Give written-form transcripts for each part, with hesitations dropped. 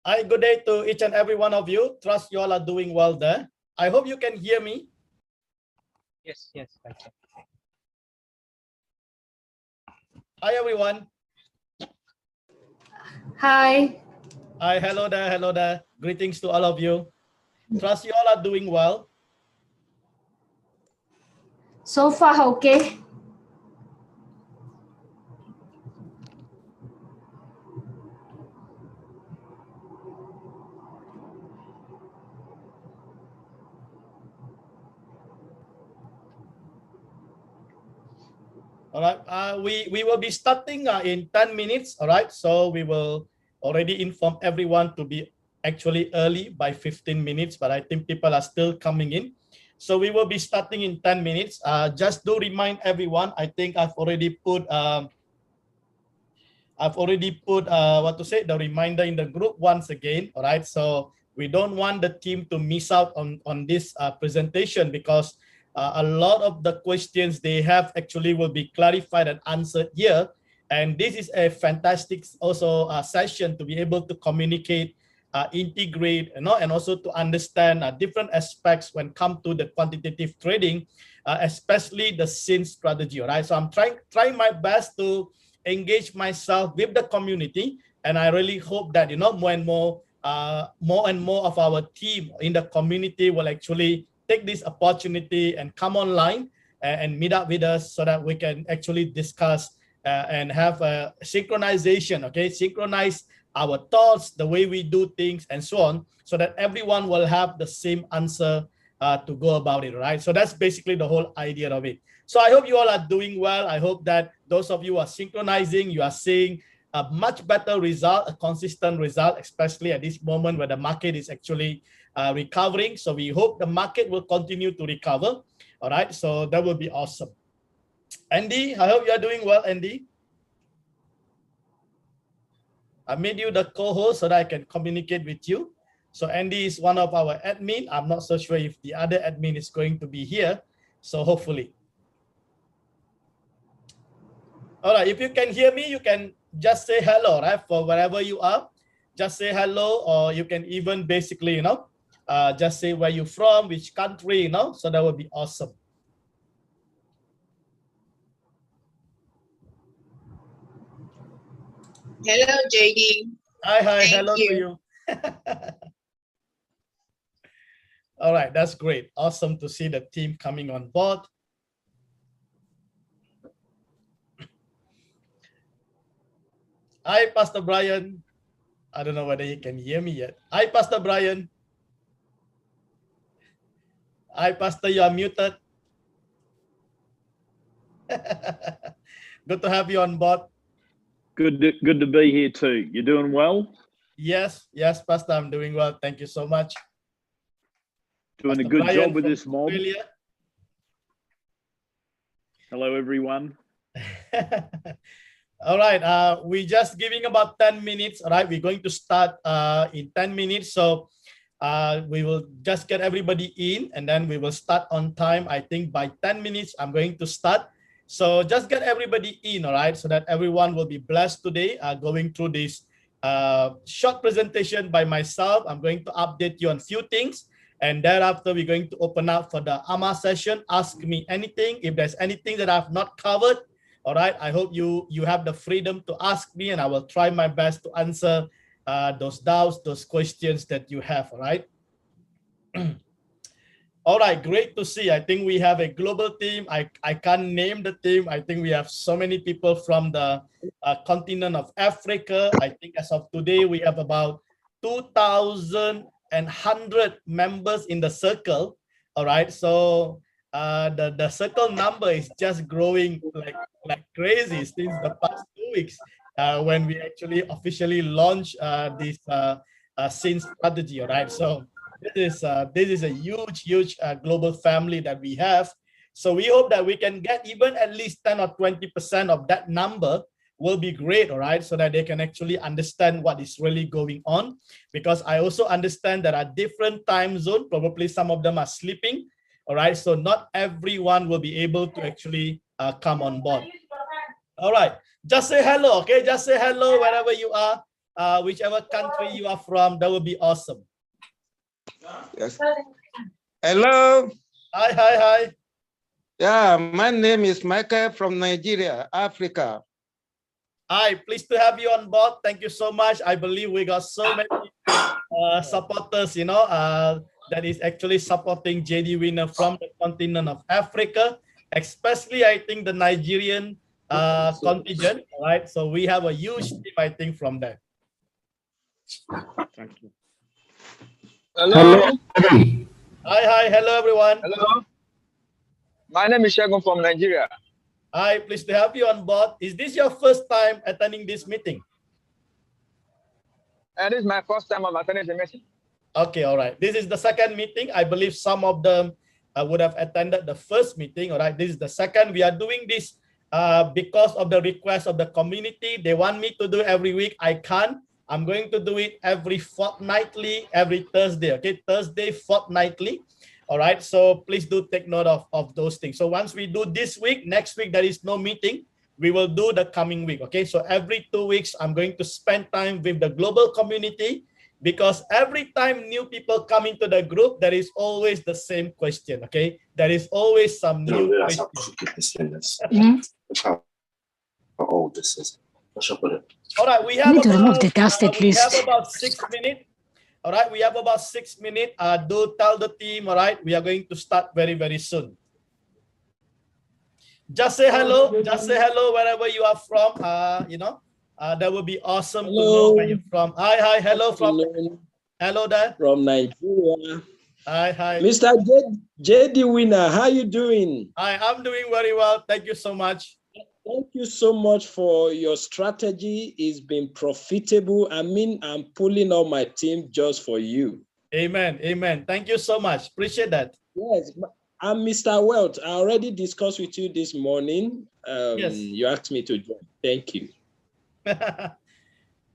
Hi, good day to each and every one of you. Trust you all are doing well there. I hope you can hear me. Yes, I can. Hi, everyone. Hi. Hi, hello there. Greetings to all of you. Trust you all are doing well. So far, okay. All right. We will be starting in 10 minutes. All right. So we will already inform everyone to be actually early by 15 minutes, but I think people are still coming in. So we will be starting in 10 minutes. Just do remind everyone. I think I've already put the reminder in the group once again. All right. So we don't want the team to miss out on this presentation, because a lot of the questions they have actually will be clarified and answered here. And this is a fantastic also session to be able to communicate, integrate, and also to understand different aspects when come to the quantitative trading, especially the scene strategy. All right. So I'm trying my best to engage myself with the community, and I really hope that more and more of our team in the community will actually take this opportunity and come online and meet up with us, so that we can actually discuss and have a synchronization. Okay, synchronize our thoughts, the way we do things, and so on, so that everyone will have the same answer to go about it. Right. So that's basically the whole idea of it. So I hope you all are doing well. I hope that those of you who are synchronizing, you are seeing a much better result, a consistent result, especially at this moment where the market is actually recovering. So we hope the market will continue to recover. All right. So that will be awesome. Andy, I hope you are doing well, Andy. I made you the co-host so that I can communicate with you. So Andy is one of our admin. I'm not so sure if the other admin is going to be here. So hopefully. All right, if you can hear me, you can just say hello, right? For wherever you are, just say hello, or you can even basically, just say where you're from, which country, so that would be awesome. Hello, JD. Hi, Thank hello you. to you. All right, that's great. Awesome to see the team coming on board. Hi, Pastor Brian. I don't know whether he can hear me yet. Hi, Pastor Brian. Hi, Pastor, you are muted. Good to have you on board. Good to be here too. You're doing well? Yes, Pastor, I'm doing well. Thank you so much. Doing Pastor a good Brian job with this mob. Australia. Hello, everyone. All right, we're just giving about 10 minutes. All right, we're going to start in 10 minutes. So we will just get everybody in, and then we will start on time. I think by 10 minutes, I'm going to start. So just get everybody in, all right, so that everyone will be blessed today going through this short presentation by myself. I'm going to update you on a few things. And thereafter, we're going to open up for the AMA session. Ask me anything. If there's anything that I've not covered, all right, I hope you have the freedom to ask me, and I will try my best to answer those doubts, those questions that you have, all right? All right, great to see. I think we have a global team. I can't name the team. I think we have so many people from the continent of Africa. I think as of today, we have about 2,100 members in the circle. All right, so the circle number is just growing like crazy since the past 2 weeks when we actually officially launched this scene strategy. All right, so this is a huge global family that we have. So we hope that we can get even at least 10 or 20% of that number will be great, all right, so that they can actually understand what is really going on. Because I also understand there are different time zones. Probably some of them are sleeping, all right, so not everyone will be able to actually come on board. All right, just say hello, okay? Just say hello wherever you are. whichever country you are from, that would be awesome. Yes. Hello. Hi. Yeah, my name is Michael from Nigeria, Africa. Hi, pleased to have you on board. Thank you so much. I believe we got so many supporters, that is actually supporting Jdwinner from the continent of Africa, especially I think the Nigerian contingent, right? So we have a huge team, I think, from there. Thank you. Hello. Hi, hello everyone. Hello. My name is Shagun from Nigeria. Hi, pleased to have you on board. Is this your first time attending this meeting? And this is my first time of attending the meeting. Okay, all right. This is the second meeting. I believe some of them would have attended the first meeting. All right, this is the second. We are doing this because of the request of the community. They want me to do every week. I can't. I'm going to do it every fortnightly, every Thursday. Okay, Thursday fortnightly. All right, so please do take note of those things. So once we do this week, next week there is no meeting. We will do the coming week. Okay, so every 2 weeks, I'm going to spend time with the global community, because every time new people come into the group, there is always the same question. Okay, there is always some new question. How old this is. All right, we have about 6 minutes. All right, we have about 6 minutes. Do tell the team. All right, we are going to start very, very soon. Just say hello. Just say hello wherever you are from. That would be awesome to know where you're from. Hi, hello from. Hello there. From Nigeria. Hi. Mr. Jdwinner, how you doing? Hi, I'm doing very well. Thank you so much. Thank you so much for your strategy. It's been profitable. I mean, I'm pulling out my team just for you. Amen. Thank you so much. Appreciate that. Yes, I'm Mr. Welt. I already discussed with you this morning. Yes. You asked me to join. Thank you.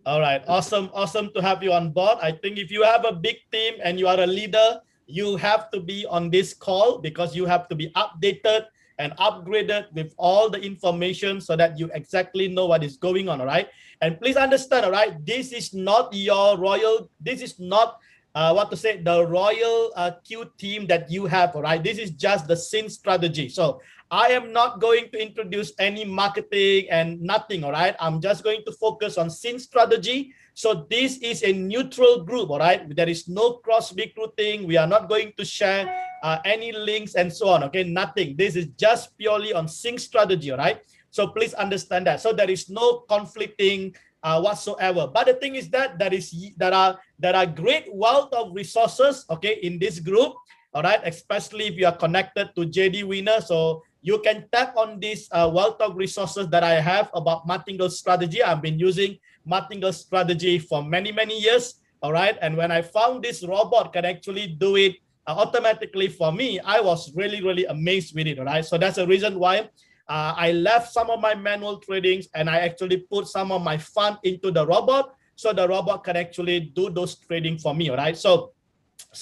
All right. Awesome to have you on board. I think if you have a big team and you are a leader, you have to be on this call, because you have to be updated and upgraded with all the information so that you exactly know what is going on. All right. And please understand, all right, this is not your royal, this is not the royal Q team that you have. All right. This is just the SYN strategy. So I am not going to introduce any marketing and nothing. All right. I'm just going to focus on SYN strategy. So this is a neutral group. All right. There is no cross recruiting. We are not going to share any links and so on. Okay. Nothing. This is just purely on SYN strategy. All right. So please understand that. So there is no conflicting whatsoever. But the thing is that there are great wealth of resources, okay, in this group. All right, especially if you are connected to Jdwinner, so you can tap on this wealth of resources that I have about Martingale strategy. I've been using Martingale strategy for many years. All right, and when I found this robot can actually do it automatically for me, I was really amazed with it. All right, so that's the reason why I left some of my manual tradings and I actually put some of my fund into the robot, so the robot can actually do those trading for me. All right, so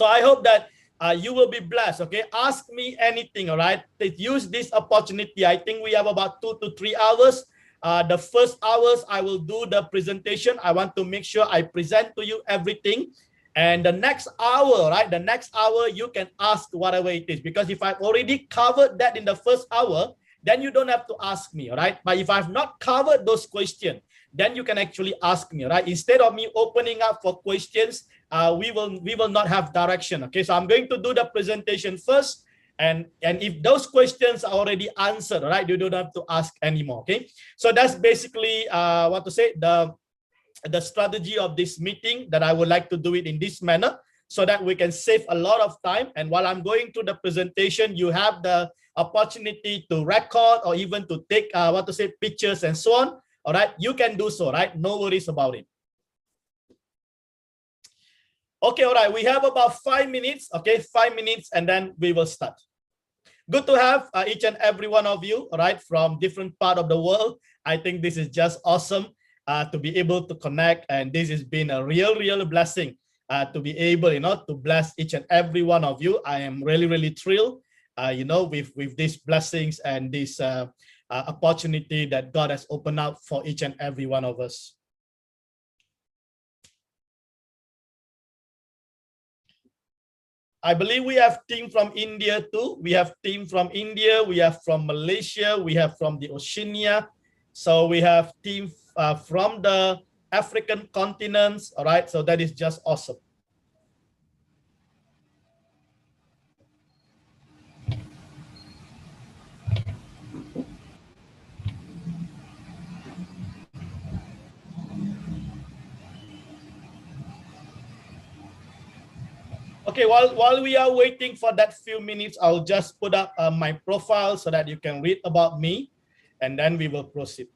I hope that you will be blessed. Okay, ask me anything. All right, use this opportunity. I think we have about 2 to 3 hours. The first hours I will do the presentation. I want to make sure I present to you everything. And the next hour, right? The next hour you can ask whatever it is, because if I've already covered that in the first hour, then you don't have to ask me. All right, but if I've not covered those questions, then you can actually ask me. All right, instead of me opening up for questions, we will not have direction. Okay, so I'm going to do the presentation first, and if those questions are already answered, all right, you don't have to ask anymore. Okay, so that's basically the strategy of this meeting, that I would like to do it in this manner so that we can save a lot of time. And while I'm going through the presentation, you have the opportunity to record or even to take pictures and so on. All right, you can do so, right? No worries about it. Okay, all right, we have about 5 minutes. Okay, 5 minutes, and then we will start. Good to have each and every one of you, all right, from different part of the world. I think this is just awesome to be able to connect, and this has been a real blessing to be able, to bless each and every one of you. I am really thrilled, with these blessings and this opportunity that God has opened up for each and every one of us. I believe we have team from India too. We have team from India. We have from Malaysia. We have from the Oceania. So we have team from the African continents. All right. So that is just awesome. Okay, while we are waiting for that few minutes, I'll just put up my profile so that you can read about me, and then we will proceed.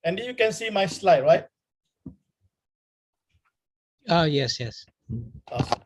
And you can see my slide, right? Yes, yes. Awesome.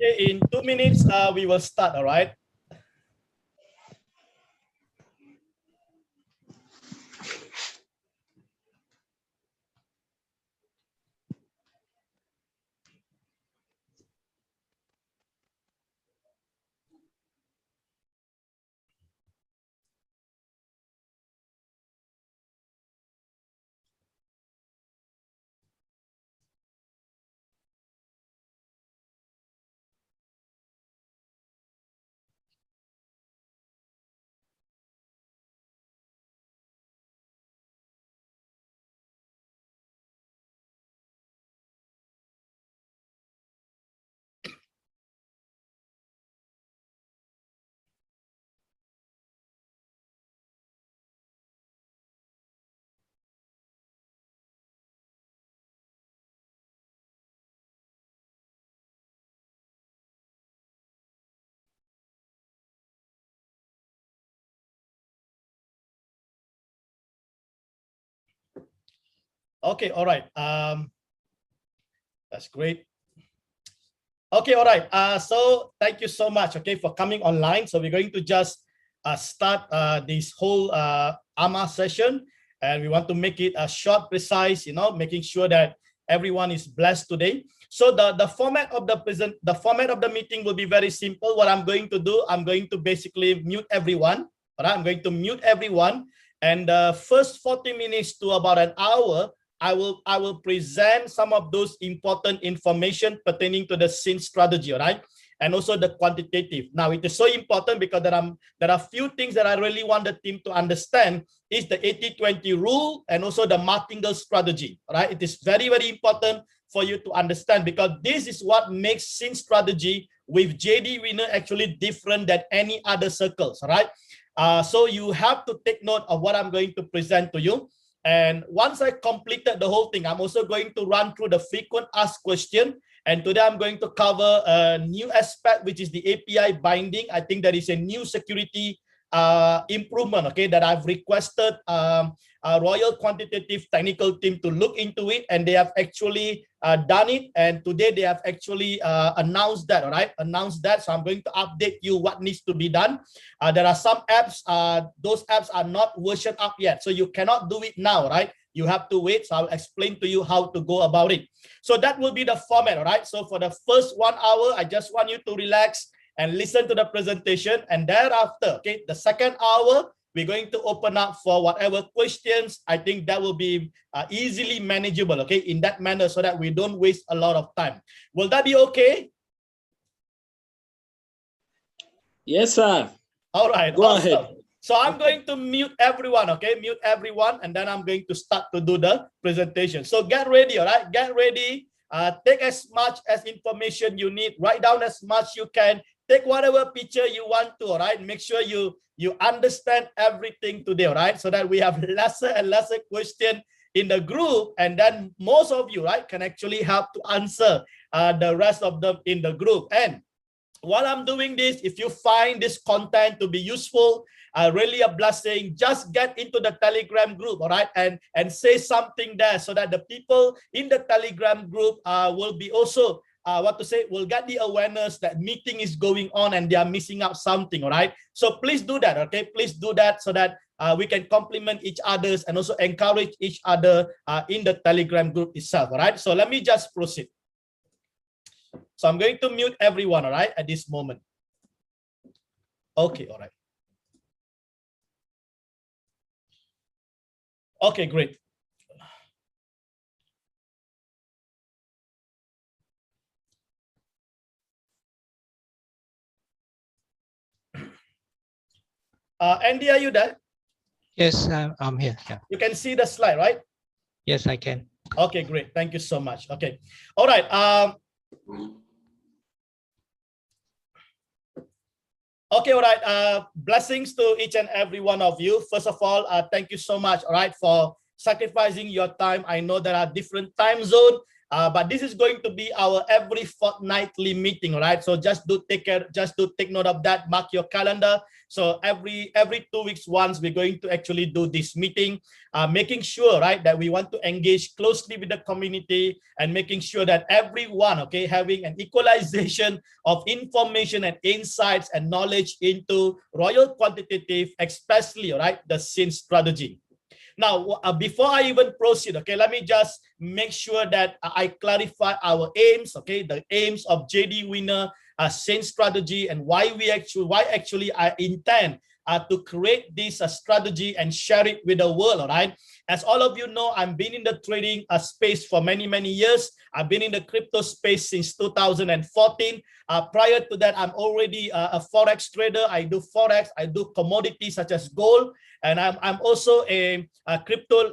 Okay, in 2 minutes, we will start, all right? Okay, all right. That's great. Okay, all right. So thank you so much, okay, for coming online. So we're going to just start this whole AMA session, and we want to make it short, precise, you know, making sure that everyone is blessed today. So the format of the meeting will be very simple. What I'm going to do, I'm going to basically mute everyone. All right, I'm going to mute everyone, and the first 40 minutes to about an hour, I will present some of those important information pertaining to the SYN strategy, all right? And also the quantitative. Now, it is so important because there are few things that I really want the team to understand is the 80-20 rule and also the Martingale strategy, all right? It is very, very important for you to understand because this is what makes SYN strategy with Jdwinner actually different than any other circles, all right? So you have to take note of what I'm going to present to you. And once I completed the whole thing, I'm also going to run through the frequent asked question. And today I'm going to cover a new aspect, which is the API binding. I think there is a new security improvement, okay, that I've requested a Royal Quantitative Technical team to look into it, and they have actually done it. And today they have actually announced that, all right, So I'm going to update you what needs to be done. There are some apps, those apps are not version up yet, so you cannot do it now, right? You have to wait. So I'll explain to you how to go about it. So that will be the format, all right? So for the first 1 hour, I just want you to relax and listen to the presentation. And thereafter, okay, the second hour, we're going to open up for whatever questions. I think that will be easily manageable, okay, in that manner, so that we don't waste a lot of time. Will that be okay? Yes, sir. All right. Go ahead. So I'm going to mute everyone, okay? Mute everyone, and then I'm going to start to do the presentation. So get ready, all right? Get ready. Take as much as information you need. Write down as much you can. Take whatever picture you want to, all right? Make sure you understand everything today, all right? So that we have lesser and lesser question in the group, and then most of you, right, can actually help to answer the rest of them in the group. And while I'm doing this, if you find this content to be useful, really a blessing, just get into the Telegram group, all right, and say something there, so that the people in the Telegram group will be also will get the awareness that meeting is going on and they are missing out something, all right? So please do that, okay? Please do that, so that we can complement each others and also encourage each other in the Telegram group itself, all right? So let me just proceed. So I'm going to mute everyone, all right, at this moment. Okay, all right. Okay, great. Andy, are you there? Yes, I'm here. Yeah. You can see the slide, right? Yes, I can. Okay, great. Thank you so much. Okay. All right. Okay, all right. Blessings to each and every one of you. First of all, thank you so much, all right, for sacrificing your time. I know there are different time zones, but this is going to be our every fortnightly meeting, all right? So just do take care, just do take note of that, mark your calendar. So every 2 weeks once, we're going to actually do this meeting, making sure, right, that we want to engage closely with the community and making sure that everyone, okay, having an equalization of information and insights and knowledge into Royal Quantitative, especially, all right, the SYN strategy. Now, before I even proceed, okay, let me just make sure that I clarify our aims, okay, the aims of Jdwinner SYN strategy, and why actually I intend to create this strategy and share it with the world, all right? As all of you know, I've been in the trading space for many years. I've been in the crypto space since 2014. Prior to that, I'm already a Forex trader. I do Forex, I do commodities such as gold, and I'm also a crypto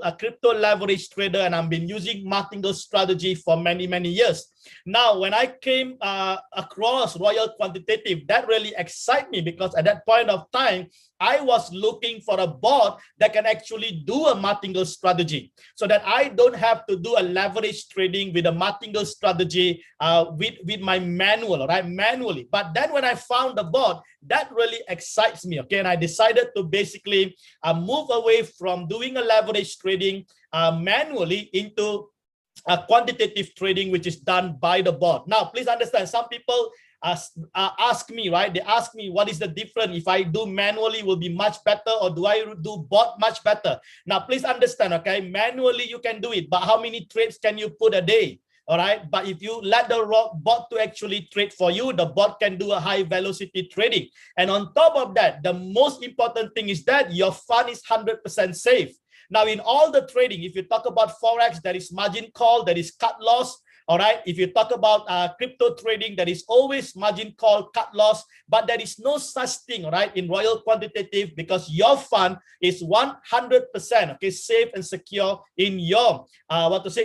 leverage trader, and I've been using Martingale strategy for many years. Now, when I came across Royal Quantitative, that really excited me, because at that point of time, I was looking for a bot that can actually do a Martingale strategy, so that I don't have to do a leverage trading with a Martingale strategy with my manual, right? Manually. But then when I found the bot, that really excites me, okay? And I decided to basically move away from doing a leverage trading manually into quantitative trading, which is done by the bot. Now, please understand, some people ask me, right? They ask me, what is the difference? If I do manually, will be much better, or do I do bot much better? Now, please understand, okay? Manually, you can do it, but how many trades can you put a day? All right, but if you let the bot to actually trade for you, the bot can do a high velocity trading. And on top of that, the most important thing is that your fund is 100% safe. Now, in all the trading, if you talk about Forex, there is margin call, there is cut loss. All right, if you talk about crypto trading, there is always margin call, cut loss, but there is no such thing, all right, in Royal Quantitative, because your fund is 100%, okay, safe and secure in your,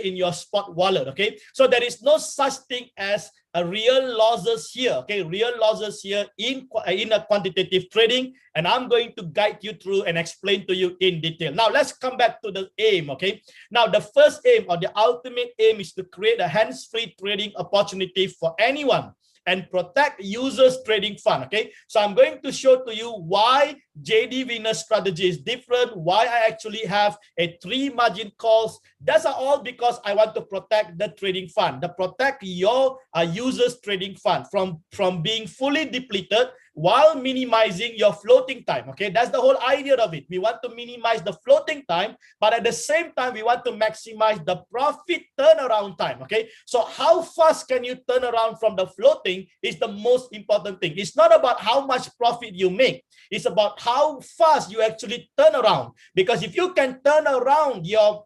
in your spot wallet, okay? So there is no such thing as a real losses here, okay? Real losses here in a quantitative trading, and I'm going to guide you through and explain to you in detail. Now, let's come back to the aim, okay? Now, the first aim, or the ultimate aim, is to create a hands-free trading opportunity for anyone and protect users' trading fund, okay? So I'm going to show to you why Jdwinner strategy is different, why I actually have a 3 margin calls. That's all because I want to protect the trading fund, to protect your users' trading fund from being fully depleted, while minimizing your floating time. Okay, that's the whole idea of it. We want to minimize the floating time, but at the same time, we want to maximize the profit turnaround time. Okay, so how fast can you turn around from the floating is the most important thing. It's not about how much profit you make. It's about how fast you actually turn around. Because if you can turn around your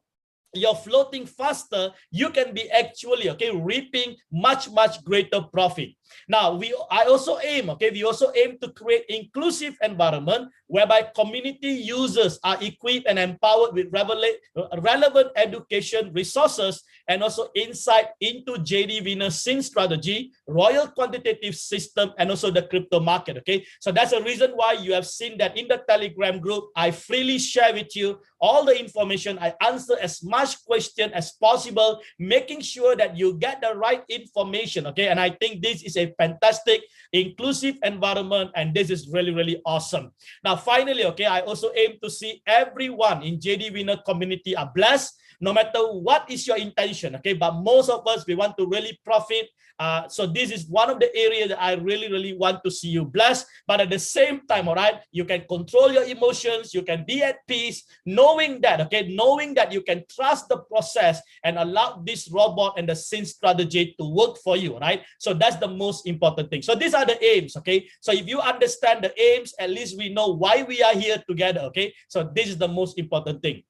floating faster, you can be actually reaping much greater profit. Now we also aim to create inclusive environment whereby community users are equipped and empowered with relevant education resources and also insight into Jdwinner scene strategy, Royal Quantitative system, and also the crypto market. Okay, so that's the reason why you have seen that in the Telegram group, I freely share with you all the information. I answer as much question as possible, making sure that you get the right information. Okay, and I think this is a fantastic inclusive environment, and this is really awesome. Now finally, I also aim to see everyone in Jdwinner community are blessed, no matter what is your intention. But most of us, we want to really profit. So this is one of the areas that I really want to see you blessed. But at the same time, you can control your emotions, you can be at peace, knowing that, knowing that you can trust the process and allow this robot and the scene strategy to work for you, right? So that's the most important thing. So these are the aims, So if you understand the aims, at least we know why we are here together, So this is the most important thing.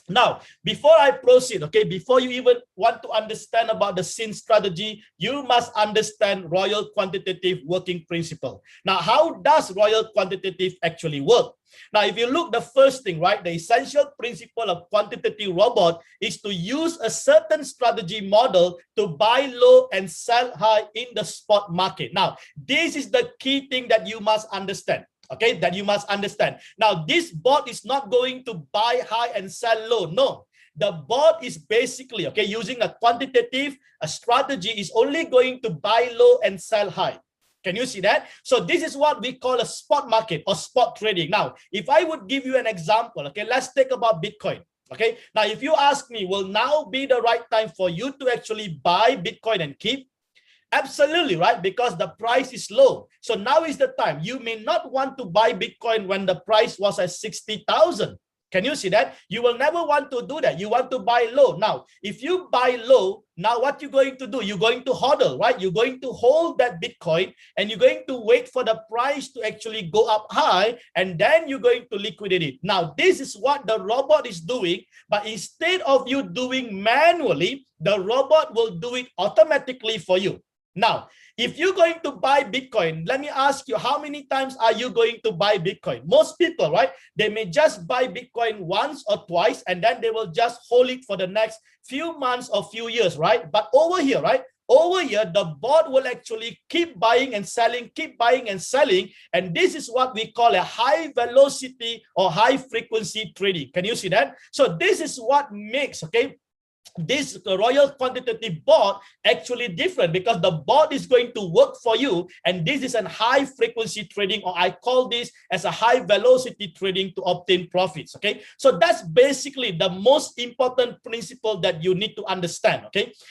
Now, before I proceed, before you even want to understand about the scene strategy, you must understand Royal Quantitative working principle. Now, how does Royal Quantitative actually work? Now, if you look, the first thing, right, the essential principle of quantitative robot is to use a certain strategy model to buy low and sell high in the spot market. Now, this is the key thing that you must understand. That you must understand. Now, this bot is not going to buy high and sell low. No, the bot is basically, using a quantitative strategy is only going to buy low and sell high. Can you see that? So this is what we call a spot market or spot trading. Now, if I would give you an example, let's take about Bitcoin. Now, if you ask me, will now be the right time for you to actually buy Bitcoin and keep? Absolutely, right? Because the price is low. So now is the time. You may not want to buy Bitcoin when the price was at 60,000. Can you see that? You will never want to do that. You want to buy low. Now, if you buy low, now what you're going to do? You're going to hodl, right? You're going to hold that Bitcoin and you're going to wait for the price to actually go up high, and then you're going to liquidate it. Now, this is what the robot is doing, but instead of you doing manually, the robot will do it automatically for you. Now, if you're going to buy Bitcoin, let me ask you, how many times are you going to buy Bitcoin? Most people, right? They may just buy Bitcoin once or twice, and then they will just hold it for the next few months or few years, right? But over here, right? Over here, the bot will actually keep buying and selling, and this is what we call a high velocity or high frequency trading. Can you see that? So this is what makes, this Royal Quantitative bot actually different, because the bot is going to work for you, and this is a high frequency trading, or I call this as a high velocity trading to obtain profits. So that's basically the most important principle that you need to understand.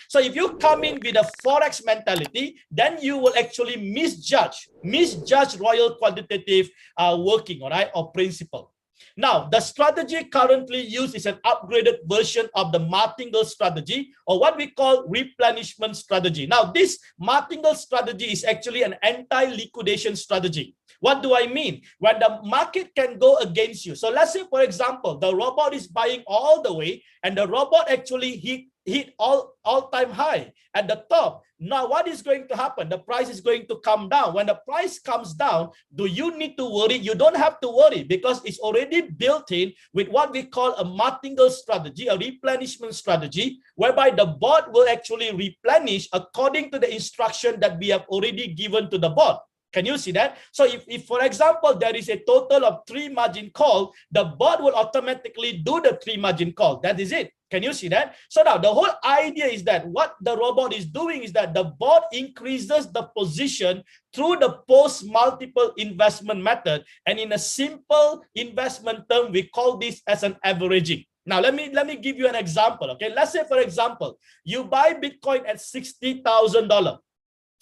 So if you come in with a forex mentality, then you will actually misjudge Royal Quantitative working, or principle. Now, the strategy currently used is an upgraded version of the Martingale strategy, or what we call replenishment strategy. Now, this Martingale strategy is actually an anti-liquidation strategy. What do I mean? When the market can go against you. So let's say, for example, the robot is buying all the way, and the robot actually hit all-time high at the top. Now, what is going to happen? The price is going to come down. When the price comes down, do you need to worry? You don't have to worry, because it's already built in with what we call a Martingale strategy, a replenishment strategy, whereby the bot will actually replenish according to the instruction that we have already given to the bot. Can you see that? So if for example, there is a total of 3 margin call, the bot will automatically do the 3 margin call. That is it. Can you see that? So now the whole idea is that what the robot is doing is that the bot increases the position through the post multiple investment method. And in a simple investment term, we call this as an averaging. Now, let me give you an example. Let's say, for example, you buy Bitcoin at $60,000.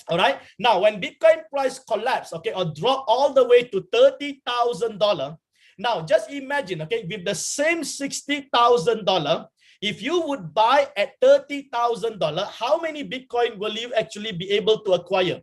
All right. Now, when Bitcoin price collapse, okay, or drop all the way to $30,000. Now, just imagine, okay, with the same $60,000, if you would buy at $30,000, how many Bitcoin will you actually be able to acquire?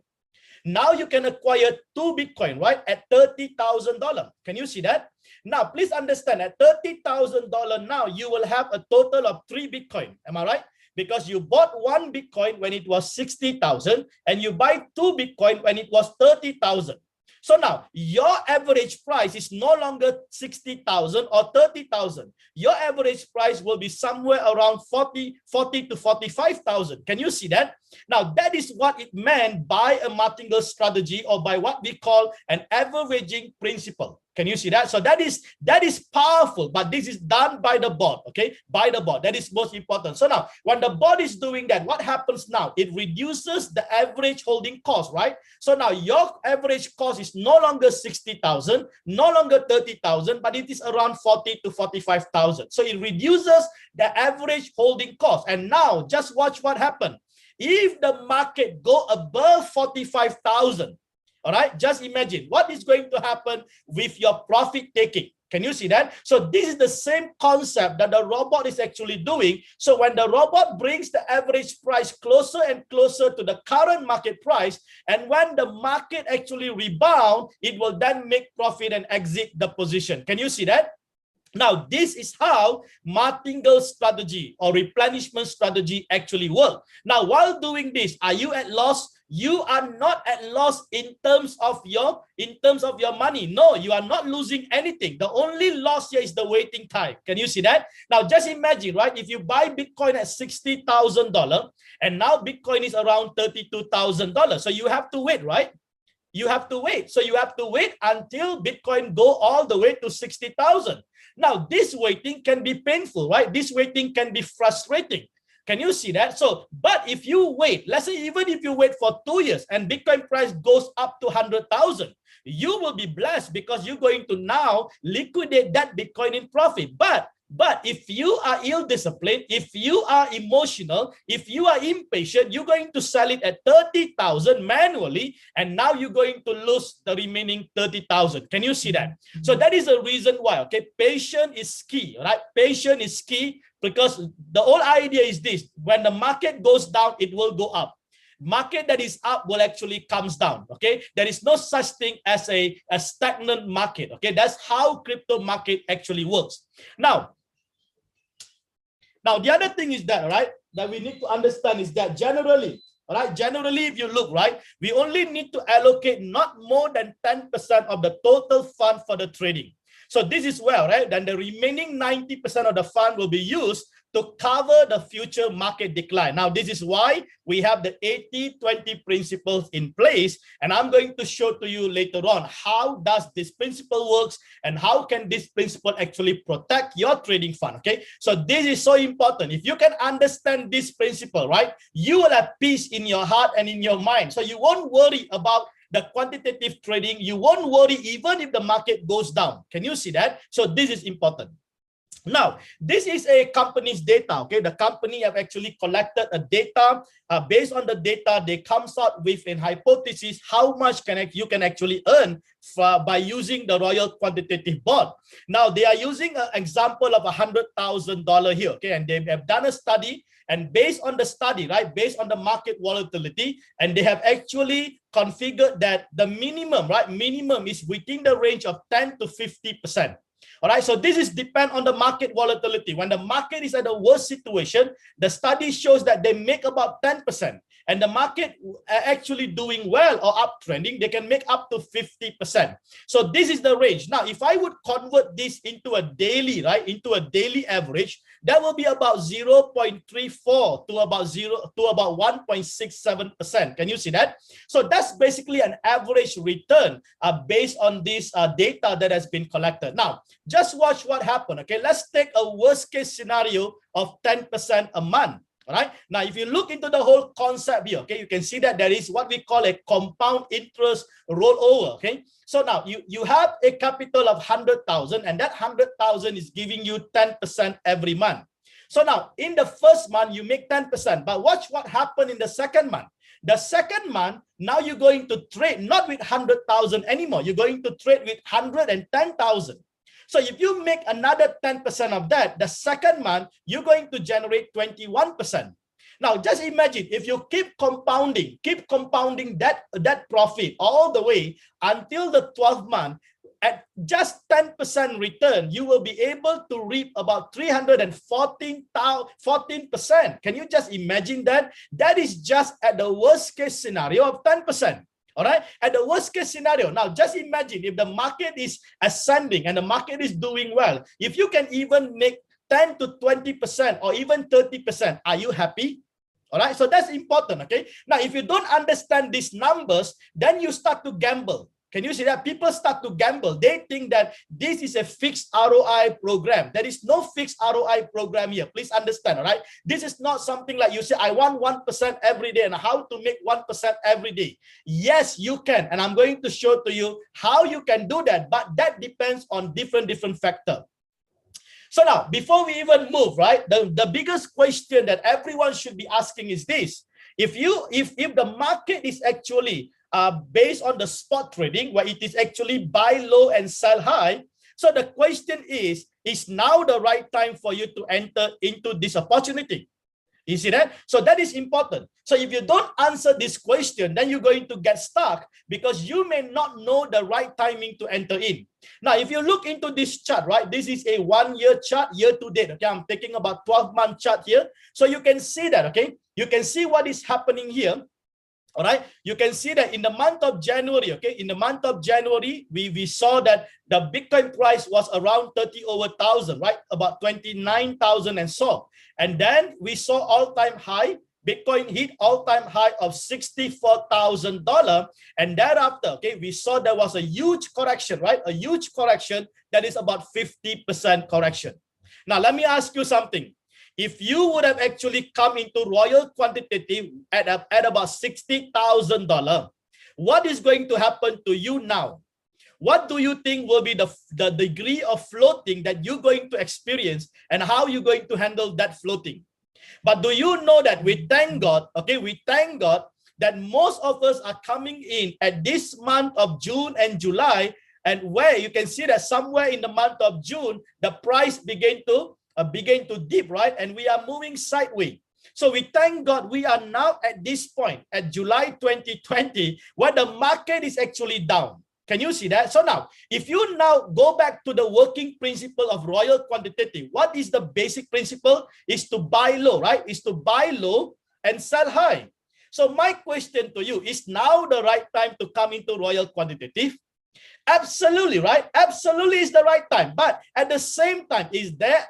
Now you can acquire 2 Bitcoin, right, at $30,000. Can you see that? Now, please understand, at $30,000 now, you will have a total of 3 Bitcoin. Am I right? Because you bought 1 Bitcoin when it was 60,000 and you buy 2 Bitcoin when it was 30,000. So now your average price is no longer 60,000 or 30,000. Your average price will be somewhere around 40 to 45,000. Can you see that? Now that is what it meant by a Martingale strategy, or by what we call an averaging principle. Can you see that? So that is powerful, but this is done by the bot, okay? By the bot. That is most important. So now, when the bot is doing that, what happens now? It reduces the average holding cost, right? So now your average cost is no longer 60,000, no longer 30,000, but it is around 40 to 45,000. So it reduces the average holding cost. And now, just watch what happened. If the market go above 45,000, all right, just imagine what is going to happen with your profit taking. Can you see that? So this is the same concept that the robot is actually doing. So when the robot brings the average price closer and closer to the current market price, and when the market actually rebound, it will then make profit and exit the position. Can you see that? Now, this is how Martingale strategy or replenishment strategy actually works. Now, while doing this, are you at loss? You are not at loss in terms of your money. No, you are not losing anything. The only loss here is the waiting time. Can you see that? Now, just imagine, right? If you buy Bitcoin at $60,000 and now Bitcoin is around $32,000, so you have to wait, right? You have to wait. So you have to wait until Bitcoin go all the way to 60,000. Now, this waiting can be painful, right? This waiting can be frustrating. Can you see that? So, but if you wait, let's say even if you wait for 2 years and Bitcoin price goes up to 100,000, you will be blessed because you're going to now liquidate that Bitcoin in profit. But if you are ill-disciplined, if you are emotional, if you are impatient, you're going to sell it at 30,000 manually, and now you're going to lose the remaining 30,000. Can you see that? So that is the reason why, okay, patience is key, right? Patience is key, because the whole idea is this: when the market goes down, it will go up. Market that is up will actually comes down. Okay, there is no such thing as a stagnant market. Okay, that's how crypto market actually works. Now the other thing is that, right, that we need to understand is that generally, right, generally, if you look, right, we only need to allocate not more than 10% of the total fund for the trading. So this is well, right? Then the remaining 90% of the fund will be used to cover the future market decline. Now, this is why we have the 80-20 principles in place. And I'm going to show to you later on how does this principle works and how can this principle actually protect your trading fund, okay? So this is so important. If you can understand this principle, right, you will have peace in your heart and in your mind. So you won't worry about the quantitative trading. You won't worry even if the market goes down. Can you see that? So this is important. Now, this is a company's data, okay? The company have actually collected a data. Based on the data, they comes out with a hypothesis how much you can actually earn by using the Royal Quantitative Bot. Now, they are using an example of $100,000 here, okay? And they have done a study, and based on the study, right, based on the market volatility, and they have actually configured that the minimum, right, minimum is within the range of 10 to 50%. All right, so this is depend on the market volatility. When the market is at a worst situation, the study shows that they make about 10%. And the market actually doing well or uptrending, they can make up to 50%. So this is the range. Now, if I would convert this into a daily, right, into a daily average, that will be about 0.34 to about 1.67%. Can you see that? So that's basically an average return based on this data that has been collected. Now, just watch what happened. Okay, let's take a worst case scenario of 10% a month. All right. Now, if you look into the whole concept here, okay, you can see that there is what we call a compound interest rollover. Okay. So now you have a capital of 100,000, and that 100,000 is giving you 10% every month. So now in the first month, you make 10%, but watch what happened in the second month. The second month, now you're going to trade not with 100,000 anymore. You're going to trade with 110,000. So if you make another 10% of that, the second month, you're going to generate 21%. Now, just imagine if you keep compounding that profit all the way until the 12th month, at just 10% return, you will be able to reap about 14%. Can you just imagine that? That is just at the worst case scenario of 10%. All right, at the worst case scenario. Now, just imagine if the market is ascending and the market is doing well. If you can even make 10 to 20% or even 30%, are you happy? All right, so that's important. Okay, now if you don't understand these numbers, then you start to gamble. Can you see that? People start to gamble. They think that this is a fixed ROI program. There is no fixed ROI program here. Please understand, all right? This is not something like you say, I want 1% every day and how to make 1% every day. Yes, you can. And I'm going to show to you how you can do that. But that depends on different factors. So now, before we even move, right, the biggest question that everyone should be asking is this. If the market is actually based on the spot trading, where it is actually buy low and sell high, so the question is now the right time for you to enter into this opportunity? You see that? So that is important. So if you don't answer this question, then you're going to get stuck because you may not know the right timing to enter in. Now, if you look into this chart, right, this is a 1 year chart, year to date. Okay, I'm taking about 12-month chart here. So you can see that, okay? You can see what is happening here. All right, you can see that in the month of January, okay, in the month of January, we saw that the Bitcoin price was around 30,000, right, about 29,000 and so. And then we saw all-time high. Bitcoin hit all-time high of $64,000. And thereafter, okay, we saw there was a huge correction, right, a huge correction that is about 50% correction. Now, let me ask you something. If you would have actually come into Royal Quantitative at about $60,000, what is going to happen to you now? What do you think will be the degree of floating that you're going to experience and how you're going to handle that floating? But do you know that we thank God, okay, we thank God that most of us are coming in at this month of June and July, and where you can see that somewhere in the month of June, the price began to dip, right? And we are moving sideways. So we thank God we are now at this point, at July 2020, where the market is actually down. Can you see that? So now, if you now go back to the working principle of Royal Quantitative, what is the basic principle? Is to buy low, right? Is to buy low and sell high. So my question to you, is now the right time to come into Royal Quantitative? Absolutely, right? Absolutely is the right time. But at the same time, is there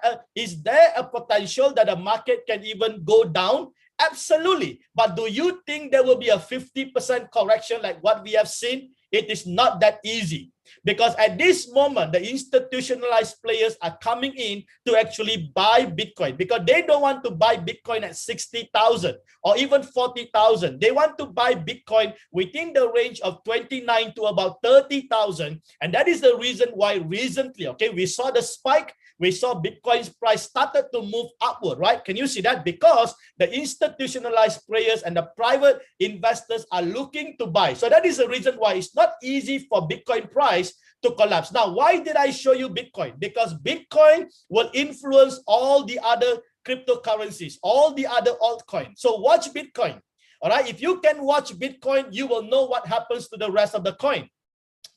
a potential that the market can even go down? Absolutely. But do you think there will be a 50% correction like what we have seen? It is not that easy, because at this moment, the institutionalized players are coming in to actually buy Bitcoin because they don't want to buy Bitcoin at 60,000 or even 40,000. They want to buy Bitcoin within the range of 29 to about 30,000. And that is the reason why recently, okay, we saw the spike. We saw Bitcoin's price started to move upward, right? Can you see that? Because the institutionalized players and the private investors are looking to buy. So that is the reason why it's not easy for Bitcoin price to collapse. Now, why did I show you Bitcoin? Because Bitcoin will influence all the other cryptocurrencies, all the other altcoins. So watch Bitcoin. All right. If you can watch Bitcoin, you will know what happens to the rest of the coin.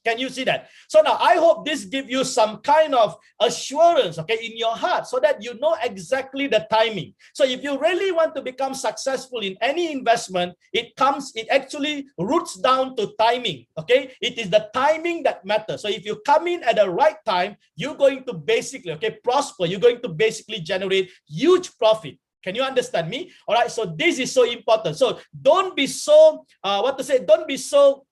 Can you see that? So now I hope this gives you some kind of assurance, okay, in your heart so that you know exactly the timing. So if you really want to become successful in any investment, it actually roots down to timing, okay? It is the timing that matters. So if you come in at the right time, you're going to basically, okay, prosper. You're going to basically generate huge profit. Can you understand me? All right. So this is so important. So don't be so, don't be so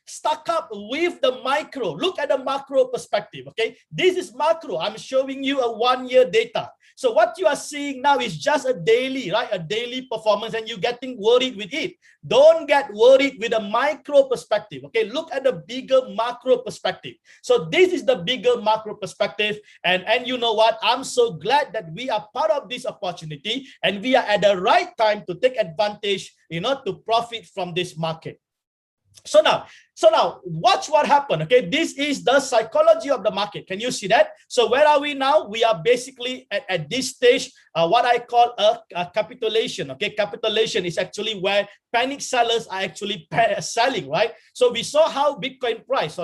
stuck up with the micro. Look at the macro perspective. Okay, this is macro. I'm showing you a 1 year data. So what you are seeing now is just a daily, right? A daily performance, and you're getting worried with it. Don't get worried with a micro perspective. Okay, look at the bigger macro perspective. So this is the bigger macro perspective, and you know what? I'm so glad that we are part of this opportunity, and we are at the right time to take advantage, to profit from this market. So now watch what happened. Okay, this is the psychology of the market. Can you see that? So where are we now? We are basically at this stage, what I call a capitulation. Okay, capitulation is actually where panic sellers are actually selling, right? So we saw how Bitcoin price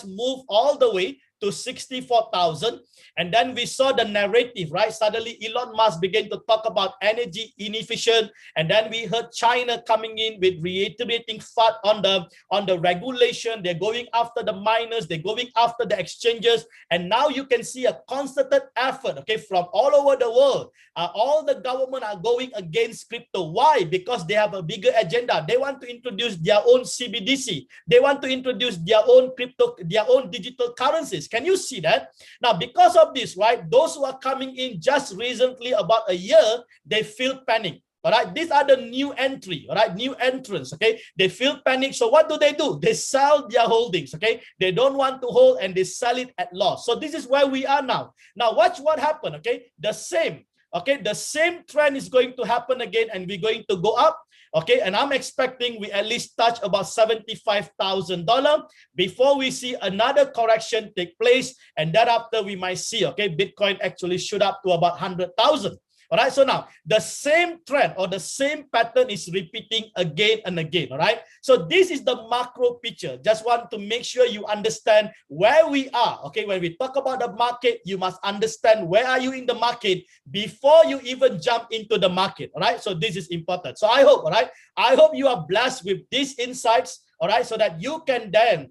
moved all the way to 64,000, and then we saw the narrative, right? Suddenly Elon Musk began to talk about energy inefficient, and then we heard China coming in with reiterating FUD on the regulation. They're going after the miners, they're going after the exchanges, and now you can see a concerted effort, okay, from all over the world. All the government are going against crypto. Why? Because they have a bigger agenda. They want to introduce their own CBDC. They want to introduce their own crypto, their own digital currencies. Can you see that? Now, because of this, right, those who are coming in just recently, about a year, they feel panic. All right, these are the new entry, all right, new entrants. Okay, they feel panic. So what do? They sell their holdings. Okay, they don't want to hold and they sell it at loss. So this is where we are now. Now watch what happened. Okay, the same trend is going to happen again, and we're going to go up. Okay, and I'm expecting we at least touch about $75,000 before we see another correction take place, and thereafter we might see, okay, Bitcoin actually shoot up to about 100,000. All right, so now the same trend or the same pattern is repeating again and again. All right, so this is the macro picture. Just want to make sure you understand where we are. Okay, when we talk about the market, you must understand where are you in the market before you even jump into the market. All right, so this is important. So I hope, all right, I hope you are blessed with these insights. All right, so that you can then,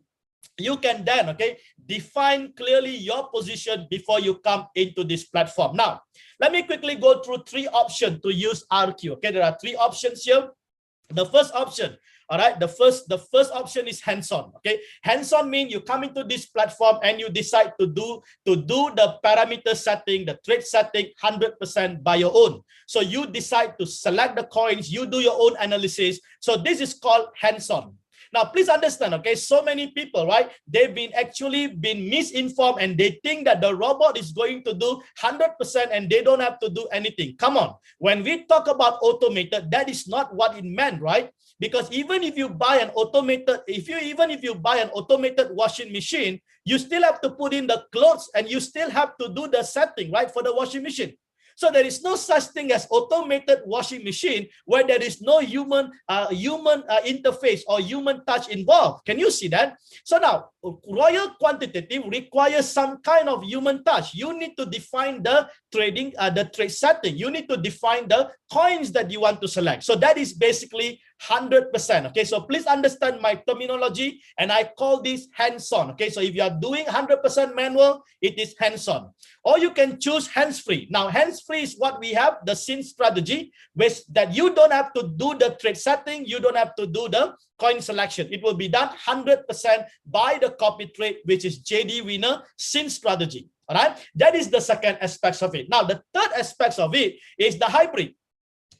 okay, define clearly your position before you come into this platform. Now, let me quickly go through 3 options to use RQ. Okay, there are 3 options here. The first option, all right, the first option is hands-on. Okay, hands-on means you come into this platform and you decide to do the parameter setting, the trade setting 100% by your own. So you decide to select the coins, you do your own analysis. So this is called hands-on. Now, please understand, okay, so many people, right, they've been misinformed, and they think that the robot is going to do 100% and they don't have to do anything. Come on. When we talk about automated, that is not what it meant, right? Because even if you buy an automated, even if you buy an automated washing machine, you still have to put in the clothes and you still have to do the setting, right, for the washing machine. So there is no such thing as automated washing machine where there is no human interface or human touch involved. Can you see that? So now, Royal Quantitative requires some kind of human touch. You need to define the trading, the trade setting. You need to define the coins that you want to select. So that is basically 100%. Okay, so please understand my terminology, and I call this hands-on. Okay, so if you are doing 100% manual, it is hands-on. Or you can choose hands-free. Now, hands-free is what we have, the SYN strategy, which that you don't have to do the trade setting, you don't have to do the coin selection. It will be done 100% by the copy trade, which is Jdwinner SYN strategy. All right, that is the second aspect of it. Now, the third aspect of it is the hybrid,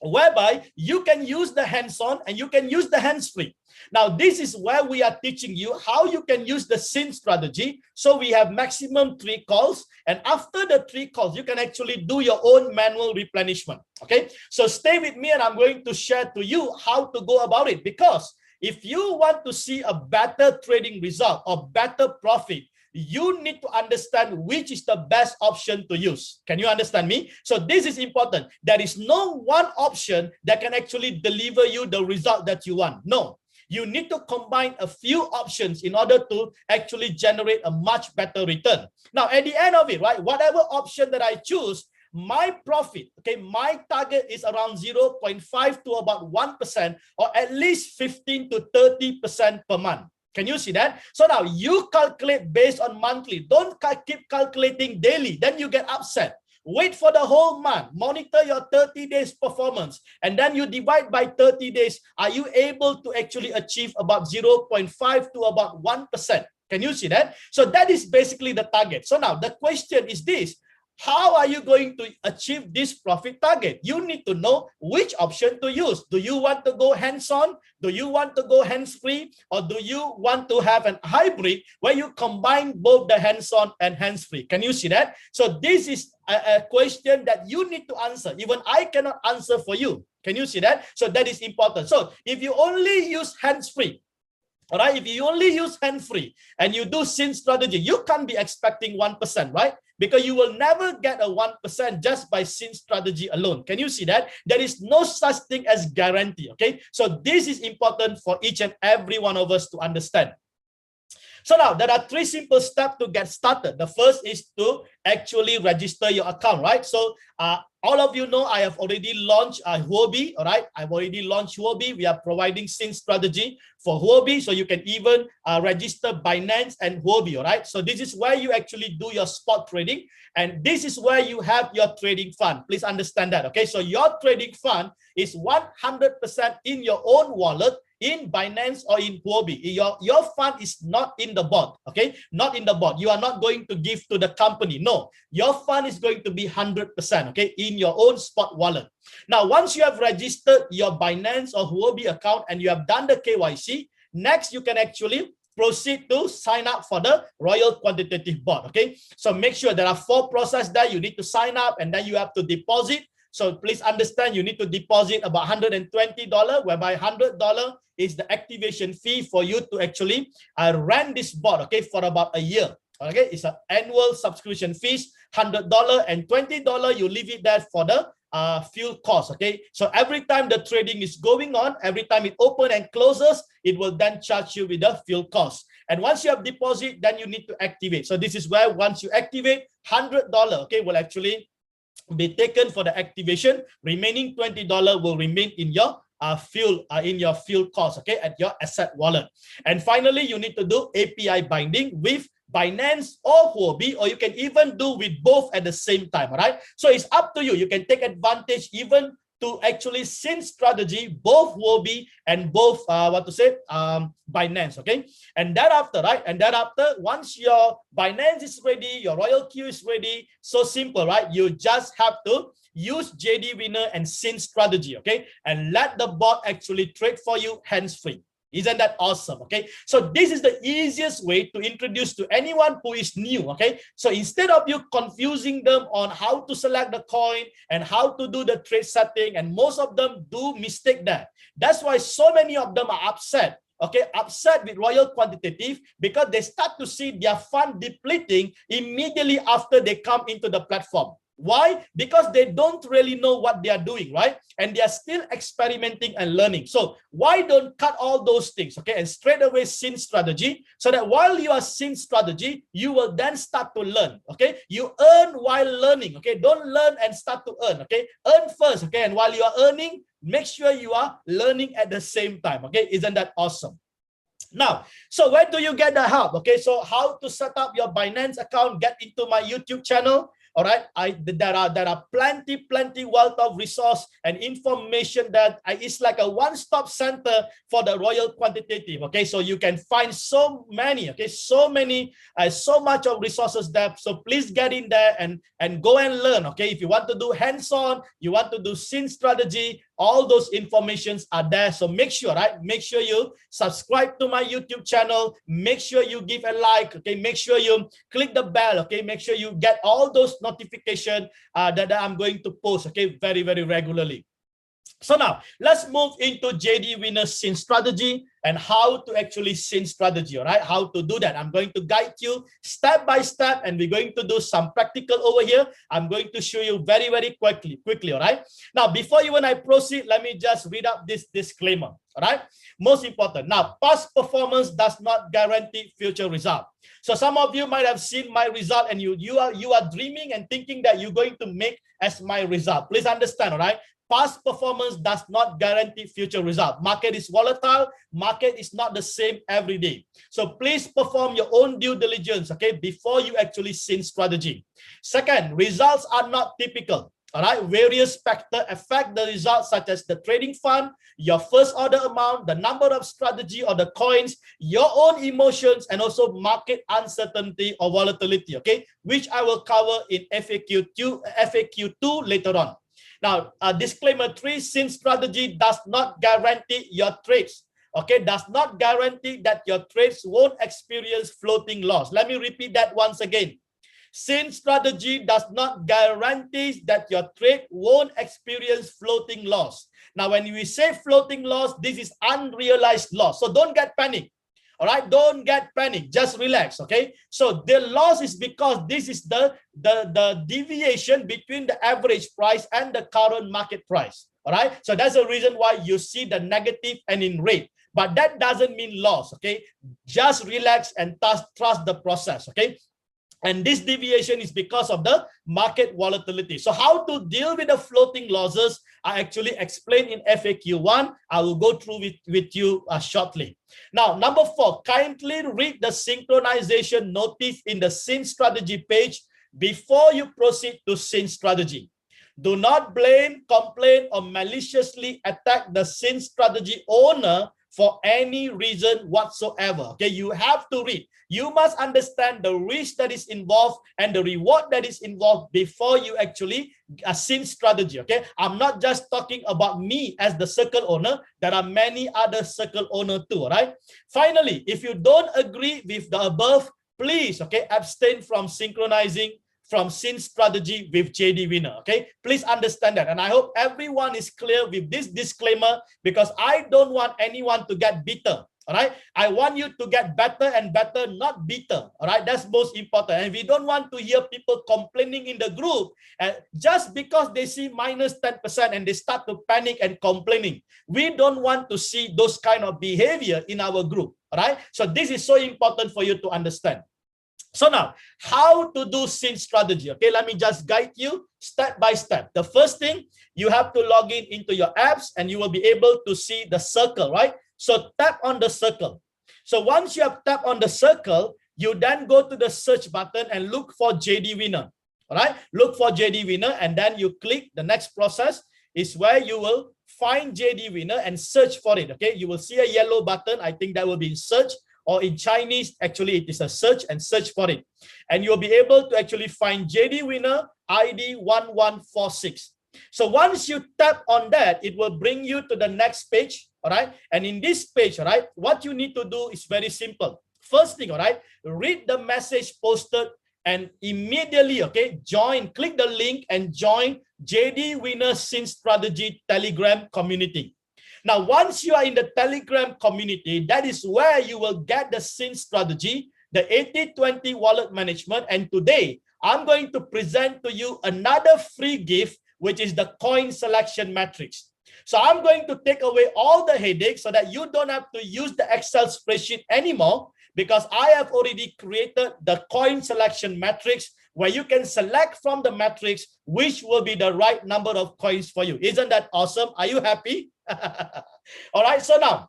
whereby you can use the hands-on and you can use the hands-free. Now, this is where we are teaching you how you can use the SYN strategy. So we have maximum 3 calls, and after the 3 calls, you can actually do your own manual replenishment. Okay, so stay with me, and I'm going to share to you how to go about it, because if you want to see a better trading result or better profit, you need to understand which is the best option to use. Can you understand me? So this is important. There is no one option that can actually deliver you the result that you want. No, you need to combine a few options in order to actually generate a much better return. Now, at the end of it, right, whatever option that I choose, my profit, okay, my target is around 0.5 to about 1%, or at least 15 to 30% per month. Can you see that? So now you calculate based on monthly. Don't keep calculating daily. Then you get upset. Wait for the whole month. Monitor your 30 days performance. And then you divide by 30 days. Are you able to actually achieve about 0.5 to about 1%? Can you see that? So that is basically the target. So now the question is this. how are you going to achieve this profit target? You need to know which option to use. Do you want to go hands-on? Do you want to go hands-free? Or do you want to have an hybrid where you combine both the hands-on and hands-free? Can you see that? So this is a question that you need to answer. Even I cannot answer for you. Can you see that? So that is important. So if you only use hands-free, all right, if you only use hand-free and you do scene strategy, you can't be expecting 1%, right? Because you will never get a 1% just by scene strategy alone. Can you see that? There is no such thing as guarantee, okay? So this is important for each and every one of us to understand. So now there are 3 simple steps to get started. The first is to actually register your account, right? So all of you know I have already launched Huobi, all right? I've already launched Huobi. We are providing scene strategy for Huobi, so you can even register Binance and Huobi, all right? So this is where you actually do your spot trading, and this is where you have your trading fund. Please understand that, okay? So your trading fund is 100% in your own wallet, in Binance or in Huobi. Your fund is not in the bot, okay? Not in the bot. You are not going to give to the company. No, your fund is going to be 100%, okay, in your own spot wallet. Now, once you have registered your Binance or Huobi account and you have done the KYC, next you can actually proceed to sign up for the Royal Quantitative bot, okay? So make sure there are 4 processes there. You need to sign up and then you have to deposit. So please understand, you need to deposit about $120, whereby $100 is the activation fee for you to actually run this bot, okay, for about a year. Okay, it's an annual subscription fees, $100, and $20 you leave it there for the fuel cost. Okay, so every time the trading is going on, every time it opens and closes, it will then charge you with the fuel cost. And once you have deposit, then you need to activate. So this is where once you activate, $100, okay, will actually be taken for the activation. Remaining $20 will remain in your fuel cost, okay, at your asset wallet. And finally, you need to do API binding with Binance or Huobi, or you can even do with both at the same time, all right? So it's up to you. You can take advantage even to actually scene strategy, both Huobi and both Binance, okay? And thereafter, right? And thereafter, once your Binance is ready, your Royal Q is ready, so simple, right? You just have to use Jdwinner and scene strategy, okay? And let the bot actually trade for you hands-free. Isn't that awesome? Okay, so this is the easiest way to introduce to anyone who is new. Okay, so instead of you confusing them on how to select the coin and how to do the trade setting, and most of them do mistake that. That's why so many of them are upset. Okay, upset with Royal Quantitative because they start to see their fund depleting immediately after they come into the platform. Why? Because they don't really know what they are doing, right? And they are still experimenting and learning. So why don't cut all those things, okay? And straight away scene strategy, so that while you are scene strategy, you will then start to learn, okay? You earn while learning, okay? Don't learn and start to earn, okay? Earn first, okay? And while you are earning, make sure you are learning at the same time, okay? Isn't that awesome? Now, so where do you get the help? Okay, so how to set up your Binance account, get into my YouTube channel. All right, there are plenty wealth of resource and information that it's like a one-stop center for the Royal Quantitative. Okay, so you can find so many, okay, so much of resources there. So please get in there and go and learn. Okay, if you want to do hands-on, you want to do scene strategy, all those informations are there. So make sure, right? Make sure you subscribe to my YouTube channel. Make sure you give a like. Okay, make sure you click the bell. Okay, make sure you get all those notifications that I'm going to post. Okay, very regularly. So now let's move into Jdwinner's scene strategy and how to actually scene strategy. All right, how to do that. I'm going to guide you step by step, and we're going to do some practical over here. I'm going to show you very quickly. All right. Now, before even I proceed, let me just read up this disclaimer. All right. Most important. Now, past performance does not guarantee future result. So some of you might have seen my result, and you are dreaming and thinking that you're going to make as my result. Please understand. All right. Past performance does not guarantee future result. Market is volatile. Market is not the same every day. So please perform your own due diligence, okay, before you actually scene strategy. Second, results are not typical. All right, various factors affect the results, such as the trading fund, your first order amount, the number of strategy or the coins, your own emotions, and also market uncertainty or volatility, okay, which I will cover in FAQ2 later on. Now, disclaimer 3, since strategy does not guarantee your trades, okay, does not guarantee that your trades won't experience floating loss. Let me repeat that once again. Since strategy does not guarantee that your trade won't experience floating loss. Now, when we say floating loss, this is unrealized loss. So don't get panic. All right, don't get panic. Just relax. Okay. So the loss is because this is the deviation between the average price and the current market price. All right. So that's the reason why you see the negative and in red. But that doesn't mean loss. Okay. Just relax and trust the process. Okay. And this deviation is because of the market volatility. So how to deal with the floating losses, I actually explained in FAQ1. I will go through with you shortly. Now, number 4, kindly read the synchronization notice in the Sync strategy page before you proceed to Sync strategy. Do not blame, complain, or maliciously attack the Sync strategy owner for any reason whatsoever. Okay, you have to read. You must understand the risk that is involved and the reward that is involved before you actually Sync strategy. Okay, I'm not just talking about me as the circle owner. There are many other circle owners too. All right. Finally, if you don't agree with the above, please, okay, abstain from synchronizing from Sync strategy with Jdwinner. Okay, please understand that, and I hope everyone is clear with this disclaimer, because I don't want anyone to get bitter. All right, I want you to get better and better, not bitter. All right, that's most important. And we don't want to hear people complaining in the group just because they see minus 10% and they start to panic and complaining. We don't want to see those kind of behavior in our group. All right, so this is so important for you to understand. So now, how to do Sync strategy? Okay, let me just guide you step by step. The first thing, you have to log in into your apps and you will be able to see the circle, right? So tap on the circle. So once you have tapped on the circle, you then go to the search button and look for Jdwinner. All right, look for Jdwinner, and then you click the next process is where you will find Jdwinner and search for it. Okay, you will see a yellow button. I think that will be in search. Or in Chinese, actually, it is a search, and search for it. And you'll be able to actually find Jdwinner ID 1146. So once you tap on that, it will bring you to the next page. All right. And in this page, all right, what you need to do is very simple. First thing, all right, read the message posted and immediately, okay, click the link and join Jdwinner Sync strategy Telegram community. Now, once you are in the Telegram community, that is where you will get the Sync strategy, the 80-20 wallet management. And today, I'm going to present to you another free gift, which is the coin selection matrix. So I'm going to take away all the headaches so that you don't have to use the Excel spreadsheet anymore, because I have already created the coin selection matrix where you can select from the matrix which will be the right number of coins for you. Isn't that awesome? Are you happy? All right, so now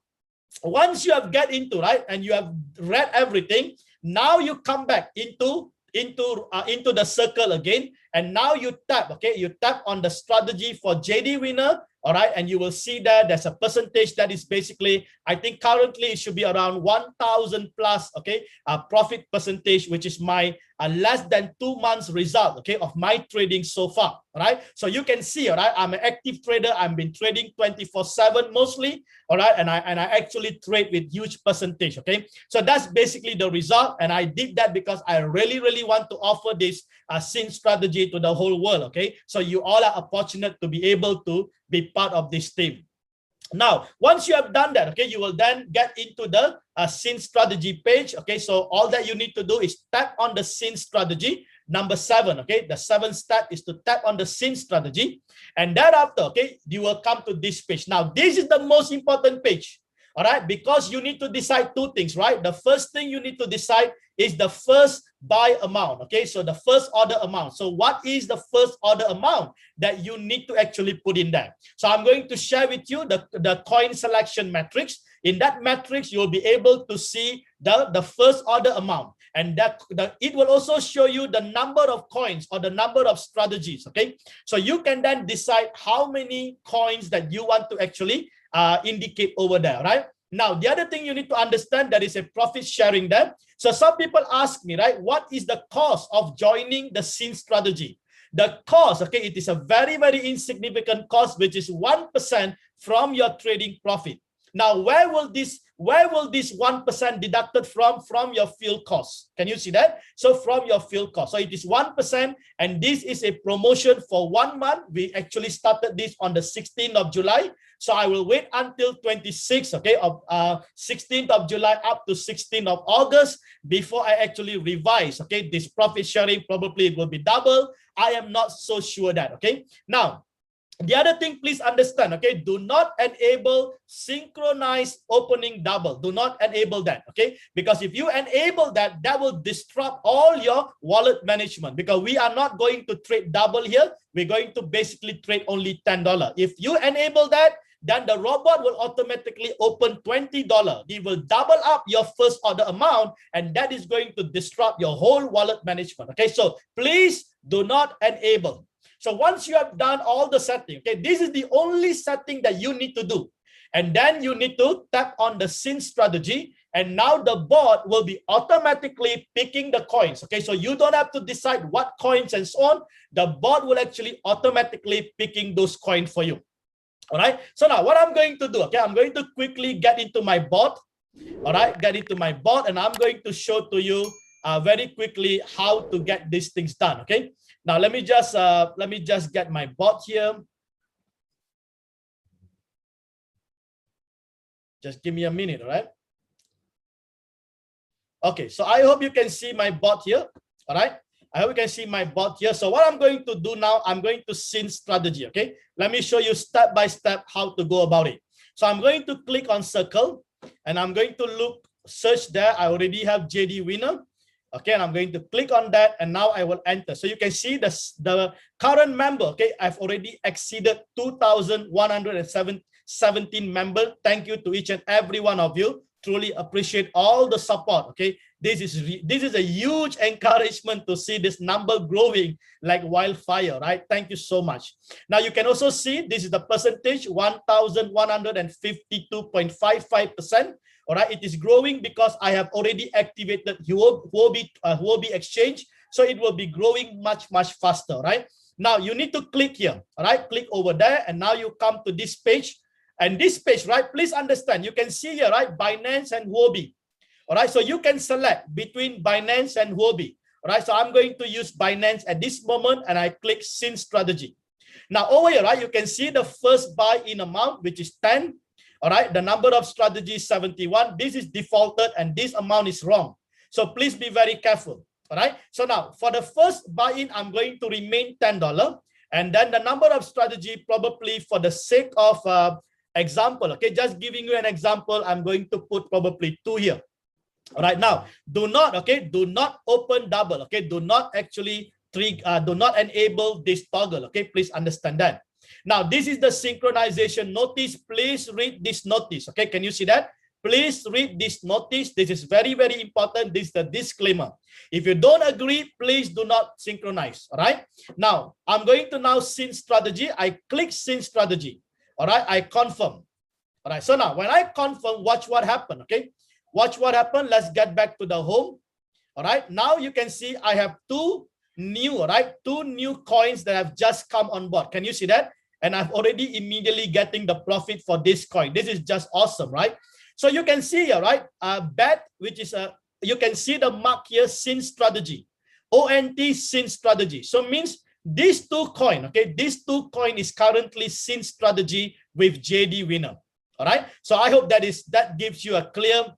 once you have get into, right, and you have read everything, now you come back into the circle again, and now you tap, okay, you tap on the strategy for Jdwinner. All right, and you will see that there's a percentage that is basically, I think currently it should be around 1,000 plus, okay, profit percentage, which is my less than 2 months result, okay, of my trading so far. All right, so you can see, all right, I'm an active trader. I've been trading 24/7 mostly. All right, and I actually trade with huge percentage. Okay, so that's basically the result, and I did that because I really want to offer this Sync strategy to the whole world. Okay, so you all are fortunate to be able to be part of this team. Now, once you have done that, okay, you will then get into the Sync strategy page. Okay, so all that you need to do is tap on the Sync strategy. Number 7, okay, the 7th step is to tap on the Sync strategy, and thereafter, okay, you will come to this page. Now, this is the most important page. All right, because you need to decide 2 things, right? The first thing you need to decide is the first buy amount. Okay, so the first order amount. So what is the first order amount that you need to actually put in there? So I'm going to share with you the coin selection matrix. In that matrix, you'll be able to see the first order amount. and it will also show you the number of coins or the number of strategies. Okay, so you can then decide how many coins that you want to actually indicate over there, right? Now, the other thing you need to understand, there is a profit sharing there. So some people ask me, right, what is the cost of joining the SYN strategy? The cost, okay, it is a very, very insignificant cost, which is 1% from your trading profit. Now, where will this 1% deducted from your field cost? Can you see that? So from your field cost. So it is 1%, and this is a promotion for 1 month. We actually started this on the 16th of July. So I will wait until 26th, okay, of 16th of July up to 16th of August before I actually revise, okay, this profit sharing. Probably it will be double. I am not so sure that, okay. Now, the other thing, please understand, okay, do not enable synchronized opening double. Do not enable that, okay, because if you enable that, that will disrupt all your wallet management, because we are not going to trade double here. We're going to basically trade only $10. If you enable that, then the robot will automatically open $20. It will double up your first order amount, and that is going to disrupt your whole wallet management. Okay, so please do not enable. So once you have done all the setting, okay, this is the only setting that you need to do. And then you need to tap on the SYN strategy, and now the bot will be automatically picking the coins. Okay, so you don't have to decide what coins and so on. The bot will actually automatically picking those coins for you. All right, so now what I'm going to do, okay, I'm going to quickly get into my bot. All right, get into my bot, and I'm going to show to you very quickly how to get these things done. Okay, now let me just get my bot here. Just give me a minute. All right. Okay, so I hope you can see my bot here. All right, I hope you can see my bot here. So what I'm going to do now, I'm going to SYN strategy. Okay, let me show you step by step how to go about it. So I'm going to click on circle, and I'm going to look, search there. I already have Jdwinner. Okay, and I'm going to click on that, and now I will enter. So you can see the current member. Okay, I've already exceeded 2,117 members. Thank you to each and every one of you. Truly appreciate all the support. Okay, this is a huge encouragement to see this number growing like wildfire, right? Thank you so much. Now you can also see this is the percentage, 1,152.55%. All right, it is growing because I have already activated Huobi exchange, so it will be growing much faster. Right now, you need to click here. All right, click over there, and now you come to this page. And this page, right, please understand, you can see here, right, Binance and Huobi. All right, so you can select between Binance and Huobi. All right, so I'm going to use Binance at this moment, and I click SYN strategy. Now over here, right, you can see the first buy-in amount, which is 10. All right, the number of strategies 71. This is defaulted, and this amount is wrong. So please be very careful. All right, so now for the first buy-in, I'm going to remain $10. And then the number of strategy, probably for the sake of example, okay, just giving you an example, I'm going to put probably 2 here. All right, now do not open double. Okay, do not actually do not enable this toggle. Okay, please understand that. Now this is the synchronization notice. Please read this notice. Okay, can you see that? Please read this notice. This is very important. This is the disclaimer. If you don't agree, please do not synchronize. All right, now I'm going to now SYN strategy. I click SYN strategy. All right, I confirm. All right, so now when I confirm, watch what happened. Okay, watch what happened. Let's get back to the home. All right, now you can see I have two new coins that have just come on board. Can you see that? And I've already immediately getting the profit for this coin. This is just awesome, right? So you can see here, right? Bet, which is you can see the mark here, SYN strategy, ONT SYN strategy. So means these two coin, okay, this two coin is currently SYN strategy with Jdwinner. All right, so I hope that gives you a clear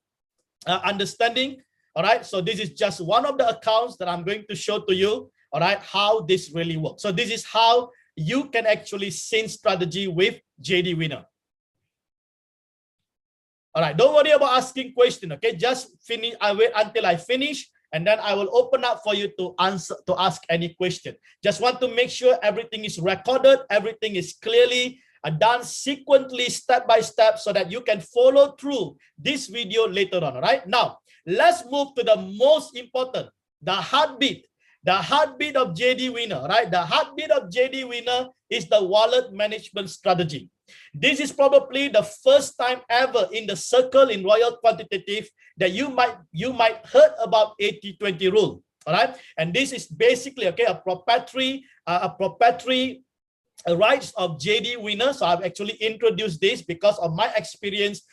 understanding. All right, so this is just one of the accounts that I'm going to show to you. All right, how this really works. So this is how you can actually SYN strategy with Jdwinner. All right, don't worry about asking question. Okay, just finish. I wait until I finish, and then I will open up for you to ask any question. Just want to make sure everything is recorded, everything is clearly done sequentially, step by step, so that you can follow through this video later on. All right. Now, let's move to the most important, the heartbeat. The heartbeat of Jdwinner, right? The heartbeat of Jdwinner is the wallet management strategy. This is probably the first time ever in the circle in Royal Quantitative that you might heard about 80-20 rule. All right, and this is basically a proprietary rights of Jdwinner. So I've actually introduced this because of my experience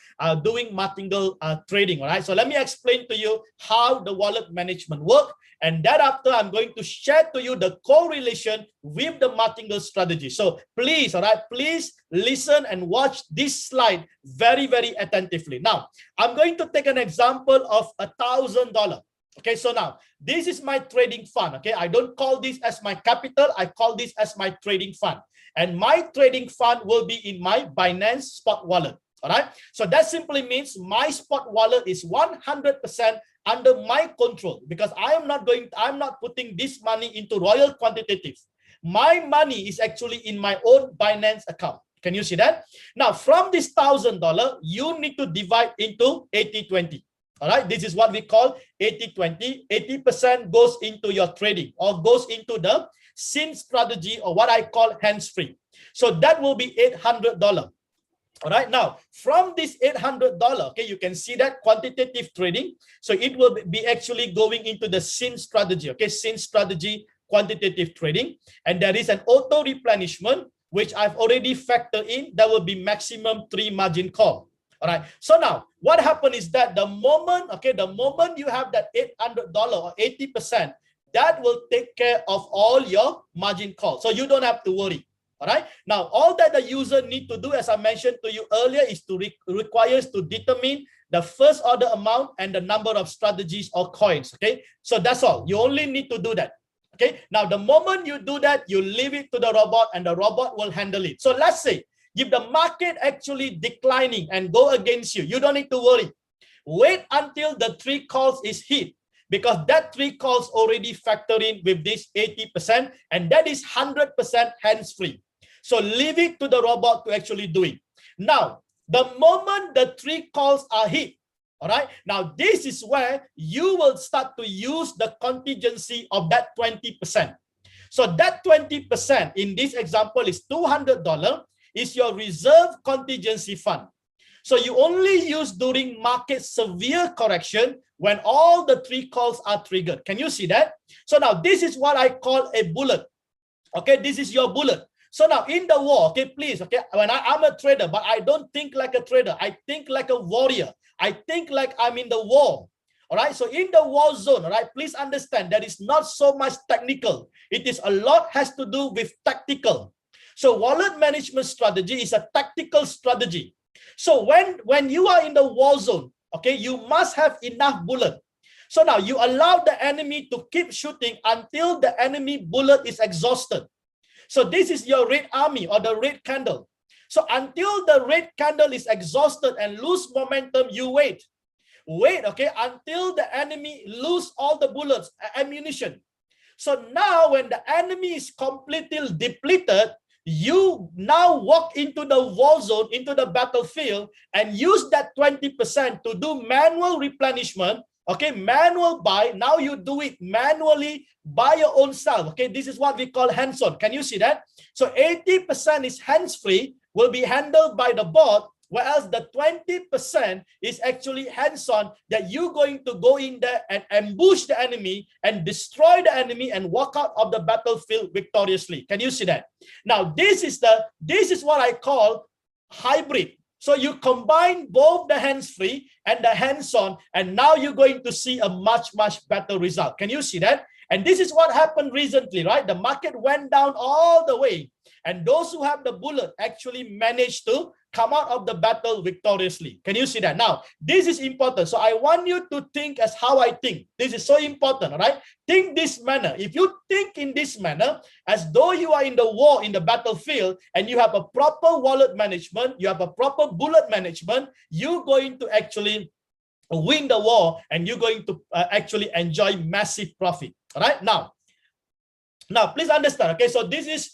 doing Martingale trading. All right, so let me explain to you how the wallet management works, and thereafter I'm going to share to you the correlation with the Martingale strategy. So please, all right, please listen and watch this slide very, very attentively. Now I'm going to take an example of $1,000. Okay, so now this is my trading fund. Okay, I don't call this as my capital, I call this as my trading fund. And my trading fund will be in my Binance spot wallet. All right, so that simply means my spot wallet is 100% under my control, because I'm not putting this money into Royal Quantitative. My money is actually in my own Binance account. Can you see that? Now, from this $1,000, you need to divide into 80-20. All right, this is what we call 80-20. 80% goes into your trading or goes into the SIN strategy, or what I call hands-free. So that will be $800. All right, now from this $800, okay, you can see that quantitative trading. So it will be actually going into the SIN strategy, okay, SIN strategy, quantitative trading. And there is an auto replenishment, which I've already factored in. That will be maximum 3 margin call. All right, so now what happened is that the moment you have that $800 or 80%, that will take care of all your margin calls. So you don't have to worry. All right, now all that the user need to do, as I mentioned to you earlier, is to requires to determine the first order amount and the number of strategies or coins. Okay, so that's all. You only need to do that. Okay, now the moment you do that, you leave it to the robot and the robot will handle it. So let's say if the market actually declining and go against you, you don't need to worry. Wait until the 3 calls is hit, because that 3 calls already factor in with this 80%, and that is 100% hands-free. So leave it to the robot to actually do it. Now, the moment the 3 calls are hit, all right, now this is where you will start to use the contingency of that 20%. So that 20% in this example is $200, is your reserve contingency fund. So you only use during market severe correction when all the 3 calls are triggered. Can you see that? So now this is what I call a bullet. Okay, this is your bullet. So now in the war, okay, please, okay, when I'm a trader, but I don't think like a trader. I think like a warrior. I think like I'm in the war. All right, so in the war zone, all right, please understand that it's not so much technical. It is a lot has to do with tactical. So wallet management strategy is a tactical strategy. So when you are in the war zone, okay, you must have enough bullet. So now you allow the enemy to keep shooting until the enemy bullet is exhausted. So this is your red army or the red candle. So until the red candle is exhausted and lose momentum, you wait. Wait, okay, until the enemy lose all the bullets, ammunition. So now when the enemy is completely depleted, you now walk into the war zone, into the battlefield, and use that 20% to do manual replenishment. Okay, manual buy. Now you do it manually by your own self. Okay, this is what we call hands-on. Can you see that? So 80% is hands-free, will be handled by the bot, whereas the 20% is actually hands-on, that you're going to go in there and ambush the enemy and destroy the enemy and walk out of the battlefield victoriously. Can you see that? Now this is what I call hybrid. So you combine both the hands-free and the hands-on, and now you're going to see a much better result. Can you see that? And this is what happened recently, right? The market went down all the way, and those who have the bullet actually managed to come out of the battle victoriously. Can you see that? Now, this is important. So I want you to think as how I think. This is so important, all right? Think this manner. If you think in this manner, as though you are in the war, in the battlefield, and you have a proper wallet management, you have a proper bullet management, you're going to actually win the war, and you're going to actually enjoy massive profit. All right? Now, Now, please understand, okay, so this is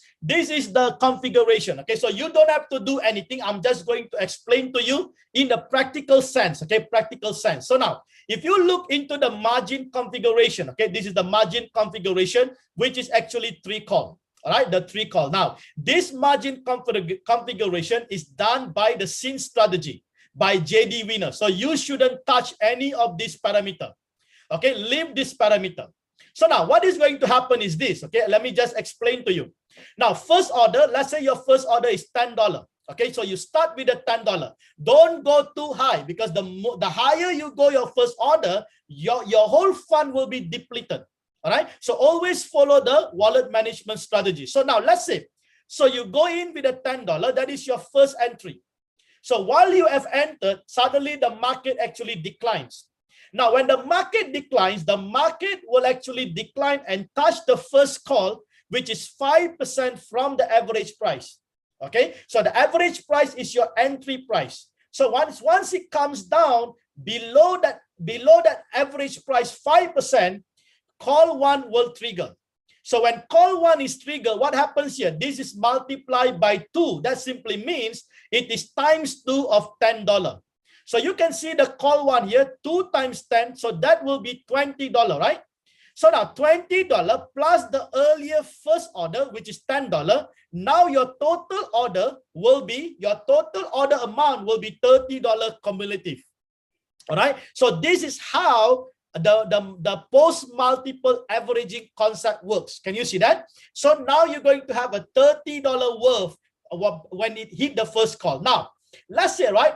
the configuration, okay, so you don't have to do anything. I'm just going to explain to you in the practical sense, okay, practical sense. So now, if you look into the margin configuration, okay, this is the margin configuration, which is actually 3 call, all right, the 3 call. Now, this margin configuration is done by the SYN strategy, by Jdwinner. So you shouldn't touch any of this parameter, okay, leave this parameter. So now what is going to happen is this, okay, let me just explain to you. Now, first order, let's say your first order is $10, okay, so you start with the $10. Don't go too high, because the higher you go your first order, your whole fund will be depleted, all right? So always follow the wallet management strategy. So now let's say, so you go in with a $10, that is your first entry. So while you have entered, suddenly the market actually declines. Now, when the market declines, the market will actually decline and touch the first call, which is 5% from the average price. Okay, so the average price is your entry price. So once it comes down below that average price 5%, call 1 will trigger. So when call 1 is triggered, what happens here? This is multiplied by 2. That simply means it is times 2 of $10. So you can see the call 1 here, 2 times 10. So that will be $20, right? So now $20 plus the earlier first order, which is $10. Now your total order amount will be $30 cumulative. All right. So this is how the post multiple averaging concept works. Can you see that? So now you're going to have a $30 worth when it hit the first call. Now, let's say, right,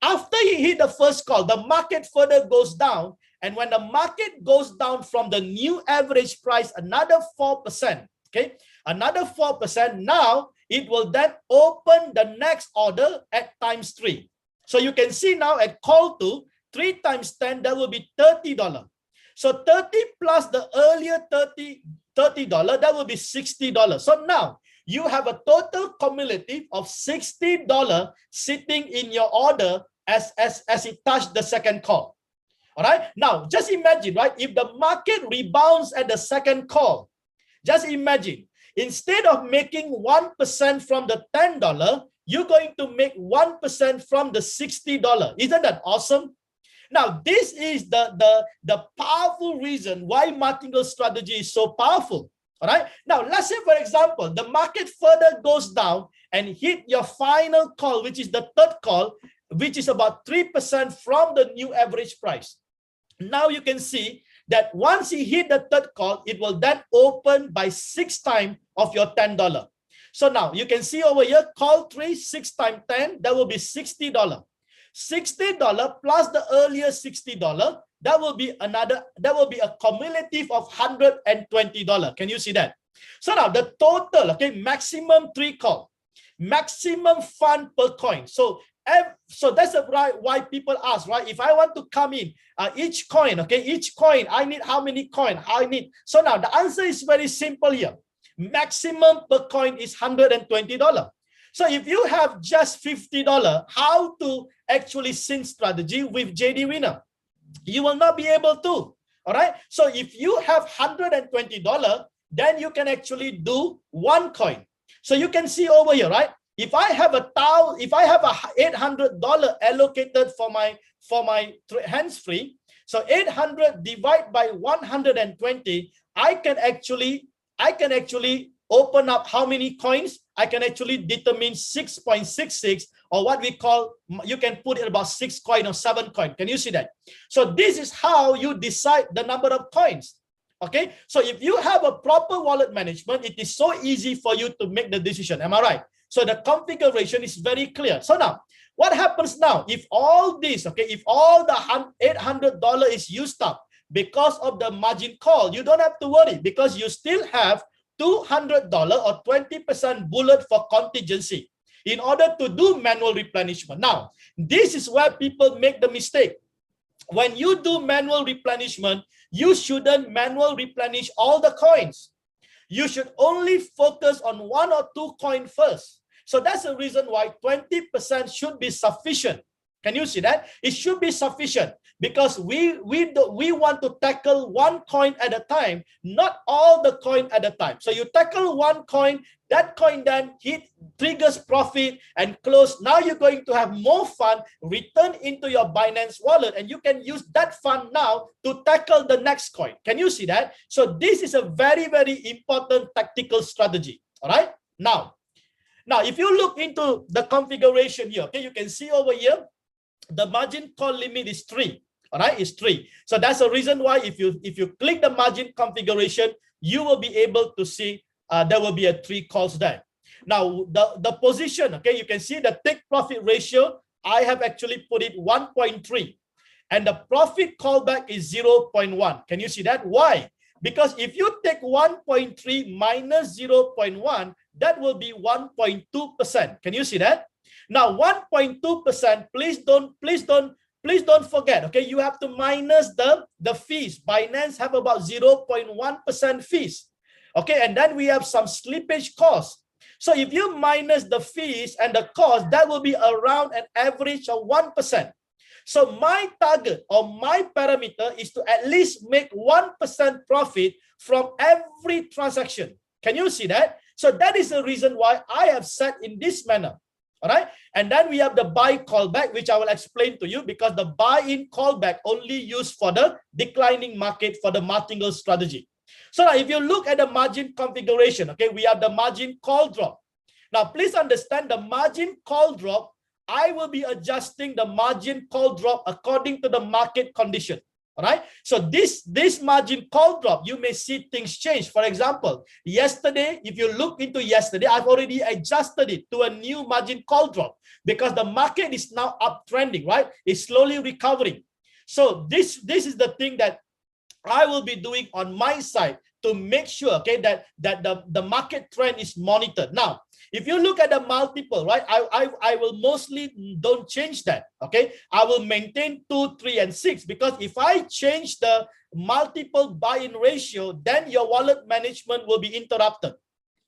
after you hit the first call, the market further goes down. And when the market goes down from the new average price, another 4%, okay, another 4%, now it will then open the next order at times 3. So you can see now at call 2, 3 times 10, that will be $30. So 30 plus the earlier $30, that will be $60. So now you have a total cumulative of $60 sitting in your order as it touched the second call. All right. Now, just imagine, right? If the market rebounds at the second call, just imagine, instead of making 1% from the $10, you're going to make 1% from the $60. Isn't that awesome? Now, this is the powerful reason why Martingale strategy is so powerful. All right. Now, let's say, for example, the market further goes down and hit your final call, which is the third call, which is about 3% from the new average price. Now you can see that once you hit the third call, it will then open by 6 times of your $10. So now you can see over here, call 3, 6 times 10, that will be $60. $60 plus the earlier $60, that will be a cumulative of $120. Can you see that? So now the total, okay, maximum 3 call, maximum fund per coin. So that's why people ask, right? If I want to come in each coin, okay, each coin, I need how many coins? So now the answer is very simple here. Maximum per coin is $120. So if you have just $50, how to actually SYN strategy with Jdwinner? You will not be able to. All right. So if you have $120, then you can actually do 1 coin. So you can see over here, right? If I have $800 allocated for my hands-free, so 800 divided by 120, I can actually open up how many coins. I can actually determine 6.66, or what we call, you can put it about 6 coin or 7 coin. Can you see that? So this is how you decide the number of coins. Okay, so if you have a proper wallet management, it is so easy for you to make the decision. Am I right? So the configuration is very clear. So now, what happens now if all this, okay, if all the $800 is used up because of the margin call, you don't have to worry, because you still have $200 or 20% bullet for contingency in order to do manual replenishment. Now, this is where people make the mistake. When you do manual replenishment, you shouldn't manual replenish all the coins. You should only focus on 1 or 2 coins first. So that's the reason why 20% should be sufficient. Can you see that? It should be sufficient because we want to tackle one coin at a time, not all the coin at a time. So you tackle one coin, that coin then triggers profit and close. Now you're going to have more fund return into your Binance wallet, and you can use that fund now to tackle the next coin. Can you see that? So this is a very, very important tactical strategy. All right. Now, if you look into the configuration here, okay, you can see over here, the margin call limit is 3. All right, it's 3. So that's the reason why if you click the margin configuration, you will be able to see there will be a 3 calls there. Now the position, okay, you can see the take profit ratio. I have actually put it 1.3, and the profit callback is 0.1. Can you see that? Why? Because if you take 1.3 minus 0.1, that will be 1.2%. Can you see that? Now 1.2%, please don't forget, okay, you have to minus the fees. Binance have about 0.1% fees. Okay, and then we have some slippage costs. So if you minus the fees and the cost, that will be around an average of 1%. So my target or my parameter is to at least make 1% profit from every transaction. Can you see that? So that is the reason why I have set in this manner. All right. And then we have the buy callback, which I will explain to you, because the buy-in callback only used for the declining market for the Martingale strategy. So now if you look at the margin configuration, okay, we have the margin call drop. Now, please understand the margin call drop, I will be adjusting the margin call drop according to the market condition. All right. So this margin call drop, you may see things change. For example, yesterday, if you look into yesterday, I've already adjusted it to a new margin call drop because the market is now uptrending, right? It's slowly recovering. So this is the thing that I will be doing on my side to make sure, okay, that the market trend is monitored. Now, if you look at the multiple, right, I will mostly don't change that, okay? I will maintain 2, 3, and 6 because if I change the multiple buy-in ratio, then your wallet management will be interrupted.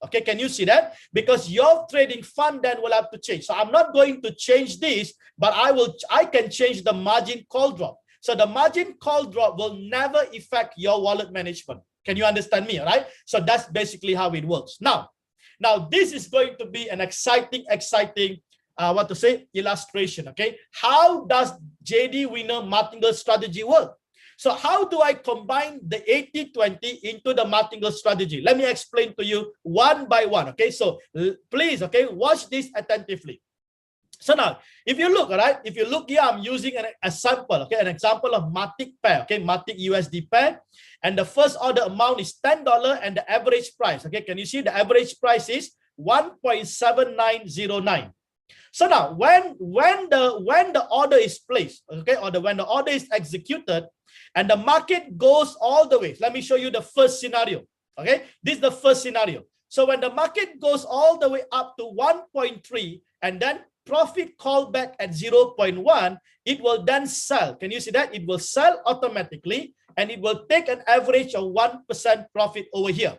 Okay, can you see that? Because your trading fund then will have to change. So I'm not going to change this, but I can change the margin call drop. So the margin call drop will never affect your wallet management. Can you understand me? All right. So that's basically how it works. Now this is going to be an exciting illustration. Okay. How does Jdwinner Martingale strategy work? So how do I combine the 80-20 into the Martingale strategy? Let me explain to you one by one. Okay. So please, okay, watch this attentively. So now, if you look, all right, if you look here, I'm using a sample, okay, an example of Matic pair, okay, Matic USD pair, and the first order amount is $10 and the average price, okay, can you see the average price is 1.7909. So now, when the order is placed, okay, or when the order is executed, and the market goes all the way, let me show you the first scenario, okay, this is the first scenario. So when the market goes all the way up to 1.3 and then profit callback at 0.1, it will then sell. Can you see that? It will sell automatically and it will take an average of 1% profit over here.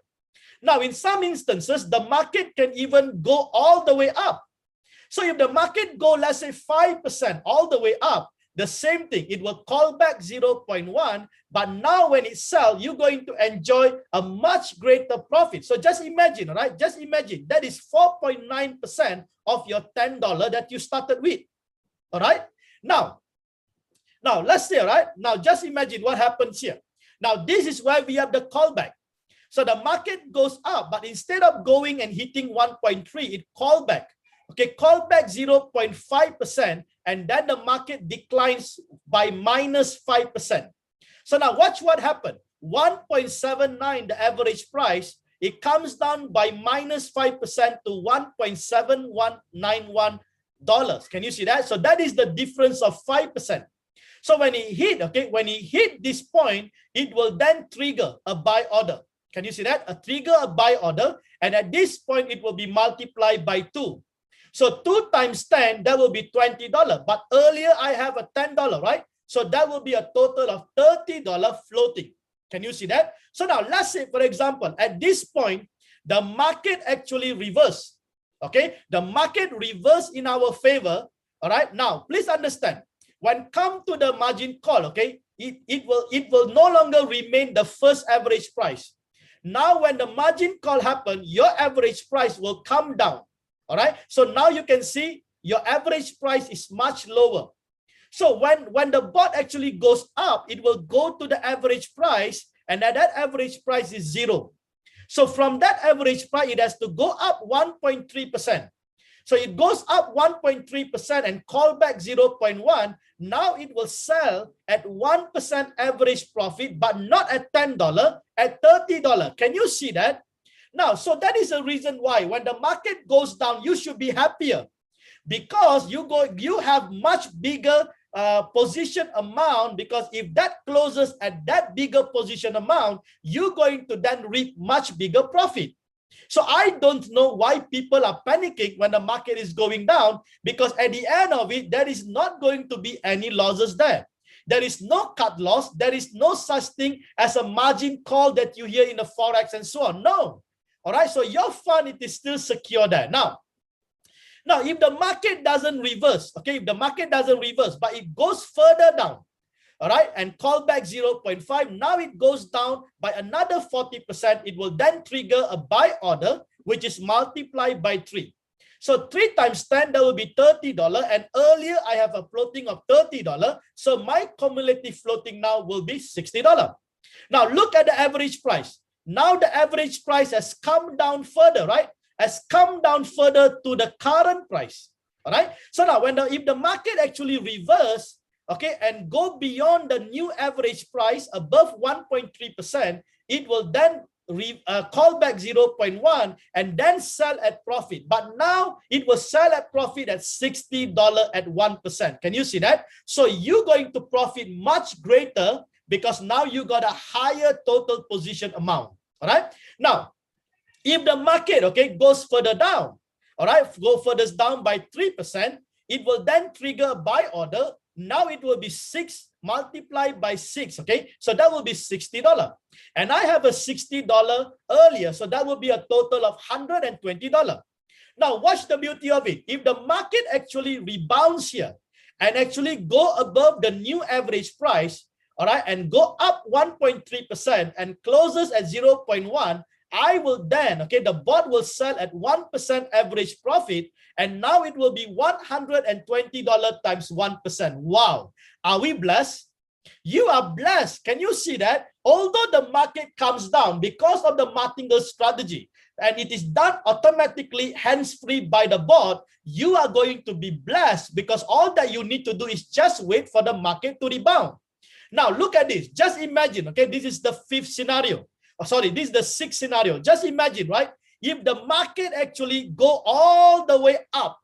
Now, in some instances, the market can even go all the way up. So if the market go, let's say 5% all the way up, the same thing, it will call back 0.1, but now when it sells, you're going to enjoy a much greater profit. So just imagine, all right? Just imagine that is 4.9% of your $10 that you started with, all right? Now let's say, all right? Now just imagine what happens here. Now this is where we have the callback. So the market goes up, but instead of going and hitting 1.3, it call back. Okay, call back 0.5%, and then the market declines by minus 5%. So now watch what happened. 1.79, the average price, it comes down by minus 5% to $1.7191. Can you see that? So that is the difference of 5%. So when it hit, okay, when it hit this point, it will then trigger a buy order. Can you see that? Trigger a buy order, and at this point, it will be multiplied by 2. So 2 times 10, that will be $20. But earlier I have a $10, right? So that will be a total of $30 floating. Can you see that? So now let's say, for example, at this point, the market actually reversed. Okay, the market reversed in our favor. All right. Now, please understand, when come to the margin call, okay, it will no longer remain the first average price. Now, when the margin call happen, your average price will come down. All right. So now you can see your average price is much lower. So when the bot actually goes up, it will go to the average price, and that average price is 0. So from that average price, it has to go up 1.3%. So it goes up 1.3% and call back 0.1. Now it will sell at 1% average profit, but not at $10, at $30. Can you see that? Now, so that is the reason why when the market goes down, you should be happier, because you have much bigger position amount, because if that closes at that bigger position amount, you're going to then reap much bigger profit. So I don't know why people are panicking when the market is going down, because at the end of it, there is not going to be any losses there. There is no cut loss. There is no such thing as a margin call that you hear in the Forex and so on. No. All right. So your fund, it is still secure there. Now, if the market doesn't reverse, okay, if the market doesn't reverse, but it goes further down, all right, and call back 0.5, now it goes down by another 40%, it will then trigger a buy order, which is multiplied by 3. So 3 times 10, that will be $30, and earlier I have a floating of $30, so my cumulative floating now will be $60. Now look at the average price. Now the average price has come down further, right? Has come down further to the current price. All right. So now if the market actually reverse, okay, and go beyond the new average price above 1.3%, it will then call back 0.1 and then sell at profit. But now it will sell at profit at $60 at 1%. Can you see that? So you're going to profit much greater, because now you got a higher total position amount. All right. Now, if the market, okay, goes further down, all right, go further down by 3%, it will then trigger a buy order. Now it will be 6 multiplied by 6, okay? So that will be $60. And I have a $60 earlier, so that will be a total of $120. Now, watch the beauty of it. If the market actually rebounds here and actually go above the new average price, all right, and go up 1.3% and closes at 0.1, I will then, okay, the bot will sell at 1% average profit, and now it will be $120 times 1%. Wow. Are we blessed? You are blessed. Can you see that? Although the market comes down because of the Martingale strategy, and it is done automatically, hands-free by the bot, you are going to be blessed, because all that you need to do is just wait for the market to rebound. Now, look at this. Just imagine, okay, this is the 5th scenario. Oh, sorry, this is the 6th scenario. Just imagine, right? If the market actually go all the way up,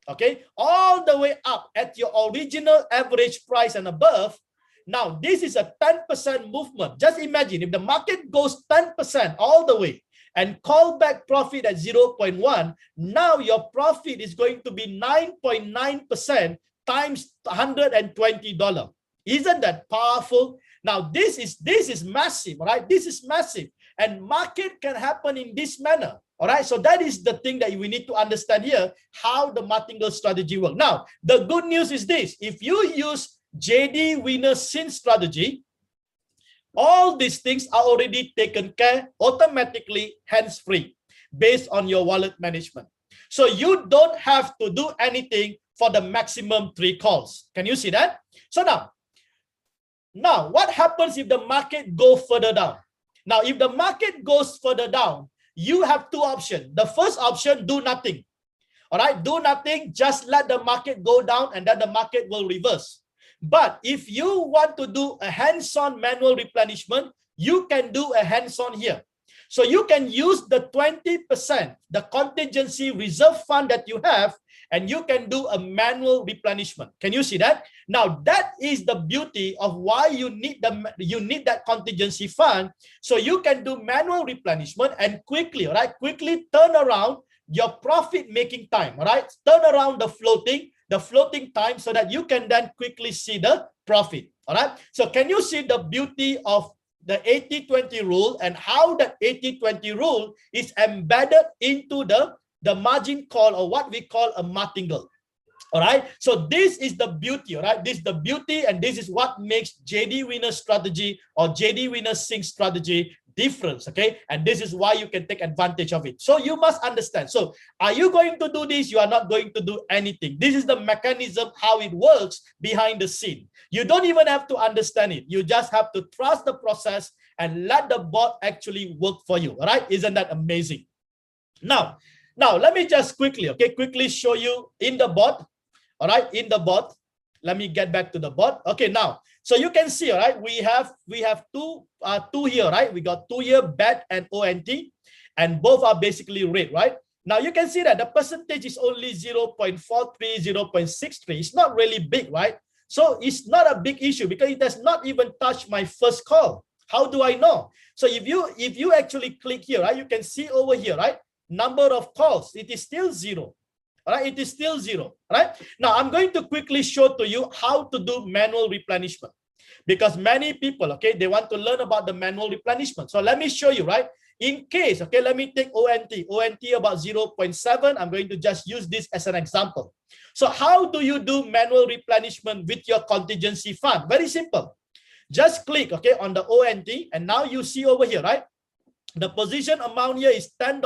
okay, all the way up at your original average price and above, now this is a 10% movement. Just imagine if the market goes 10% all the way and call back profit at 0.1, now your profit is going to be 9.9% times $120. Isn't that powerful? Now this is massive, right? This is massive, and market can happen in this manner. All right, so that is the thing that we need to understand here, how the Martingale strategy works. Now, the good news is this: if you use Jdwinner Sin strategy, all these things are already taken care automatically, hands-free, based on your wallet management. So you don't have to do anything for the maximum 3 calls. Can you see that? So now, what happens if the market goes further down? Now, if the market goes further down, you have 2 options. The first option, do nothing. All right, do nothing. Just let the market go down, and then the market will reverse. But if you want to do a hands-on manual replenishment, you can do a hands-on here. So you can use the 20%, the contingency reserve fund that you have, and you can do a manual replenishment. Can you see that? Now that is the beauty of why you need that contingency fund. So you can do manual replenishment and quickly, right? Quickly turn around your profit making time, right? Turn around the floating time so that you can then quickly see the profit. All right. So can you see the beauty of the 80-20 rule and how that 80-20 rule is embedded into the margin call, or what we call a martingale? All right. So this is the beauty. All right. This is the beauty, and this is what makes Jdwinner strategy or Jdwinner sync strategy difference. Okay. And this is why you can take advantage of it. So you must understand. So are you going to do this? You are not going to do anything. This is the mechanism, how it works behind the scene. You don't even have to understand it. You just have to trust the process and let the bot actually work for you. All right. Isn't that amazing? Now let me just quickly show you in the bot. All right, in the bot, let me get back to the bot. Okay, now, so you can see, all right, we have two here, right? We got 2 year BET and ONT, and both are basically red, right? Now you can see that the percentage is only 0.43, 0.63. It's not really big, right? So it's not a big issue because it does not even touch my first call. How do I know? So if you actually click here, right, you can see over here, right? Number of calls, it is still 0. All right, it is still 0. Right now, I'm going to quickly show to you how to do manual replenishment, because many people, okay, they want to learn about the manual replenishment. So let me show you, right? In case, okay, let me take ONT about 0.7. I'm going to just use this as an example. So how do you do manual replenishment with your contingency fund? Very simple. Just click, okay, on the ONT, and now you see over here, right? The position amount here is $10.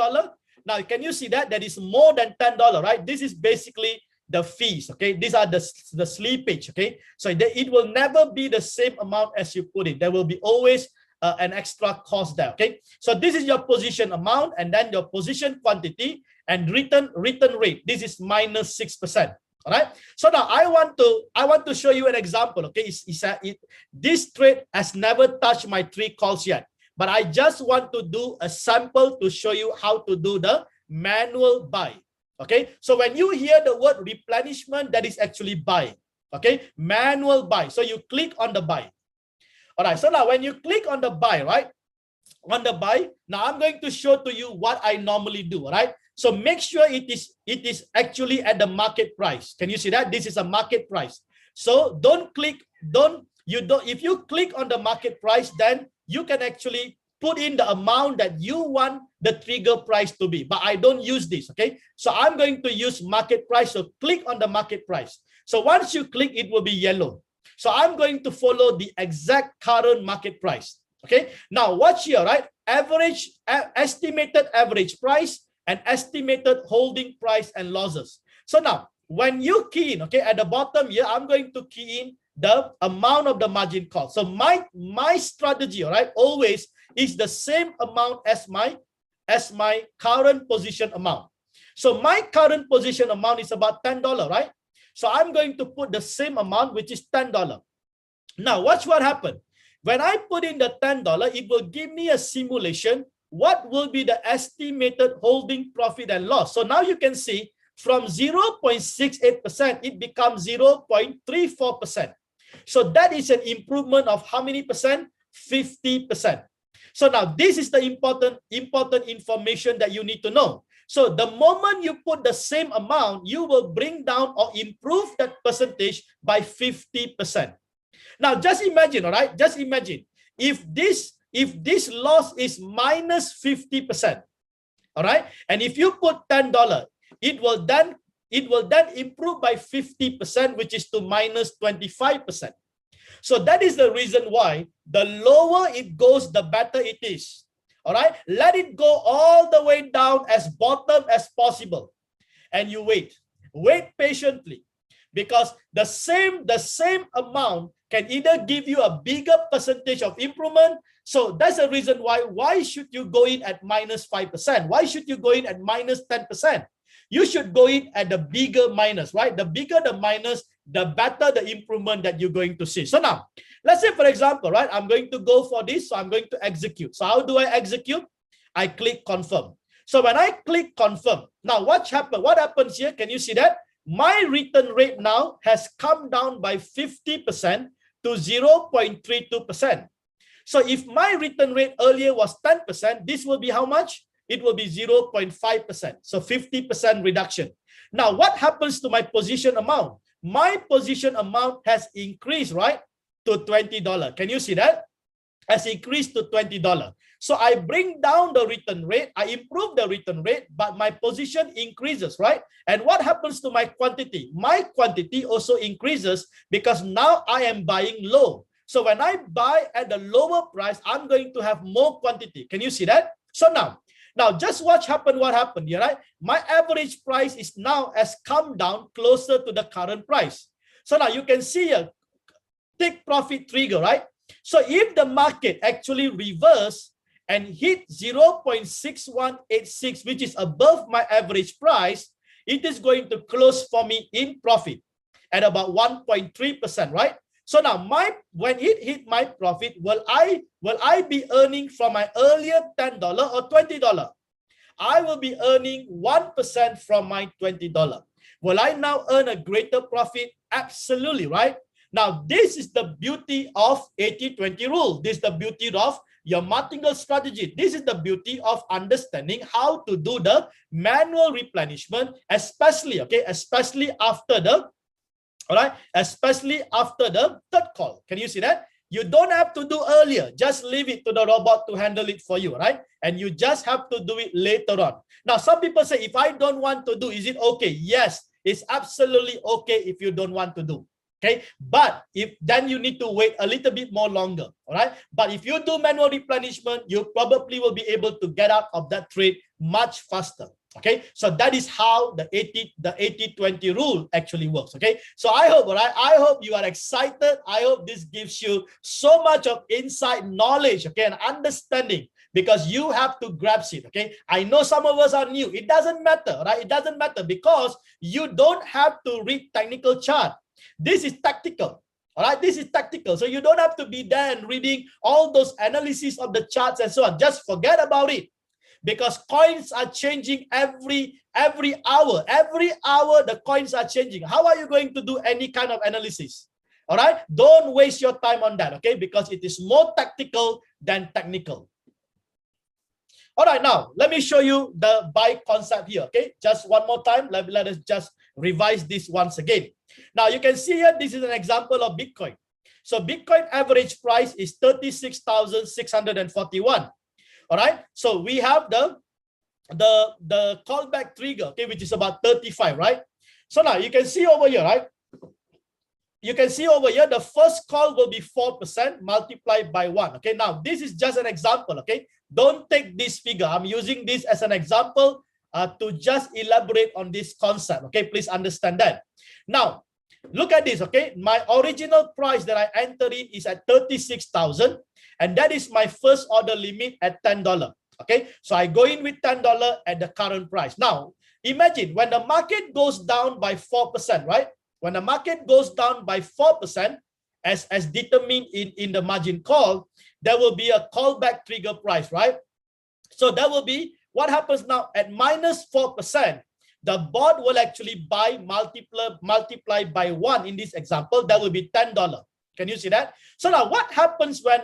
Now, can you see that? That is more than $10, right? This is basically the fees, okay? These are the slippage, okay? So it will never be the same amount as you put it. There will be always an extra cost there, okay? So this is your position amount, and then your position quantity and return rate. This is minus 6%, all right? So now I want to show you an example, okay? This trade has never touched my 3 calls yet. But I just want to do a sample to show you how to do the manual buy. Okay, so when you hear the word replenishment, that is actually buy. Okay, manual buy. So you click on the buy. All right, so now when you click on the buy, right? On the buy, now I'm going to show to you what I normally do. All right, so make sure it is actually at the market price. Can you see that? This is a market price. So if you click on the market price, then you can actually put in the amount that you want the trigger price to be. But I don't use this, okay? So I'm going to use market price. So click on the market price. So once you click, it will be yellow. So I'm going to follow the exact current market price, okay? Now watch here, right? Estimated average price and estimated holding price and losses. So now when you key in, okay, at the bottom here, I'm going to key in the amount of the margin call. So my strategy, all right, always is the same amount as my current position amount. So my current position amount is about $10, right? So I'm going to put the same amount, which is $10. Now watch what happened. When I put in the $10, it will give me a simulation. What will be the estimated holding profit and loss? So now you can see from 0.68%, it becomes 0.34%. So that is an improvement of how many percent? 50%. So now this is the important information that you need to know. So the moment you put the same amount, you will bring down or improve that percentage by 50%. Now just imagine, all right? Just imagine if this loss is minus 50%, all right? And if you put $10, it will then improve by 50%, which is to minus 25%. So that is the reason why the lower it goes, the better it is. All right, let it go all the way down as bottom as possible, and you wait patiently, because the same amount can either give you a bigger percentage of improvement. So that's the reason why should you go in at minus 5%? Why should you go in at minus 10%? You should go in at the bigger minus, right? The bigger the minus, the better the improvement that you're going to see. So now, let's say, for example, right, I'm going to go for this, so I'm going to execute. So how do I execute? I click confirm. So when I click confirm, now what happens here? Can you see that? My return rate now has come down by 50% to 0.32%. So if my return rate earlier was 10%, this will be how much? It will be 0.5%. So 50% reduction. Now, what happens to my position amount? My position amount has increased, right, to $20. Can you see that? has increased to $20. So I bring down the return rate, I improve the return rate, but my position increases, right? And what happens to my quantity? My quantity also increases because now I am buying low. So when I buy at the lower price, I'm going to have more quantity. Can you see that? So now just watch what happened here, right? My average price is now has come down closer to the current price. So now you can see a take profit trigger, right? So if the market actually reverse and hit 0.6186, which is above my average price, it is going to close for me in profit at about 1.3%, right? So now when it hit my profit, will I be earning from my earlier $10 or $20? I will be earning 1% from my $20. Will I now earn a greater profit? Absolutely, right? Now, this is the beauty of 80-20 rule. This is the beauty of your Martingale strategy. This is the beauty of understanding how to do the manual replenishment, especially after the, especially after the third call. Can you see that? You don't have to do earlier. Just leave it to the robot to handle it for you, right? And you just have to do it later on. Now, some people say, if I don't want to do, is it okay? Yes, it's absolutely okay if you don't want to do. Okay, but then you need to wait a little bit more longer. All right, but if you do manual replenishment, you probably will be able to get out of that trade much faster. Okay, so that is how the 80-20 rule actually works. Okay, so I hope, I hope you are excited. I hope this gives you so much of insight, knowledge, okay, and understanding, because you have to grasp it. Okay, I know some of us are new. It doesn't matter, right? It doesn't matter because you don't have to read technical chart. This is tactical. All right, this is tactical. So you don't have to be there and reading all those analysis of the charts and so on. Just forget about it, because coins are changing every hour. Every hour the coins are changing. How are you going to do any kind of analysis? All right, don't waste your time on that, okay? Because it is more tactical than technical. All right, now let me show you the buy concept here. Okay, just one more time. Let us just revise this once again. Now you can see here, this is an example of Bitcoin. So Bitcoin average price is 36,641. All right, so we have the callback trigger, okay, which is about 35, right? So now you can see over here, right? You can see over here, the first call will be 4% multiplied by 1. Okay, now this is just an example. Okay, don't take this figure. I'm using this as an example to just elaborate on this concept. Okay, please understand that. Now, look at this. Okay, my original price that I entered in is at 36,000, and that is my first order limit at $10. Okay, so I go in with $10 at the current price. Now, imagine when the market goes down by 4%, right? When the market goes down by 4%, as determined in the margin call, there will be a callback trigger price, right? So that will be what happens now at minus 4%. The bot will actually buy multiplied by 1 in this example. That will be $10. Can you see that? So now what happens when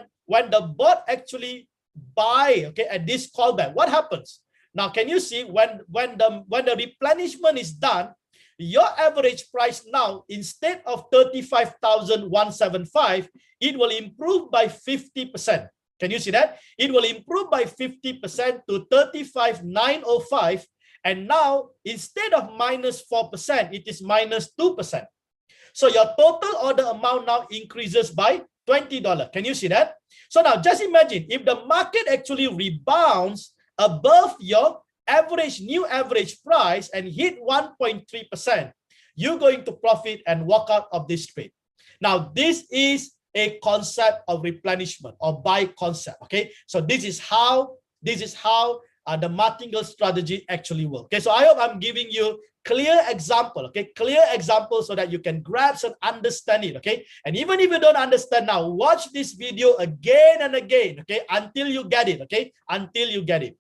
the bot actually buy, okay, at this callback? What happens? Now can you see when the replenishment is done, your average price now, instead of 35,175, it will improve by 50%. Can you see that? It will improve by 50% to 35,905. And now, instead of minus 4%, it is minus 2%. So your total order amount now increases by $20. Can you see that? So now just imagine if the market actually rebounds above your new average price and hit 1.3%, you're going to profit and walk out of this trade. Now, this is a concept of replenishment or buy concept. Okay, so this is how the Martingale strategy actually works. Okay, so I hope I'm giving you clear example. Okay, clear example so that you can grasp and understand it. Okay, and even if you don't understand now, watch this video again and again. Okay, until you get it. Okay, until you get it.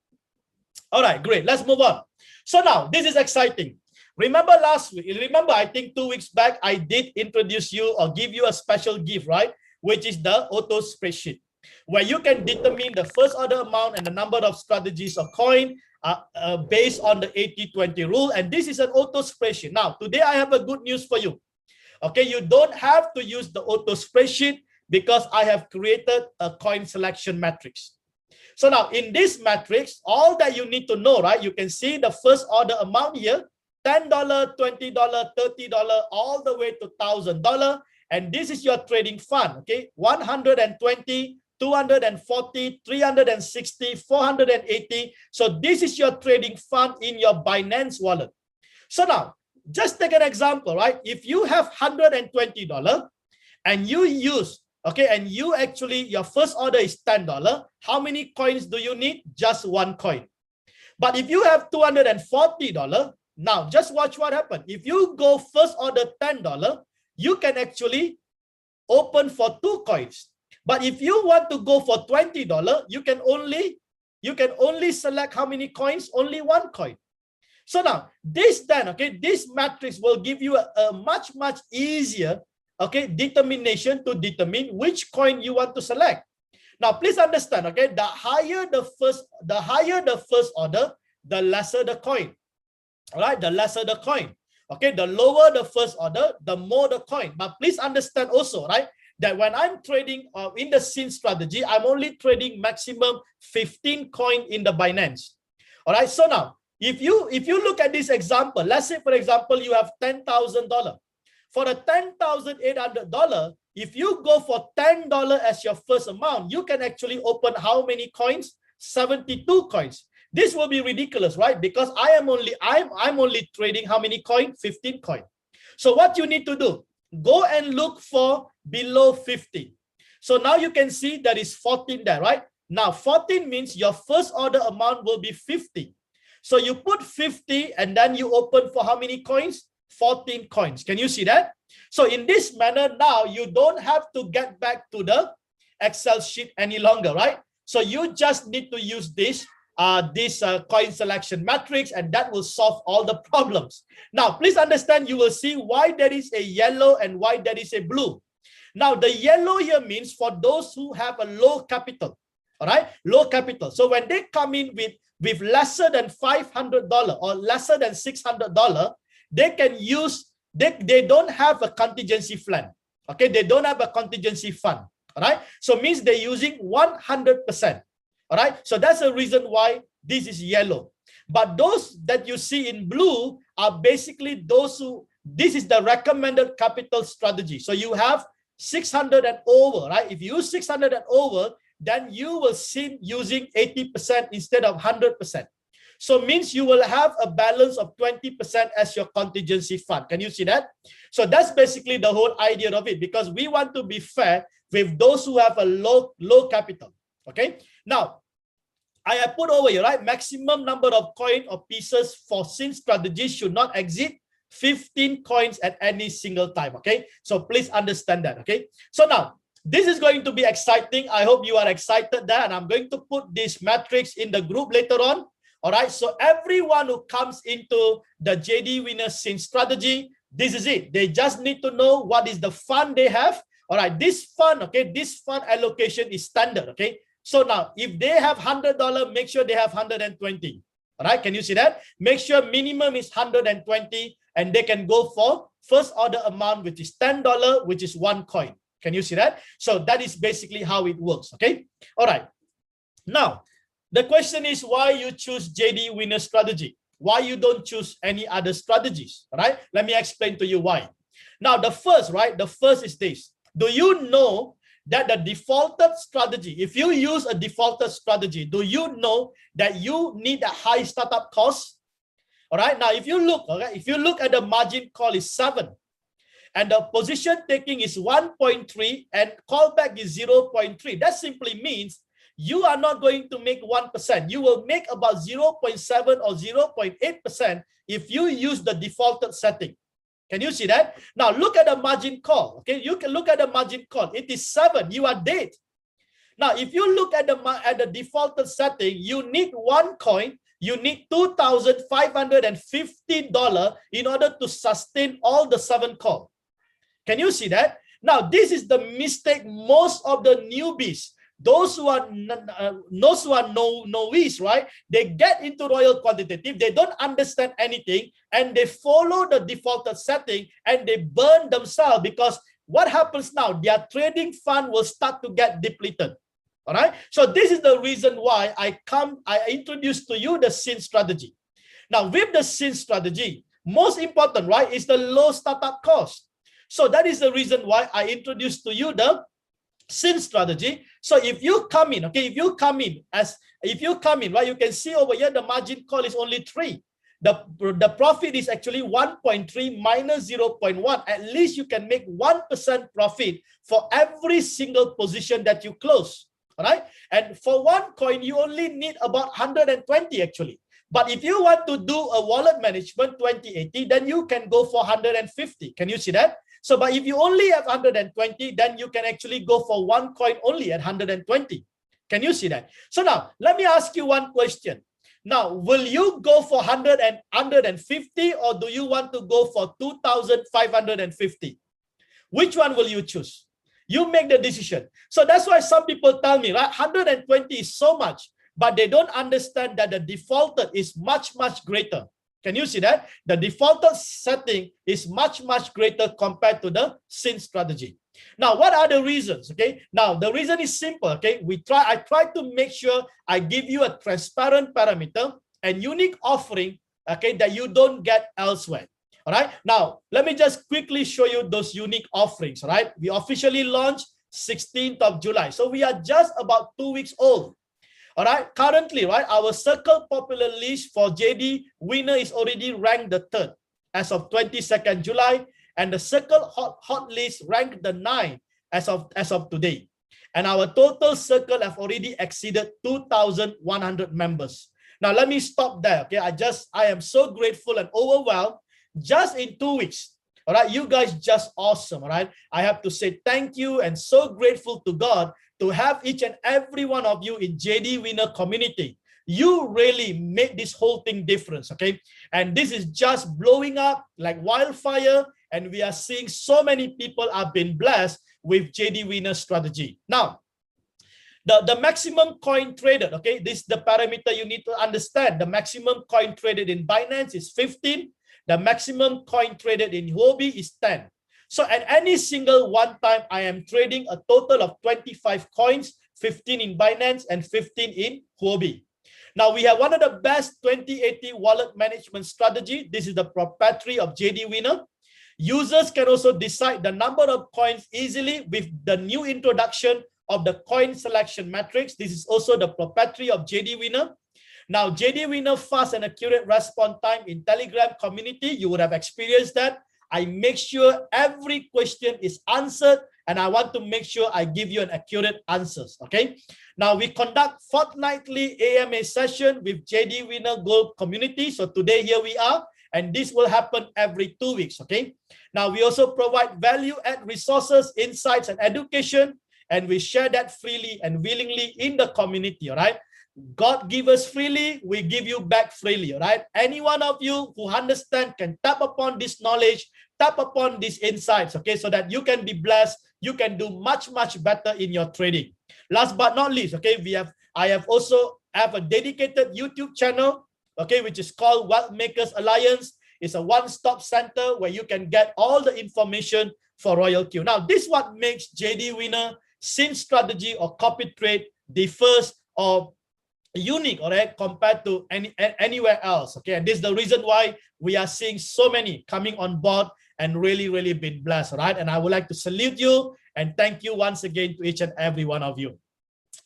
All right, great. Let's move on. So now this is exciting. Remember last week, I think 2 weeks back, I did introduce you or give you a special gift, right? Which is the auto spreadsheet, where you can determine the first order amount and the number of strategies of coin based on the 80-20 rule. And this is an auto spreadsheet. Now, today I have a good news for you. Okay, you don't have to use the auto spreadsheet Because I have created a coin selection matrix. So now in this matrix, all that you need to know, right? You can see the first order amount here, $10, $20, $30, all the way to $1,000. And this is your trading fund, okay? 120, 240, 360, 480. So this is your trading fund in your Binance wallet. So now, just take an example, right? If you have $120 and you use, okay, and you actually, your first order is $10, how many coins do you need? Just one coin. But if you have $240, now just watch what happens. If you go first order $10, you can actually open for 2 coins. But if you want to go for $20, you can only select how many coins? Only 1 coin. So now this then, okay, this matrix will give you a much easier, okay, determination to determine which coin you want to select. Now please understand, okay, the higher the first order, the lesser the coin. All right, the lesser the coin. Okay, the lower the first order, the more the coin. But please understand also, right, that when I'm trading in the scene strategy, I'm only trading maximum 15 coin in the Binance. All right, so now if you look at this example, let's say for example you have $10,000. For the $10,800, if you go for $10 as your first amount, you can actually open how many coins? 72 coins. This will be ridiculous, right? Because I'm only trading how many coins? 15 coins. So what you need to do, go and look for below 50. So now you can see there is 14 there, right? Now 14 means your first order amount will be 50. So you put 50 and then you open for how many coins? 14 coins. Can you see that? So in this manner, now you don't have to get back to the Excel sheet any longer, right? So you just need to use this coin selection matrix, and that will solve all the problems. Now, please understand, you will see why there is a yellow and why there is a blue. Now, the yellow here means for those who have a low capital, all right? Low capital. So when they come in with lesser than $500 or lesser than $600, they can use, they don't have a contingency plan, okay? They don't have a contingency fund, all right? So means they're using 100%. All right, so that's the reason why this is yellow. But those that you see in blue are basically those who, this is the recommended capital strategy. So you have 600 and over, right? If you use 600 and over, then you will see using 80% instead of 100%. So means you will have a balance of 20% as your contingency fund. Can you see that? So that's basically the whole idea of it, because we want to be fair with those who have a low capital. Okay. Now, I have put over here, right? Maximum number of coin or pieces for scene strategies should not exceed 15 coins at any single time. Okay. So please understand that. Okay. So now this is going to be exciting. I hope you are excited there. And I'm going to put this matrix in the group later on. All right. So everyone who comes into the Jdwinner scene strategy, this is it. They just need to know what is the fund they have. All right. This fund, okay. This fund allocation is standard. Okay. So now, if they have $100, make sure they have 120. All right, can you see that? Make sure minimum is 120, and they can go for first order amount, which is $10, which is 1 coin. Can you see that? So that is basically how it works. Okay. All right. Now, the question is why you choose Jdwinner strategy? Why you don't choose any other strategies? All right. Let me explain to you why. Now, the first, right? The first is this. Do you know that the defaulted strategy, if you use a defaulted strategy, do you know that you need a high startup cost? All right. Now, if you look, okay, if you look at the margin call is 7 and the position taking is 1.3 and callback is 0.3, that simply means you are not going to make 1%. You will make about 0.7 or 0.8% if you use the defaulted setting. Can you see that? Now look at the margin call. Okay, you can look at the margin call. It is 7. You are dead. Now, if you look at the defaulted setting, you need 1 coin. You need $2,550 in order to sustain all the 7 calls. Can you see that? Now, this is the mistake most of the newbies, those who are novice, right? They get into Royal Quantitative, they don't understand anything, and they follow the defaulted setting and they burn themselves because what happens now? Their trading fund will start to get depleted. All right. So this is the reason why I introduce to you the SYN strategy. Now, with the SYN strategy, most important, right, is the low startup cost. So that is the reason why I introduced to you the SYN strategy. So if you come in, okay, if you come in, right, you can see over here the margin call is only 3. The profit is actually 1.3 minus 0.1. At least you can make 1% profit for every single position that you close. All right. And for one coin, you only need about 120 actually. But if you want to do a wallet management 2080, then you can go for 150. Can you see that? So, but if you only have 120, then you can actually go for one coin only at 120. Can you see that? So now, let me ask you one question. Now, will you go for 100 and 150, or do you want to go for 2,550? Which one will you choose? You make the decision. So that's why some people tell me, right, 120 is so much, but they don't understand that the defaulted is much, much greater. Can you see that? The defaulted setting is much, much greater compared to the SYN strategy. Now, what are the reasons? Okay. Now, the reason is simple. Okay. I try to make sure I give you a transparent parameter and unique offering, okay, that you don't get elsewhere. All right. Now, let me just quickly show you those unique offerings. All right. We officially launched 16th of July. So we are just about 2 weeks old. All right. Currently, right, our Circle popular list for Jdwinner is already ranked the 3rd as of 22nd July. And the Circle hot list ranked the 9th as of today. And our total Circle have already exceeded 2,100 members. Now, let me stop there. Okay. I am so grateful and overwhelmed. Just in 2 weeks, all right, you guys just awesome, all right? I have to say thank you and so grateful to God to have each and every one of you in Jdwinner community. You really made this whole thing difference, okay? And this is just blowing up like wildfire, and we are seeing so many people have been blessed with Jdwinner strategy. Now, the maximum coin traded, okay, this is the parameter you need to understand. The maximum coin traded in Binance is 15. The maximum coin traded in Huobi is 10. So at any single one time, I am trading a total of 25 coins, 15 in Binance and 15 in Huobi. Now we have one of the best 2080 wallet management strategy. This is the proprietary of Jdwinner. Users can also decide the number of coins easily with the new introduction of the coin selection matrix. This is also the proprietary of Jdwinner. Now, Jdwinner fast and accurate response time in Telegram community, you would have experienced that. I make sure every question is answered, and I want to make sure I give you an accurate answers. Okay. Now we conduct fortnightly AMA session with Jdwinner Gold community. So today here we are, and this will happen every 2 weeks. Okay. Now we also provide value add resources, insights, and education, and we share that freely and willingly in the community. All right. God give us freely, we give you back freely, all right? Any one of you who understand can tap upon this knowledge, tap upon these insights, okay, so that you can be blessed, you can do much, much better in your trading. Last but not least, okay, I also have a dedicated YouTube channel, okay, which is called Wealth Makers Alliance. It's a one-stop center where you can get all the information for Royal Q. Now, this is what makes Jdwinner SYN strategy or copy trade differs or unique, all right, compared to anywhere else. Okay, and this is the reason why we are seeing so many coming on board and really been blessed, all right? And I would like to salute you and thank you once again to each and every one of you.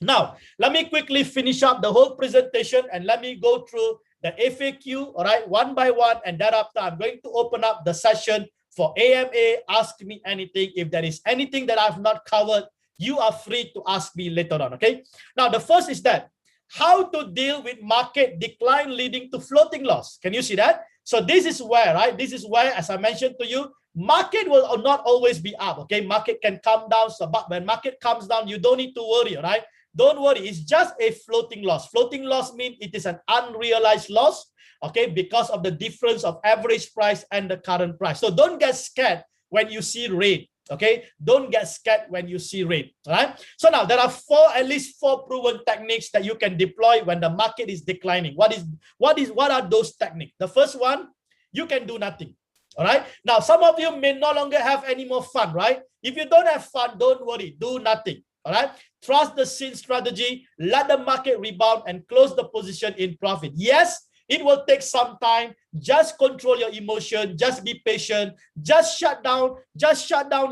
Now, let me quickly finish up the whole presentation and let me go through the FAQ, all right, one by one, and thereafter I'm going to open up the session for AMA. Ask me anything. If there is anything that I've not covered, you are free to ask me later on, okay? Now, the first is that how to deal with market decline leading to floating loss. Can you see that? So this is where, right? This is where, as I mentioned to you, market will not always be up, okay? Market can come down, so but when market comes down, you don't need to worry, all right? Don't worry, it's just a floating loss. Floating loss means it is an unrealized loss, okay, because of the difference of average price and the current price. So don't get scared when you see red. Okay, don't get scared when you see red. All right. So now there are at least four proven techniques that you can deploy when the market is declining. What are those techniques? The first one, you can do nothing. All right. Now, some of you may no longer have any more fun, right? If you don't have fun, don't worry. Do nothing. All right. Trust the scene strategy. Let the market rebound and close the position in profit. Yes, it will take some time. Just control your emotion. Just be patient. Just shut down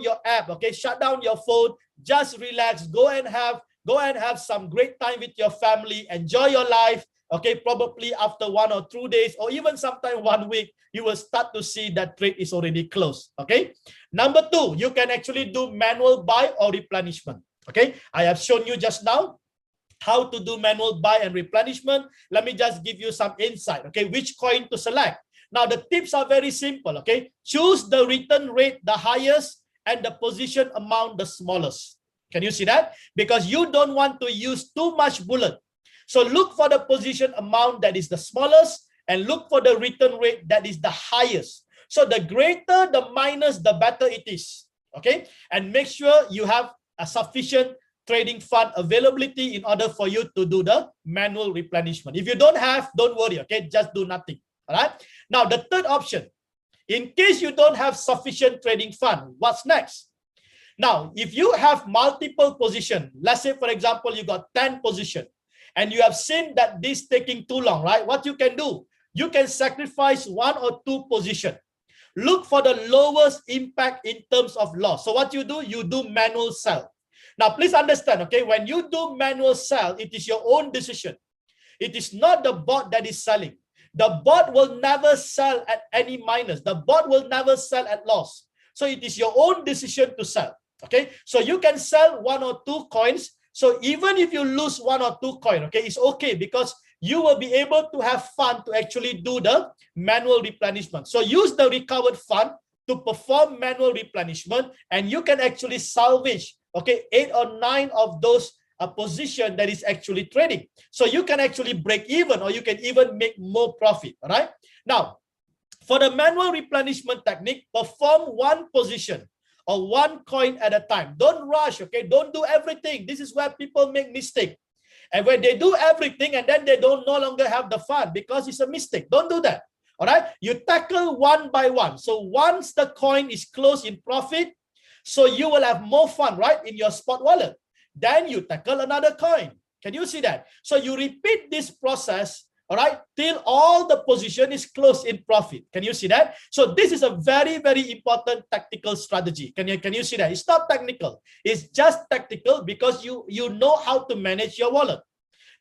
your app. Okay. Shut down your phone. Just relax. Go and have some great time with your family. Enjoy your life. Okay, probably after 1 or 2 days or even sometime 1 week, you will start to see that trade is already closed. Okay. Number 2, you can actually do manual buy or replenishment. Okay. I have shown you just now how to do manual buy and replenishment. Let me just give you some insight. Okay. Which coin to select. Now, the tips are very simple. Okay. Choose the return rate, the highest, and the position amount, the smallest. Can you see that? Because you don't want to use too much bullet. So look for the position amount that is the smallest and look for the return rate that is the highest. So the greater the minus, the better it is. Okay. And make sure you have a sufficient trading fund availability in order for you to do the manual replenishment. If you don't have, don't worry. Okay. Just do nothing. All right. Now, the third option, in case you don't have sufficient trading fund, what's next? Now, if you have multiple positions, let's say, for example, you got 10 positions, and you have seen that this taking too long, right? What you can do, you can sacrifice 1 or 2 positions. Look for the lowest impact in terms of loss. So what you do manual sell. Now, please understand, okay, when you do manual sell, it is your own decision. It is not the bot that is selling. The bot will never sell at any minus. The bot will never sell at loss. So it is your own decision to sell, okay? So you can sell 1 or 2 coins. So even if you lose 1 or 2 coins, okay, it's okay because you will be able to have fun to actually do the manual replenishment. So use the recovered fund to perform manual replenishment, and you can actually salvage, okay, 8 or 9 of those position that is actually trading. So you can actually break even or you can even make more profit, all right? Now, for the manual replenishment technique, perform 1 position or 1 coin at a time. Don't rush, okay? Don't do everything. This is where people make mistake. And when they do everything and then they don't no longer have the fund because it's a mistake. Don't do that. All right? You tackle 1 by 1. So once the coin is closed in profit, so you will have more fun, right? In your spot wallet. Then you tackle another coin. Can you see that? So you repeat this process, all right, till all the position is closed in profit. Can you see that? So this is a very, very important tactical strategy. Can you see that? It's not technical. It's just tactical because you know how to manage your wallet.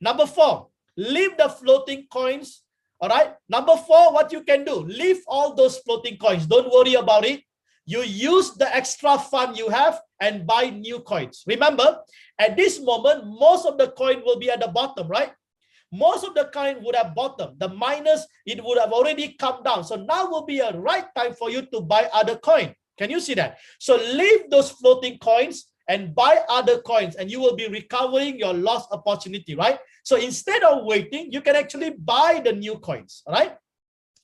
Number 4, leave the floating coins. All right. Number 4, what you can do, leave all those floating coins. Don't worry about it. You use the extra fund you have and buy new coins. Remember, at this moment, most of the coin will be at the bottom, right? Most of the coin would have bottom. The minus, it would have already come down. So now will be a right time for you to buy other coin. Can you see that? So leave those floating coins and buy other coins and you will be recovering your lost opportunity, right? So instead of waiting, you can actually buy the new coins, all right?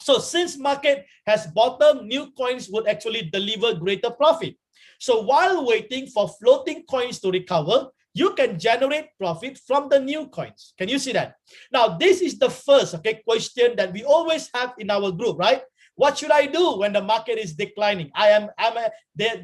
So since market has bottom, new coins would actually deliver greater profit. So while waiting for floating coins to recover, you can generate profit from the new coins. Can you see that? Now, this is the first question that we always have in our group, right? What should I do when the market is declining?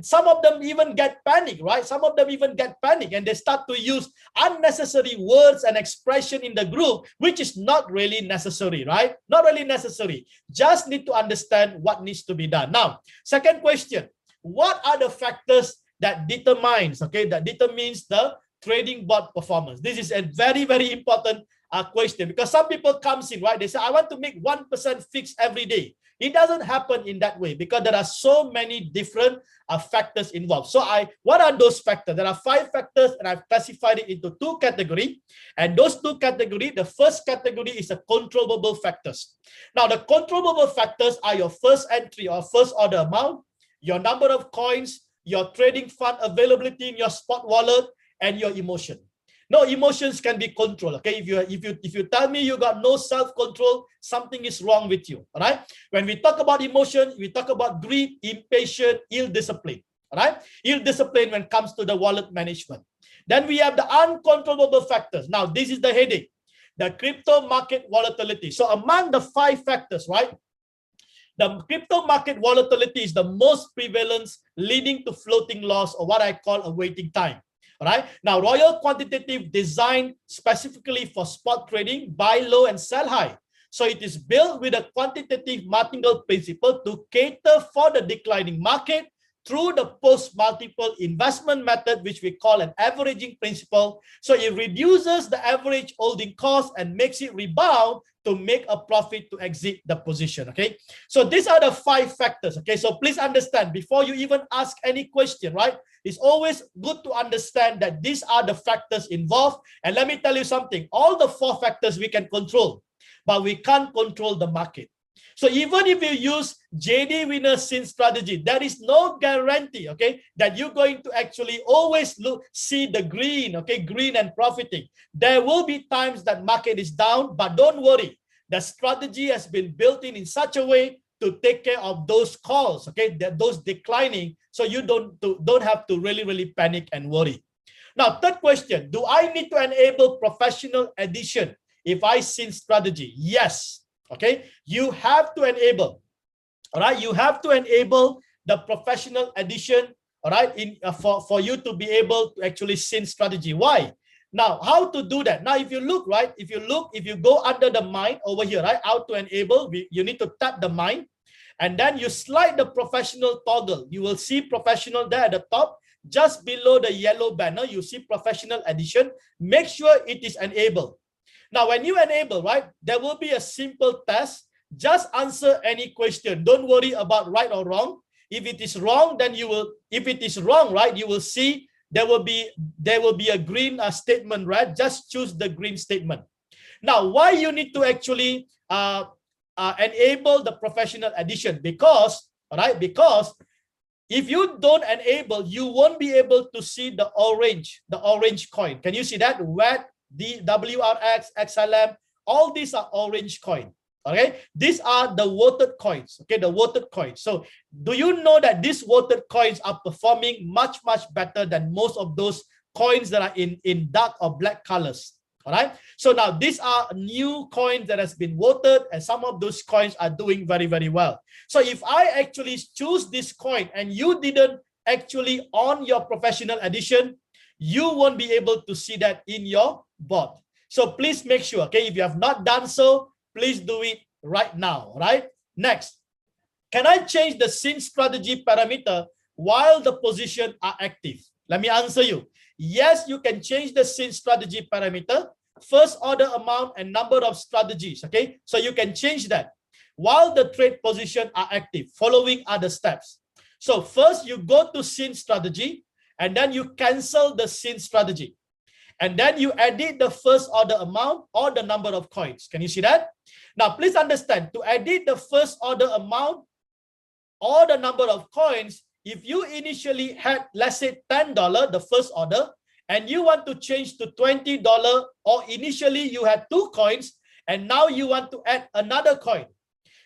Some of them even get panic, right? Some of them even get panic and they start to use unnecessary words and expression in the group, which is not really necessary, right? Not really necessary. Just need to understand what needs to be done. Now, second question, what are the factors that determines the trading bot performance? This is a very, very important question because some people comes in, right? They say, I want to make 1% fix every day. It doesn't happen in that way because there are so many different factors involved. So what are those factors? There are 5 factors and I've classified it into 2 categories. And those 2 categories, the first category is the controllable factors. Now, the controllable factors are your first entry or first order amount, your number of coins, your trading fund availability in your spot wallet, and your emotion. No, emotions can be controlled. Okay, if you tell me you got no self-control, something is wrong with you. All right. When we talk about emotion, we talk about greed, impatience, ill discipline. All right, ill discipline when it comes to the wallet management. Then we have the uncontrollable factors. Now, this is the headache, the crypto market volatility. So among the 5 factors, right? The crypto market volatility is the most prevalent, leading to floating loss, or what I call a waiting time. All right. Now, Royal Quantitative designed specifically for spot trading, buy low and sell high. So it is built with a quantitative Martingale principle to cater for the declining market through the post-multiple investment method, which we call an averaging principle. So it reduces the average holding cost and makes it rebound to make a profit to exit the position. Okay, so these are the 5 factors. Okay, so please understand, before you even ask any question, right, it's always good to understand that these are the factors involved. And let me tell you something, all the 4 factors we can control, but we can't control the market. So even if you use Jdwinner scene strategy, there is no guarantee, okay, that you're going to actually always see the green, okay, green and profiting. There will be times that market is down, but don't worry. The strategy has been built in such a way to take care of those calls, okay, those declining, so you don't have to really panic and worry. Now, third question, do I need to enable professional addition if I scene strategy? Yes. Okay, you have to enable. All right, you have to enable the professional addition. All right, for you to be able to actually scene strategy. Why? Now, how to do that? Now, if you look, right, if you go under the mine over here, right, how to enable, you need to tap the mine, and then you slide the professional toggle. You will see professional there at the top. Just below the yellow banner, you see professional addition. Make sure it is enabled. Now, when you enable, right, there will be a simple test. Just answer any question. Don't worry about right or wrong. If it is wrong, then you will, if it is wrong, right, you will see there will be a green statement, right? Just choose the green statement. Now, why you need to actually enable the professional addition? Because, all right, because if you don't enable, you won't be able to see the orange coin. Can you see that? WAT, the WRX, XLM, all these are orange coin. Okay, these are the voted coins. Okay, the voted coins. So do you know that these voted coins are performing much better than most of those coins that are in dark or black colors? All right, so now these are new coins that has been voted, and some of those coins are doing very well. So if I actually choose this coin and you didn't actually on your professional edition, you won't be able to see that in your bot. So please make sure, okay, if you have not done so, please do it right now, right? Next, can I change the scene strategy parameter while the position are active? Let me answer you. Yes, you can change the scene strategy parameter, first order amount and number of strategies, okay? So you can change that while the trade position are active, following other steps. So first you go to scene strategy, and then you cancel the scene strategy. And then you edit the first order amount or the number of coins. Can you see that? Now, please understand, to edit the first order amount or the number of coins, if you initially had, let's say, $10, the first order, and you want to change to $20, or initially you had 2 coins, and now you want to add another coin,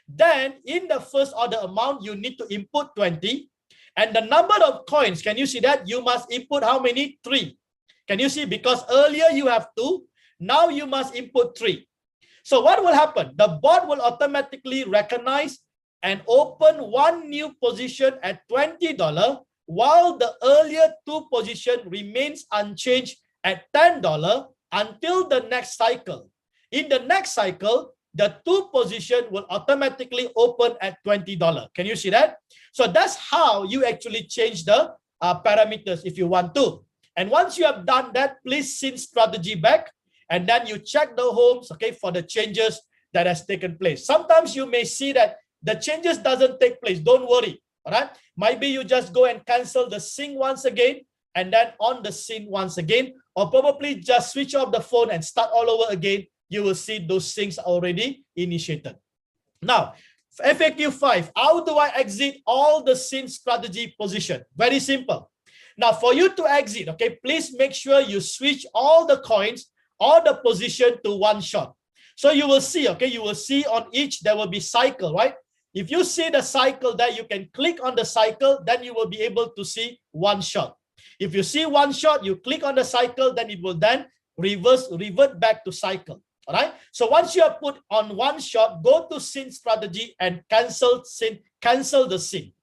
then in the first order amount, you need to input 20. And the number of coins, can you see that? You must input how many? 3. Can you see? Because earlier you have 2, now you must input 3. So what will happen? The bot will automatically recognize and open one new position at $20, while the earlier 2 position remains unchanged at $10 until the next cycle. In the next cycle, the 2 position will automatically open at $20. Can you see that? So that's how you actually change the parameters if you want to. And once you have done that, please scene strategy back, and then you check the homes, okay, for the changes that has taken place. Sometimes you may see that the changes doesn't take place. Don't worry, all right? Maybe you just go and cancel the sync once again, and then on the scene once again, or probably just switch off the phone and start all over again. You will see those syncs already initiated. Now, FAQ 5, how do I exit all the scene strategy position? Very simple. Now, for you to exit, okay, please make sure you switch all the coins or the position to one shot. So you will see, okay, you will see on each, there will be cycle, right? If you see the cycle there, you can click on the cycle, then you will be able to see one shot. If you see one shot, you click on the cycle, then it will then revert back to cycle. All right. So once you have put on one shot, go to scene strategy and cancel the scene.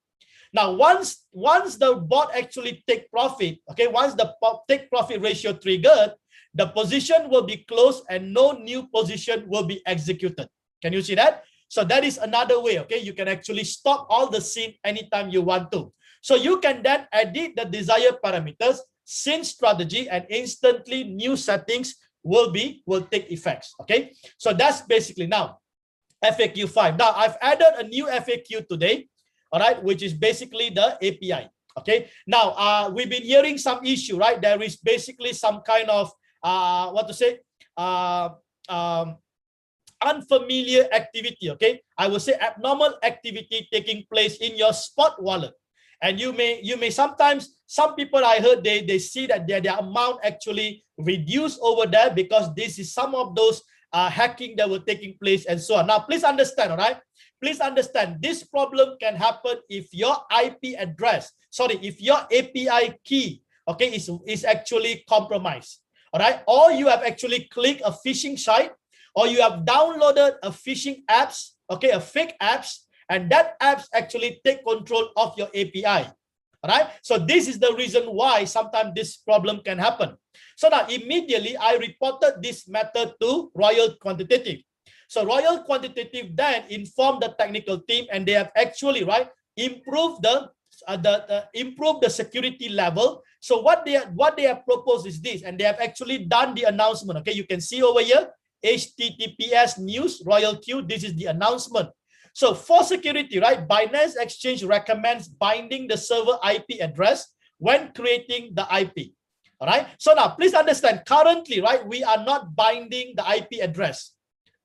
Now, once the bot actually take profit, okay, once the take profit ratio triggered, the position will be closed and no new position will be executed. Can you see that? So that is another way, okay? You can actually stop all the scene anytime you want to. So you can then edit the desired parameters, scene strategy, and instantly new settings will take effects, okay? So that's basically now FAQ 5. Now I've added a new FAQ today, all right, which is basically the API, okay? Now we've been hearing some issue, right? There is basically some kind of unfamiliar activity, okay? I would say abnormal activity taking place in your spot wallet. And you may sometimes, some people I heard they see that their amount actually reduced over there because this is some of those hacking that were taking place and so on. Now, please understand, all right? Please understand, this problem can happen if your IP address, if your API key, okay, is actually compromised, all right? Or you have actually clicked a phishing site, or you have downloaded a phishing apps, okay, a fake apps, and that apps actually take control of your API. All right. So this is the reason why sometimes this problem can happen. So now immediately I reported this matter to Royal Quantitative. So Royal Quantitative then informed the technical team, and they have actually improved the security level. So what they have proposed is this, and they have actually done the announcement. Okay, you can see over here, HTTPS news Royal Q. This is the announcement. So for security, right, Binance Exchange recommends binding the server IP address when creating the IP. All right. So now please understand, currently, right, we are not binding the IP address.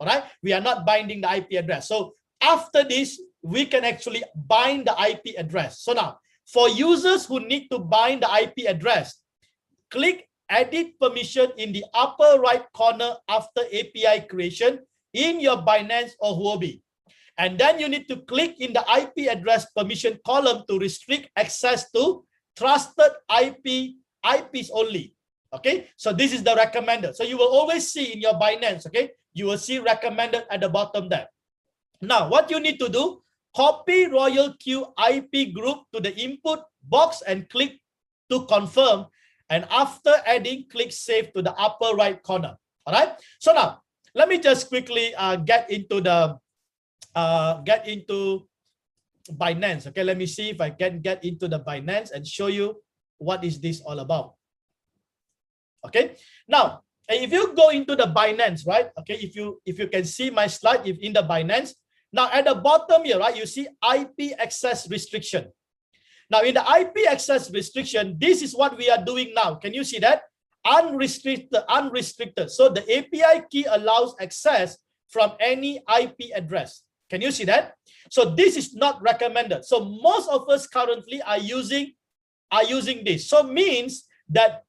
All right. We are not binding the IP address. So after this, we can actually bind the IP address. So now for users who need to bind the IP address, click edit permission in the upper right corner after API creation in your Binance or Huobi. And then you need to click in the IP address permission column to restrict access to trusted IPs only. Okay, so this is the recommended. So you will always see in your Binance, okay, you will see recommended at the bottom there. Now, what you need to do, copy Royal Q IP group to the input box and click to confirm. And after adding, click save to the upper right corner. All right. So now let me just quickly get into Binance. Okay, let me see if I can get into the Binance and show you what is this all about. Okay, now if you go into the Binance, right? Okay, if you can see my slide, if in the Binance, now at the bottom here, right, you see IP access restriction. Now in the IP access restriction, this is what we are doing now. Can you see that? Unrestricted. So the API key allows access from any IP address. Can you see that? So this is not recommended. So most of us currently are using this. So means that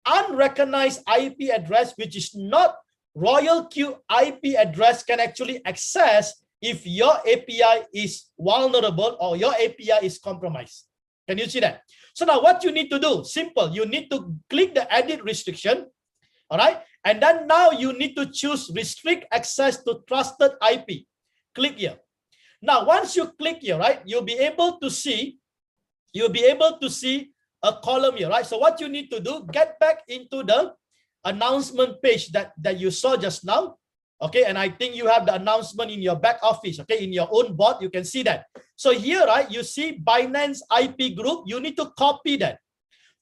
unrecognized IP address, which is not Royal Q IP address, can actually access if your API is vulnerable or your API is compromised. Can you see that? So now what you need to do, simple, you need to click the edit restriction, all right? And then now you need to choose restrict access to trusted IP. Click here. Now, once you click here, right, you'll be able to see a column here, right? So what you need to do, get back into the announcement page that you saw just now. Okay, and I think you have the announcement in your back office, okay, in your own bot, you can see that. So here, right, you see Binance IP group, you need to copy that.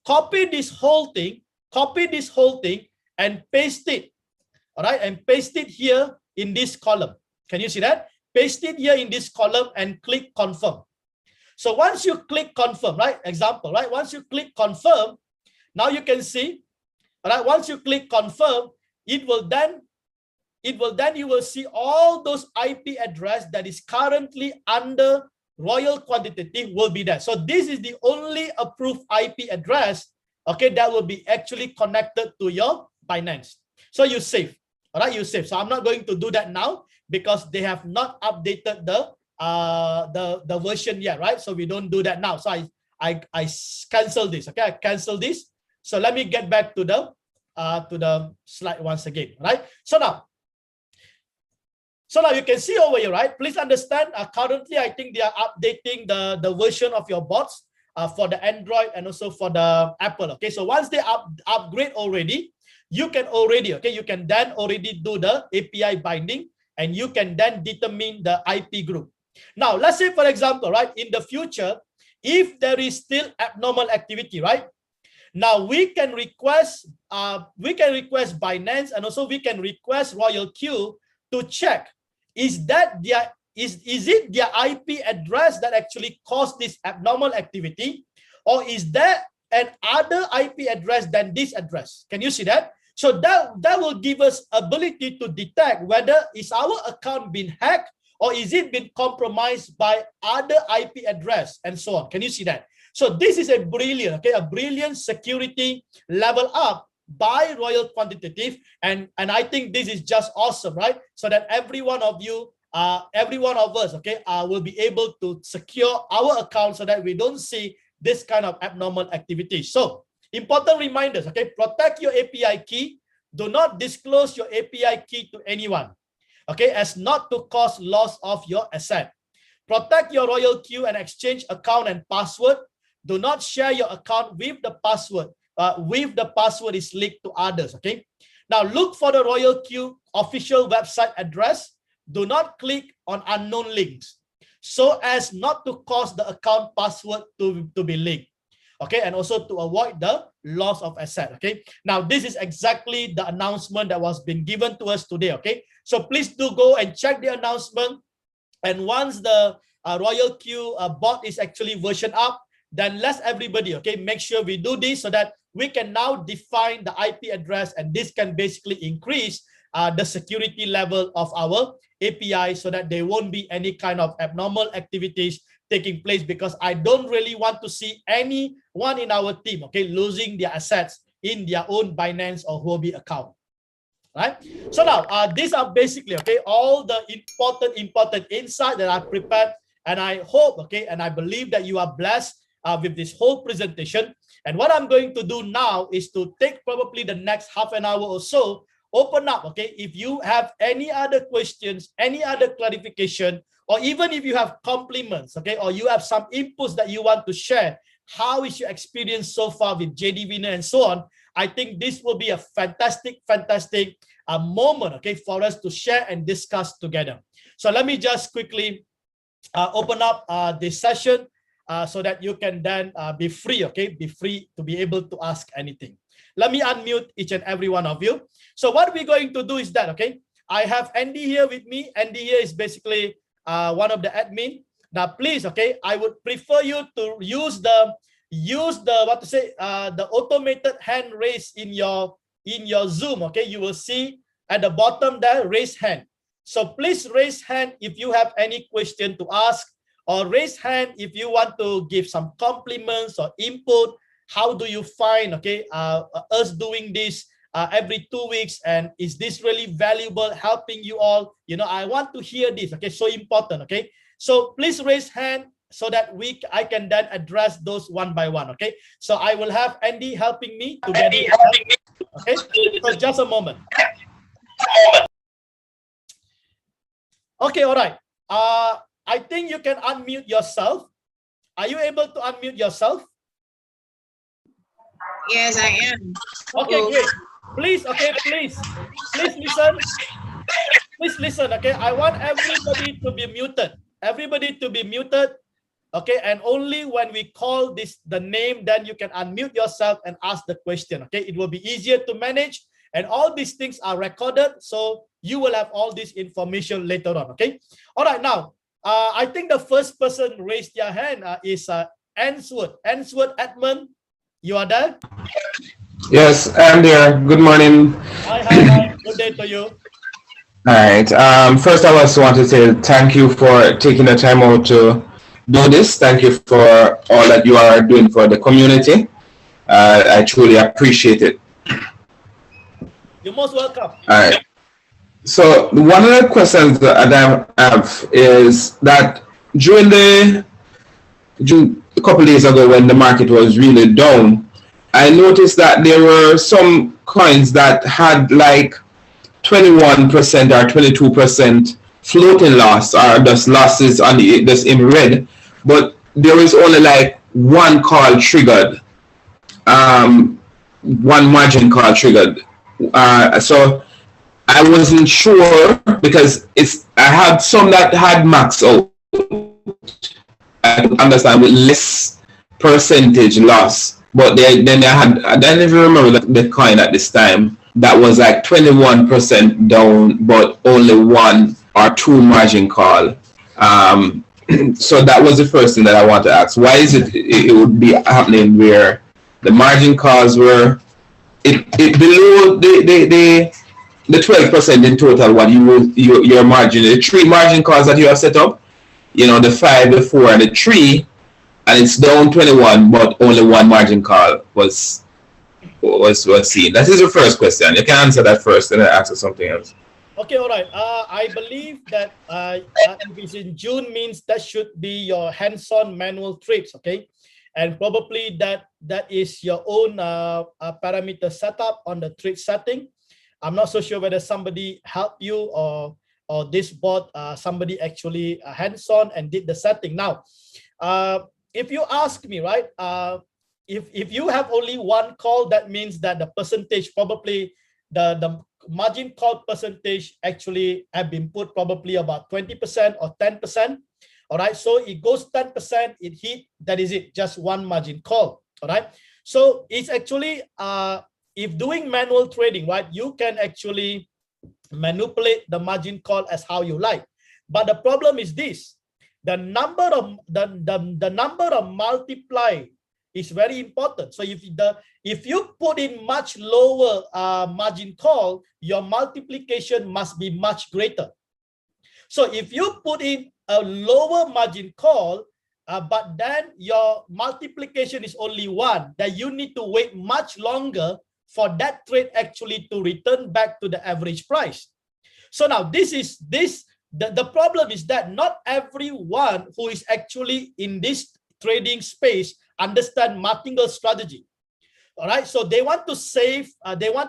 Copy this whole thing and paste it, all right, and paste it here in this column. Can you see that? Paste it here in this column and click confirm. So once you click confirm, right, example, right, once you click confirm, now you can see, all right, once you click confirm, you will see all those IP address that is currently under Royal Quantitative will be there. So this is the only approved IP address, okay, that will be actually connected to your Binance. So you save, all right, you save. So I'm not going to do that now because they have not updated the version yet, right? So we don't do that now. So I cancel this, okay, I cancel this. So let me get back to the slide once again, right? So now So now you can see over here, right? Please understand, currently, I think they are updating the version of your bots for the Android and also for the Apple. Okay, so once they upgrade already, you can already, okay, you can then already do the API binding, and you can then determine the IP group. Now, let's say, for example, right, in the future, if there is still abnormal activity, right? Now we can request Binance, and also we can request Royal Q to check, is it their IP address that actually caused this abnormal activity, or is there an other IP address than this address? Can you see that? So that will give us ability to detect whether is our account been hacked, or is it been compromised by other IP address, and so on. Can you see that? So this is a brilliant, okay, a brilliant security level up by Royal Quantitative, and I think this is just awesome, right? So that every one of you, every one of us, okay, will be able to secure our account so that we don't see this kind of abnormal activity. So important reminders, okay, protect your API key. Do not disclose your API key to anyone, okay, as not to cause loss of your asset. Protect your Royal Q and exchange account and password. Do not share your account with the password. Is leaked to others. Okay. Now look for the Royal Q official website address. Do not click on unknown links, so as not to cause the account password to be leaked. Okay, and also to avoid the loss of asset. Okay. Now this is exactly the announcement that was being given to us today. Okay. So please do go and check the announcement. And once the Royal Q bot is actually version up, then let's everybody, okay, make sure we do this so that we can now define the IP address, and this can basically increase the security level of our API so that there won't be any kind of abnormal activities taking place, because I don't really want to see anyone in our team, okay, losing their assets in their own Binance or Huobi account. Right? So now these are basically, okay, all the important insight that I prepared, and I hope, okay, and I believe that you are blessed with this whole presentation. And what I'm going to do now is to take probably the next half an hour or so, open up, okay, if you have any other questions, any other clarification, or even if you have compliments, okay, or you have some inputs that you want to share, how is your experience so far with Jdwinner and so on, I think this will be a fantastic moment, okay, for us to share and discuss together. So let me just quickly open up this session so that you can then be free, okay, be free to be able to ask anything. Let me unmute each and every one of you. So what we're going to do is that, okay, I have Andy here with me. Andy here is basically one of the admin. Now, please, okay, I would prefer you to use the the automated hand raise in your Zoom. Okay, you will see at the bottom there, raise hand. So please raise hand if you have any question to ask, or raise hand if you want to give some compliments or input. How do you find, okay, us doing this every 2 weeks, and is this really valuable, helping you all? You know, I want to hear this. Okay, so important. Okay, so please raise hand so that I can then address those one by one. Okay, so I will have Andy helping me to get it. Okay, so just a moment. Okay, all right. I think you can unmute yourself. Are you able to unmute yourself? Yes, I am. Okay, great. Please, okay, please listen. Please listen, okay? I want everybody to be muted. Everybody to be muted, okay? And only when we call the name, then you can unmute yourself and ask the question, okay? It will be easier to manage, and all these things are recorded, so you will have all this information later on, okay? All right, now, I think the first person raised their hand is Answorth. Answorth Edmund, you are there? Yes, I'm there. Good morning. Hi. Good day to you. All right. First, I just want to say thank you for taking the time out to do this. Thank you for all that you are doing for the community. I truly appreciate it. You're most welcome. All right. So one of the questions that I have is that during a couple of days ago when the market was really down, I noticed that there were some coins that had like 21% or 22% floating loss or just losses on the just in red, but there is only like one call triggered, one margin call triggered. So I wasn't sure because I had some that had max out. I could understand with less percentage loss, but then they had, I don't even remember the coin at this time that was like 21% down, but only 1 or 2 margin call. So that was the first thing that I want to ask. Why is it would be happening where the margin calls were it below the 12% in total? What your margin, the 3 margin calls that you have set up, you know, the 5, the 4, and the 3, and it's down 21, but only 1 margin call was seen. That is the first question. You can answer that first, and then ask something else. Okay, all right. I believe that if it's in June means that should be your hands-on manual trades, okay? And probably that is your own parameter setup on the trade setting. I'm not so sure whether somebody helped you or this bot, somebody actually hands-on and did the setting. Now, if you ask me, right, if you have only 1 call, that means that the percentage probably the margin call percentage actually have been put probably about 20% or 10%. All right, so it goes 10%, it hit, that is it, just 1 margin call. All right, so it's actually if doing manual trading, right, you can actually manipulate the margin call as how you like. But the problem is this: the number of the number of multiply is very important. So if you put in much lower margin call, your multiplication must be much greater. So if you put in a lower margin call, but then your multiplication is only 1, then you need to wait much longer for that trade actually to return back to the average price. So now the problem is that not everyone who is actually in this trading space understand Martingale strategy. All right, so they want to save on the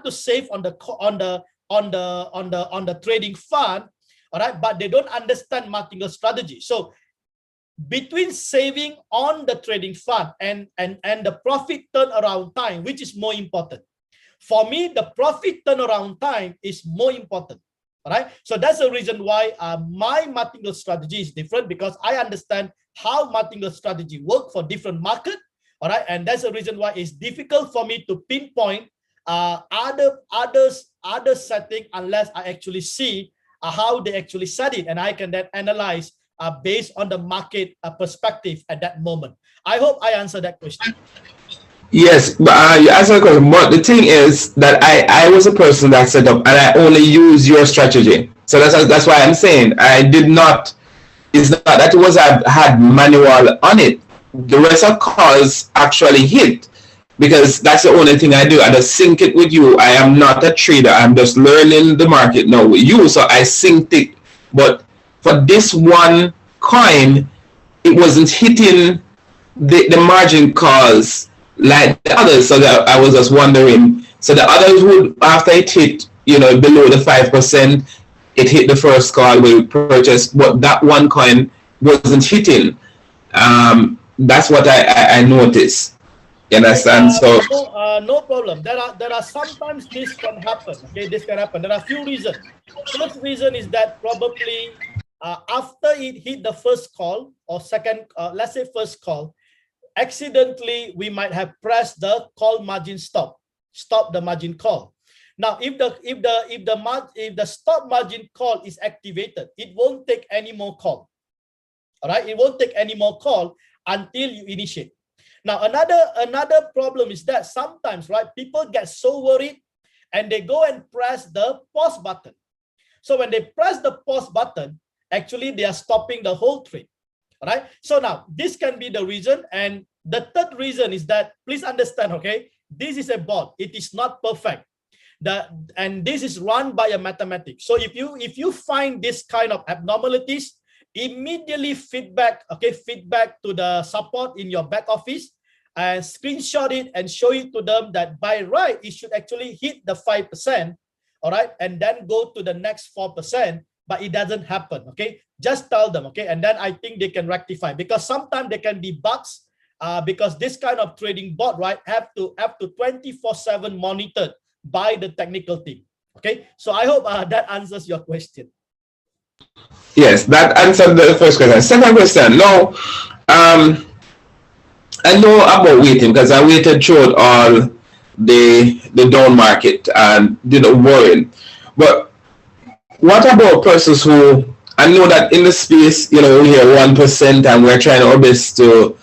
trading fund. All right, but they don't understand Martingale strategy. So between saving on the trading fund and the profit turnaround time, which is more important? For me, the profit turnaround time is more important. All right, so that's the reason why my Martingale strategy is different, because I understand how Martingale strategy work for different market. All right, and that's the reason why it's difficult for me to pinpoint other setting unless I actually see how they actually set it, and I can then analyze based on the market perspective at that moment. I hope I answered that question. Yes, but you answered the question. But the thing is that I was a person that set up, and I only use your strategy. So that's why I'm saying I did not. It's not that it was I had manual on it. The rest of calls actually hit, because that's the only thing I do. I just sync it with you. I am not a trader. I'm just learning the market now with you. So I synced it. But for this one coin, it wasn't hitting the margin calls like the others. So that I was just wondering. So the others would, after it hit, you know, below the 5%, it hit the first call we purchased, but that one coin wasn't hitting. That's what I noticed. You understand? No problem. There are sometimes this can happen. Okay, this can happen. There are a few reasons. First reason is that probably after it hit the first call or second, let's say first call, accidentally we might have pressed the call margin stop the margin call. Now, if the stop margin call is activated, it won't take any more call. All right, it won't take any more call until you initiate. Now, another problem is that sometimes, right, people get so worried and they go and press the pause button. So when they press the pause button, actually they are stopping the whole trade. All right. So now this can be the reason. And the third reason is that, please understand, okay, this is a bot. It is not perfect. And this is run by a mathematics. So if you find this kind of abnormalities, immediately feedback to the support in your back office and screenshot it and show it to them that by right it should actually hit the 5%, all right, and then go to the next 4%. but it doesn't happen. Okay, just tell them. Okay, and then I think they can rectify, because sometimes there can be bugs because this kind of trading bot, right, have to 24/7 monitored by the technical team. Okay, so I hope that answers your question. Yes, that answered the first question. Second question. Now, I know about waiting because I waited throughout all the down market and didn't worry. But what about persons who, I know that in the space, we hear 1% and we're trying our best to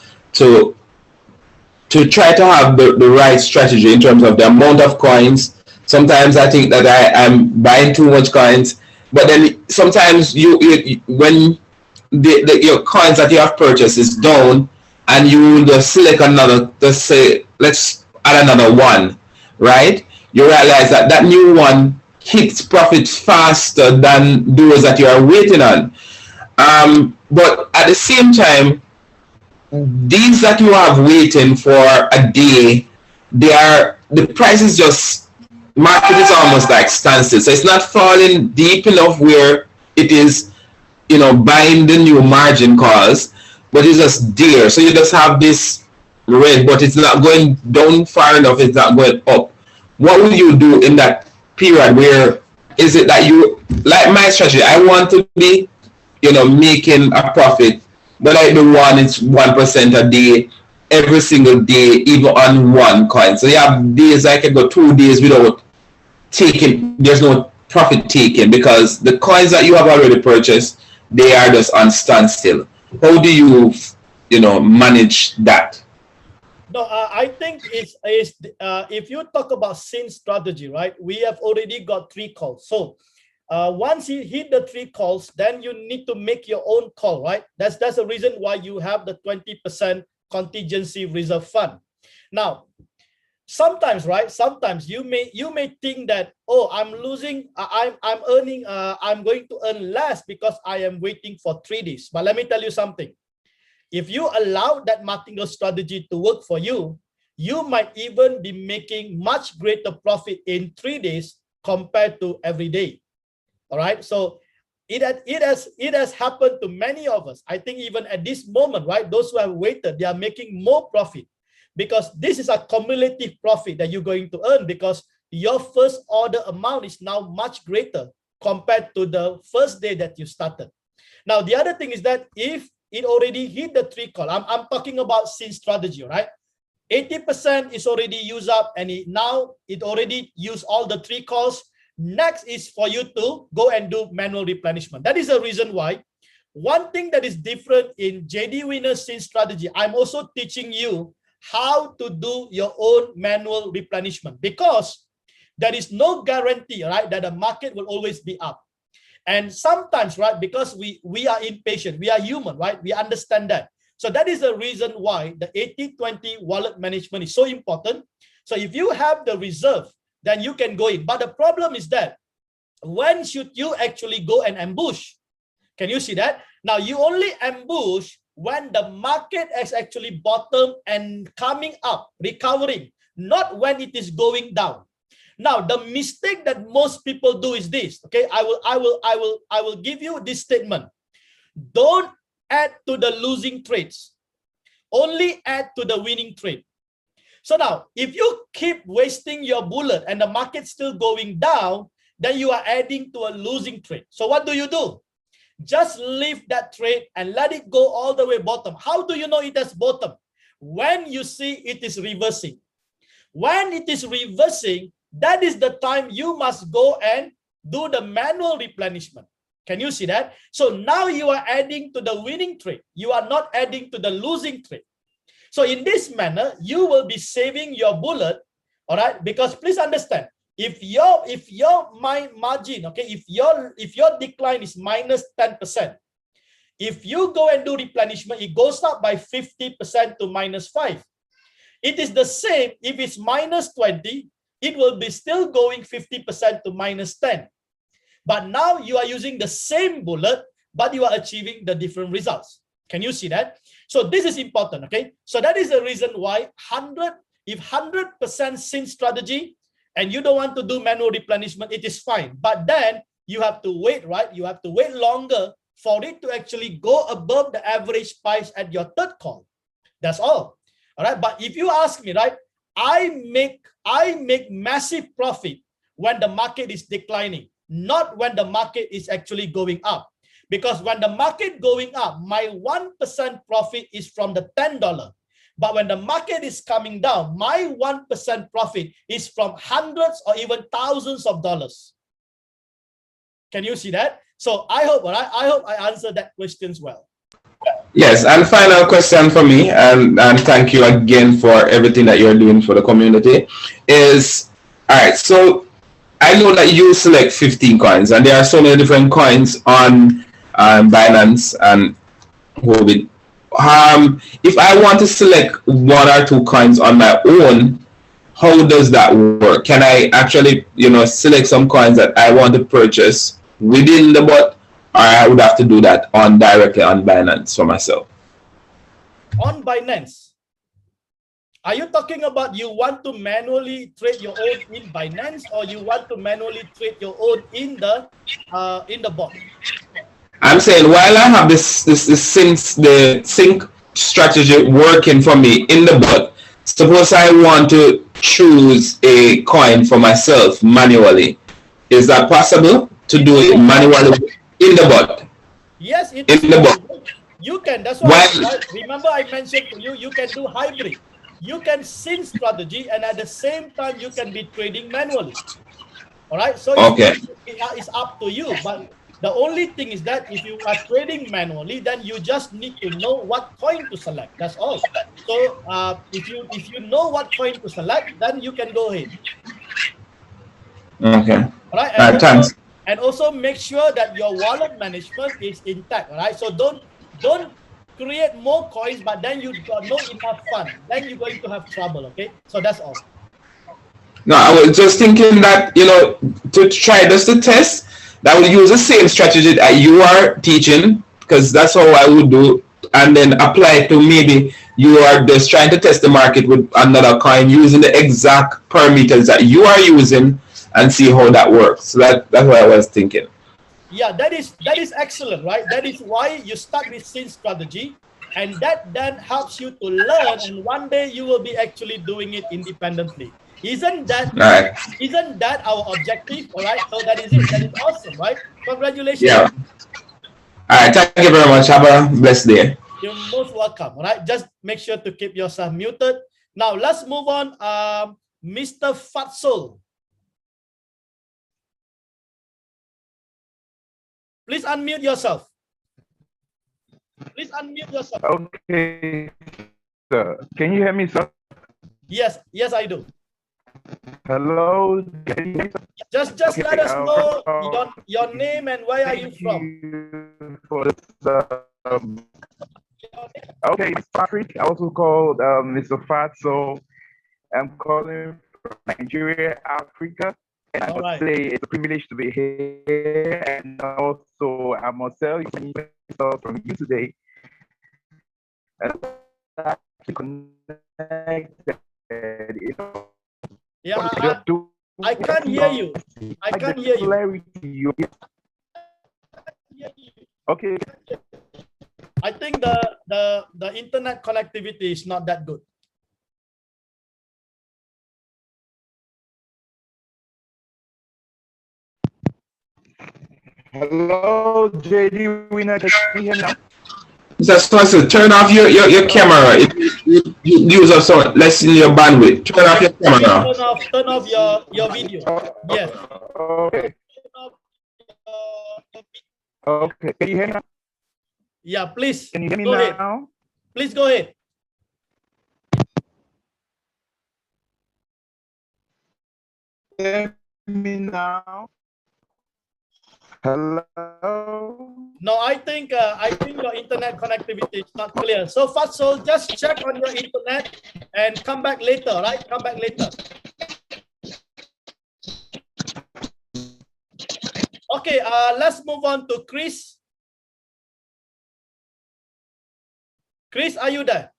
try to have the right strategy in terms of the amount of coins. Sometimes I think that I'm buying too much coins, but then sometimes when your coins that you have purchased is down, and you just select another, let's say, let's add another one, right? You realize that that new one hits profits faster than those that you are waiting on. But at the same time, these that you have waiting for a day, the price is just, market is almost like standstill. So it's not falling deep enough where it is, buying the new margin calls, but it's just there. So you just have this red, but it's not going down far enough, it's not going up. What will you do in that period? Where is it that you, like my strategy, I want to be, making a profit, but I don't want it's 1% a day, every single day, even on one coin. So you have days I can go 2 days without taking, there's no profit taken, because the coins that you have already purchased, they are just on standstill. How do you, manage that? No, I think it's if you talk about scene strategy, right? We have already got 3 calls. So once you hit the 3 calls, then you need to make your own call, right? That's the reason why you have the 20% contingency reserve fund. Now, sometimes, right? Sometimes you may think that, oh, I'm losing, I'm earning, I'm going to earn less because I am waiting for 3 days. But let me tell you something. If you allow that Martingale strategy to work for you, you might even be making much greater profit in 3 days compared to every day. All right. So it has happened to many of us. I think even at this moment, right? Those who have waited, they are making more profit, because this is a cumulative profit that you're going to earn, because your first order amount is now much greater compared to the first day that you started. Now, the other thing is that if it already hit the 3 call, I'm talking about scene strategy, right? 80% is already used up, and now it already used all the 3 calls. Next is for you to go and do manual replenishment. That is the reason why one thing that is different in Jdwinner scene strategy, I'm also teaching you how to do your own manual replenishment, because there is no guarantee, right, that the market will always be up. And sometimes, right, because we are impatient, we are human, right, we understand that. So that is the reason why the 80-20 wallet management is so important. So if you have the reserve, then you can go in. But the problem is that when should you actually go and ambush? Can you see that? Now you only ambush when the market has actually bottomed and coming up, recovering, not when it is going down. Now, the mistake that most people do is this. Okay, I will give you this statement. Don't add to the losing trades. Only add to the winning trade. So now, if you keep wasting your bullet and the market's still going down, then you are adding to a losing trade. So what do? Just leave that trade and let it go all the way bottom. How do you know it has bottom? When you see it is reversing. When it is reversing, that is the time you must go and do the manual replenishment. Can you see that? So now you are adding to the winning trade. You are not adding to the losing trade. So in this manner, you will be saving your bullet, all right? Because please understand, if your margin, okay, if your decline is minus 10%, if you go and do replenishment, it goes up by 50% to minus 5. It is the same if it's minus 20. It will be still going 50% to minus 10. But now you are using the same bullet, but you are achieving the different results. Can you see that? So this is important, okay? So that is the reason why 100% scene strategy, and you don't want to do manual replenishment, it is fine. But then you have to wait, right? You have to wait longer for it to actually go above the average price at your third call. That's all. All right. But if you ask me, right, I make massive profit when the market is declining, not when the market is actually going up. Because when the market going up, my 1% profit is from the $10. But when the market is coming down, my 1% profit is from hundreds or even thousands of dollars. Can you see that? So I hope, all right, I hope I answered that question well. Yes, and final question for me, and thank you again for everything that you're doing for the community, is, all right, so I know that you select 15 coins, and there are so many different coins on Binance and Huobi. If I want to select 1 or 2 coins on my own, how does that work? Can I actually, select some coins that I want to purchase within the bot, or I would have to do that directly on Binance for myself? On Binance, are you talking about you want to manually trade your own in Binance, or you want to manually trade your own in the bot? I'm saying, while I have the sync strategy working for me in the bot, suppose I want to choose a coin for myself manually. Is that possible to do it manually in the bot? Yes, it is. In the bot. You can. That's why. Remember, I mentioned to you, you can do hybrid. You can sync strategy, and at the same time, you can be trading manually. All right. So it's up to you. But the only thing is that if you are trading manually, then you just need to know what coin to select. That's all. So if you know what coin to select, then you can go ahead. Okay. All right. Thanks. And also make sure that your wallet management is intact. All right. So don't create more coins, but then you got no enough fun. Then you're going to have trouble. Okay. So that's all. No, I was just thinking that, to try just to test, that would use the same strategy that you are teaching, because that's how I would do, and then apply it to maybe you are just trying to test the market with another coin using the exact parameters that you are using and see how that works. So that's what I was thinking. Yeah, that is excellent, right? That is why you start with sync strategy, and that then helps you to learn, and one day you will be actually doing it independently. Isn't that our objective? All right, so that is it. That is awesome, right? Congratulations. Yeah. All right, thank you very much. Have a blessed day. You're most welcome. All right, just make sure to keep yourself muted. Now let's move on. Mr. Fatsol, please unmute yourself. Please unmute yourself. Okay, sir. Can you hear me, sir? Yes, I do. Hello. Just let us know your name and where are you from. For this, okay, Patrick, also called Mr. Fatso. I'm calling from Nigeria, Africa. And I must say it's a privilege to be here. And also, I must tell you from you today. And connected, Yeah, I can't hear you. I can't hear you. Okay. I think the internet connectivity is not that good. Hello, Jdwinner. Can you hear me now? Just to turn off your camera. You use up so less in your bandwidth. Turn off your camera. Turn off your video. Yes. Okay. Okay. Can you hear me now? Yeah, please. Can you hear me go now? Ahead. Please go ahead. Hear me now? Hello. No, I think your internet connectivity is not clear. So first, so just check on your internet and come back later, right? Come back later. Okay, let's move on to Chris. Chris, are you there?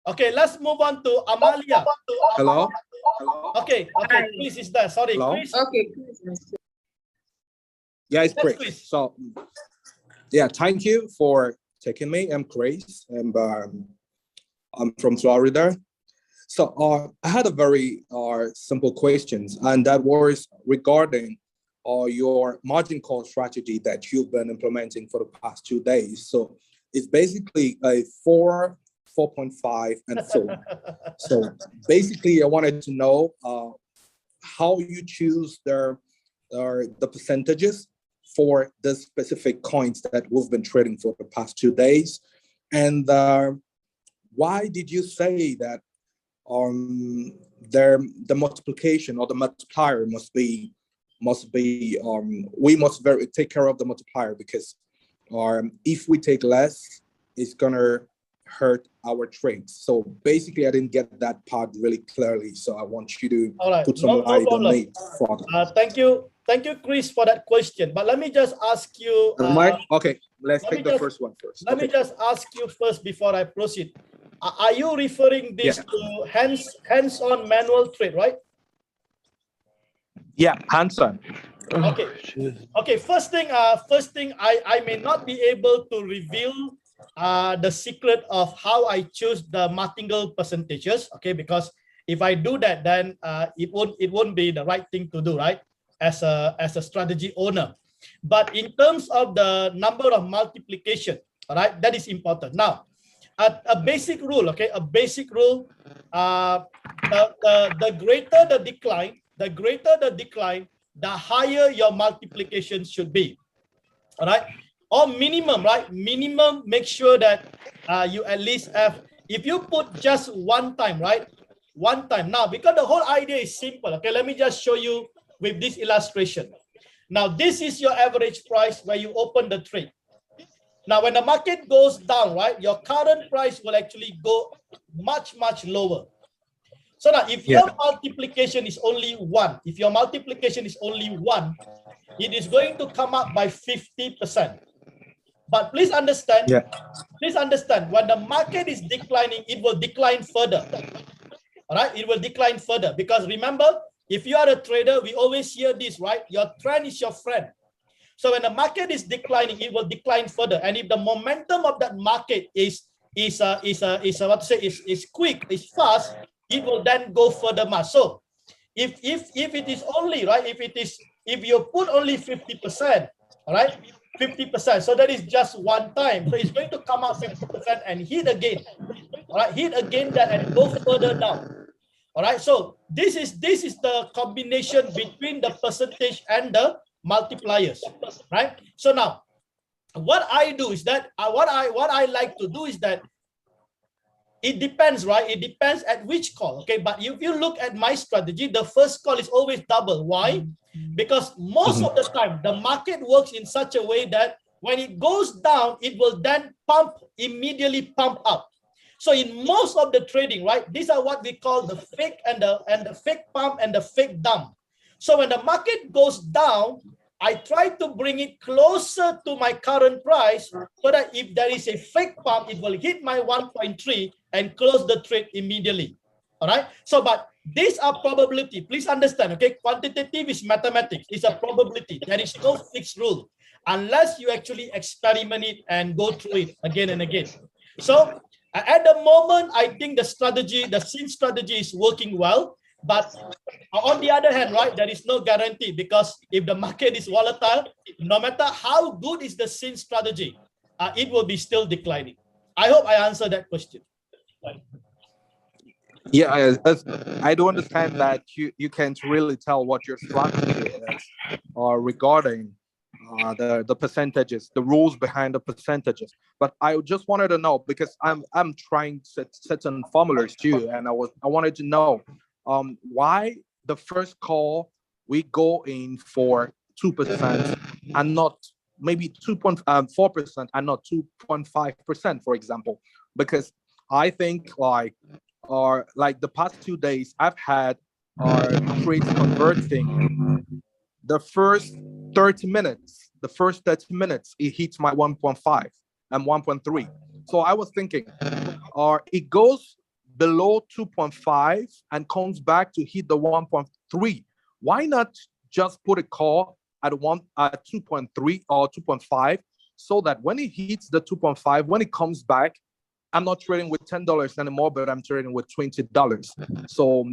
Okay, let's move on to Amalia. Hello. Okay, Chris is there. Sorry, Hello? Chris. Okay. Yeah, it's Yes, Chris. Chris. So, yeah, thank you for taking me. I'm Chris, and I'm from Florida. So, I had a very simple questions, and that was regarding your margin call strategy that you've been implementing for the past 2 days. So, it's basically a 4.5, and 4. So, basically, I wanted to know how you choose the percentages for the specific coins that we've been trading for the past 2 days, and why did you say that the multiplication or the multiplier we must take care of the multiplier, because if we take less, it's gonna hurt our trades. So basically, I didn't get that part really clearly. So I want you to put some light on it. Thank you, Chris, for that question. But let me just ask you. Okay, let's take the first one first. Let me just ask you first before I proceed. Are you referring this to hands-on manual trade, right? Yeah, hands-on. Okay. Okay. First thing, I may not be able to reveal the secret of how I choose the Martingale percentages. Okay, because if I do that, then it won't be the right thing to do, right? As a strategy owner. But in terms of the number of multiplication, all right, that is important. Now, a basic rule, okay, a basic rule. The greater the decline, the higher your multiplication should be. All right, or minimum, right? Minimum, make sure that you at least have, if you put just one time, right? One time. Now, because the whole idea is simple, okay, let me just show you with this illustration. Now, this is your average price where you open the trade. Now, when the market goes down, right, your current price will actually go much, much lower. So now, if your multiplication is only 1, it is going to come up by 50%. But please understand, when the market is declining, it will decline further. All right, it will decline further, because remember, if you are a trader, we always hear this, right? Your trend is your friend. So when the market is declining, it will decline further. And if the momentum of that market is quick, is fast, it will then go further much. So if it is only, right, if you put only 50%, all right, 50%, so that is just one time. So it's going to come out 50% and hit again. All right, hit again that and go further down. All right, so this is the combination between the percentage and the multipliers, right? So now, what I do is that what I like to do is that it depends, right? It depends at which call, okay? But if you look at my strategy, the first call is always double. Why? Because most of the time, the market works in such a way that when it goes down, it will then immediately pump up. So in most of the trading, right, these are what we call the fake and the fake pump and the fake dump. So when the market goes down, I try to bring it closer to my current price so that if there is a fake pump, it will hit my 1.3 and close the trade immediately. All right. So, but these are probability. Please understand, okay? Quantitative is mathematics. It's a probability. There is no fixed rule unless you actually experiment it and go through it again and again. So at the moment, I think the scene strategy is working well. But on the other hand, right, there is no guarantee, because if the market is volatile, no matter how good is the scene strategy, it will be still declining. I hope I answered that question. Yeah, I do understand that you can't really tell what your strategy is regarding the percentages, the rules behind the percentages. But I just wanted to know, because I'm trying certain formulas too, and I wanted to know why the first call we go in for 2% and not maybe 2.4% and not 2.5%, for example. Because I think like the past 2 days, I've had trades converting. The first 30 minutes, it hits my 1.5 and 1.3. So I was thinking, it goes below 2.5 and comes back to hit the 1.3, why not just put a call at 2.3 or 2.5, so that when it hits the 2.5, when it comes back, I'm not trading with $10 anymore, but I'm trading with $20. So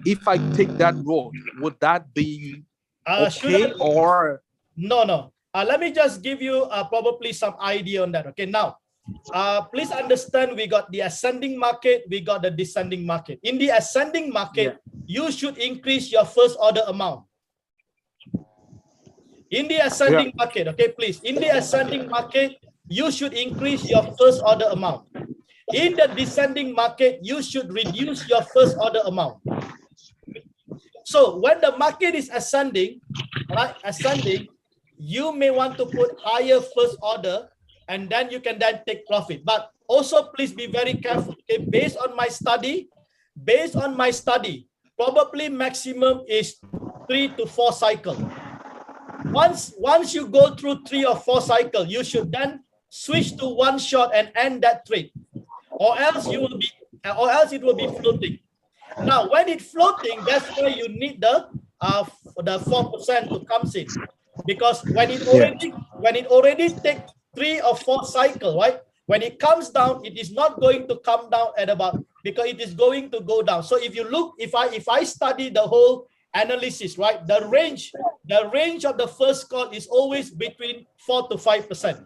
if I take that road, would that be okay or? No. Let me just give you probably some idea on that. Okay, now, please understand, we got the ascending market, we got the descending market. In the ascending market, you should increase your first order amount. In the ascending market, okay, please. In the ascending market, you should increase your first order amount. In the descending market, you should reduce your first order amount. So when the market is ascending, right, ascending, you may want to put higher first order, and then you can then take profit. But also please be very careful. Okay, based on my study, probably maximum is 3 to 4 cycles. Once you go through 3 or 4 cycles, you should then switch to one shot and end that trade, or else it will be floating. Now, when it's floating, that's where you need the 4% to come in, because when it already takes 3 or 4 cycles, right? When it comes down, it is not going to come down at about, because it is going to go down. So if you look, if I study the whole analysis, right, the range of the first call is always between 4 to 5%.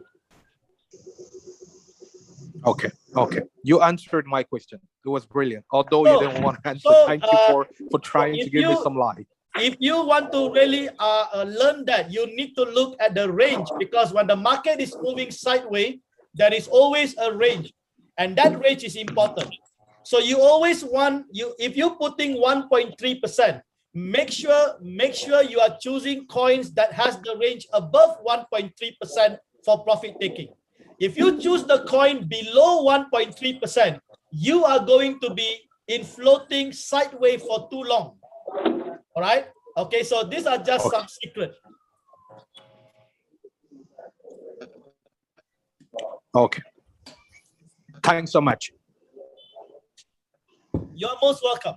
Okay. You answered my question. It was brilliant. Although you didn't want to answer, thank you for trying to give me some light. If you want to really learn that, you need to look at the range, because when the market is moving sideways, there is always a range, and that range is important. So you always want, if you're putting 1.3%, make sure you are choosing coins that has the range above 1.3% for profit taking. If you choose the coin below 1.3%, you are going to be in floating sideways for too long. All right. Okay. So these are just some secrets. Okay. Thanks so much. You're most welcome.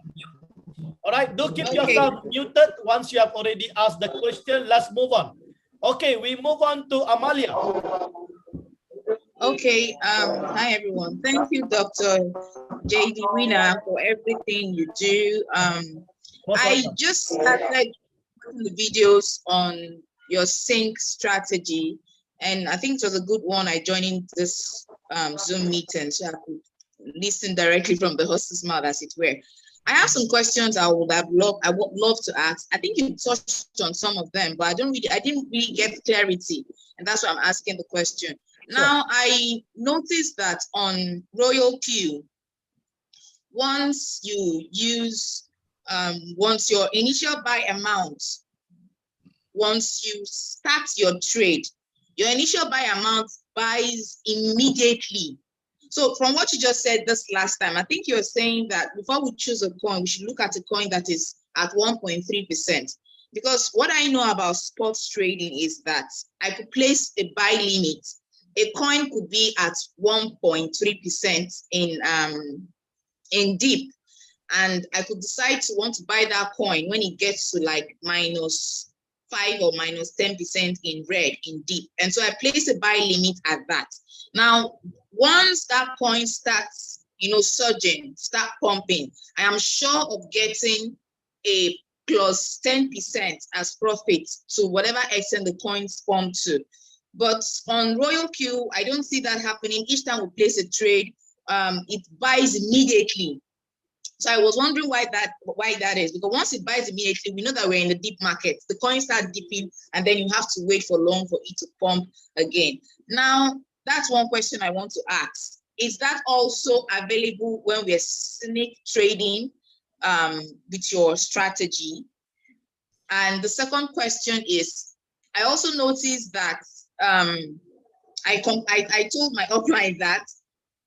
All right. Do keep yourself muted once you have already asked the question. Let's move on. Okay. We move on to Amalia. Okay. Hi, everyone. Thank you, Dr. Jdwinner, for everything you do. I just started the videos on your sync strategy, and I think it was a good one. I joined in this Zoom meeting so I could listen directly from the host's mouth, as it were. I have some questions I would love to ask. I think you touched on some of them, but I didn't really get clarity, and that's why I'm asking the question. Now, I noticed that on Royal Q, once you use, once your initial buy amount, once you start your trade, your initial buy amount buys immediately. So from what you just said this last time, I think you're saying that before we choose a coin, we should look at a coin that is at 1.3%. Because what I know about sports trading is that I could place a buy limit. A coin could be at 1.3% in deep, and I could decide to want to buy that coin when it gets to like -5 or -10% in red in deep, and so I place a buy limit at that. Now, once that coin starts, surging, start pumping, I am sure of getting a plus 10% as profit to whatever extent the coins pump to. But on Royal Q, I don't see that happening. Each time we place a trade, it buys immediately. So I was wondering why that is, because once it buys immediately, we know that we're in the deep market. The coins start dipping, and then you have to wait for long for it to pump again. Now, that's one question I want to ask. Is that also available when we're snake trading with your strategy? And the second question is, I also noticed that I told my upline that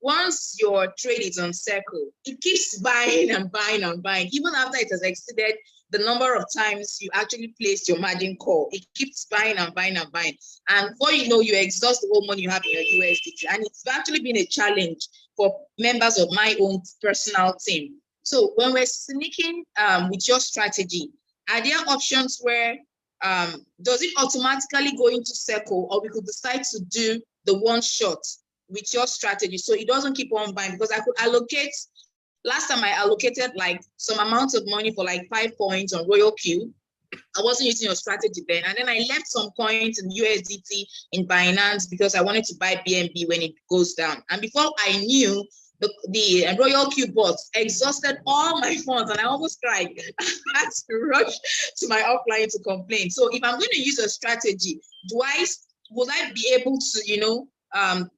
once your trade is on circle, it keeps buying and buying and buying. Even after it has exceeded the number of times you actually placed your margin call. It keeps buying and buying and buying. And before you know, you exhaust the whole money you have in your USDT. And it's actually been a challenge for members of my own personal team. So when we're sneaking with your strategy, are there options where does it automatically go into circle, or we could decide to do the one shot with your strategy so it doesn't keep on buying? Because I could allocate, last time I allocated like some amount of money for like 5 coins on Royal Q. I wasn't using your strategy then. And then I left some coins in USDT in Binance because I wanted to buy BNB when it goes down. And before I knew, the Royal Q bots exhausted all my funds, and I almost cried. I had to rush to my offline to complain. So if I'm going to use a strategy, will I be able to, you know,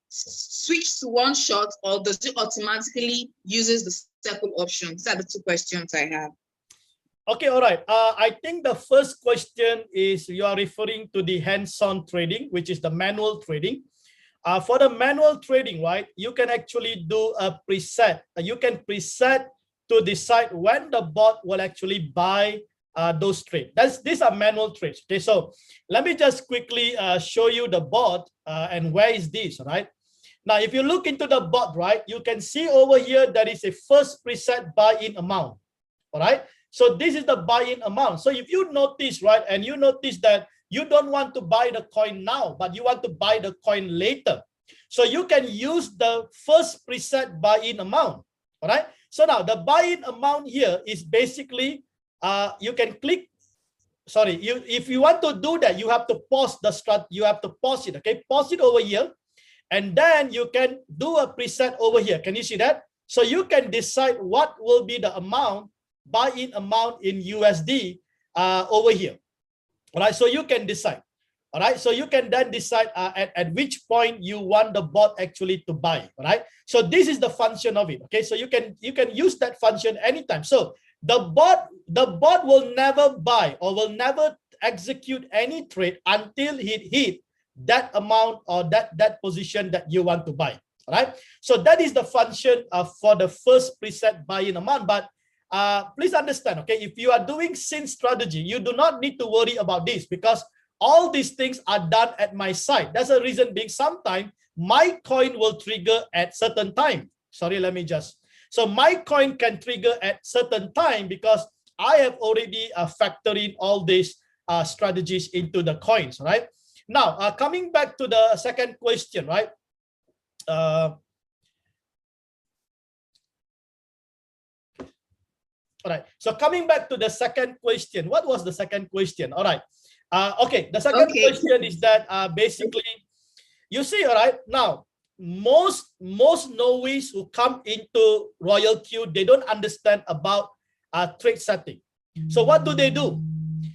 switch to one shot, or does it automatically uses the circle option? These are the two questions I have. Okay, all right. I think the first question is you are referring to the hands-on trading, which is the manual trading. For the manual trading, right, you can actually do a preset. You can preset to decide when the bot will actually buy those trades. These are manual trades. Okay, so let me just quickly show you the bot and where is this, right? Now, if you look into the bot, right, you can see over here there is a first preset buy-in amount. All right. So this is the buy-in amount. So if you notice, right, and you notice that you don't want to buy the coin now, but you want to buy the coin later. So you can use the first preset buy-in amount. All right. So now the buy-in amount here is basically, you can click, sorry, if you want to do that, you have to pause the strat, you have to pause it. Okay. Pause it over here. And then you can do a preset over here. Can you see that? So you can decide what will be the amount, buy-in amount in USD over here. All right, so you can decide. All right, so you can then decide at which point you want the bot actually to buy. All right, so this is the function of it. Okay, so you can use that function anytime. So the bot will never buy or will never execute any trade until it hit that amount or that position that you want to buy. All right, so that is the function for the first preset buy-in amount. But please understand, okay, if you are doing sync strategy, you do not need to worry about this because all these things are done at my side. That's the reason being sometimes my coin will trigger at certain time. Sorry, let me just. So my coin can trigger at certain time because I have already factored in all these strategies into the coins, right? Now, coming back to the second question, right? All right, so coming back to the second question, what was the second question? All right, okay, the second question is that basically, you see, all right, now, most novice who come into Royal Q, they don't understand about trade setting. So what do?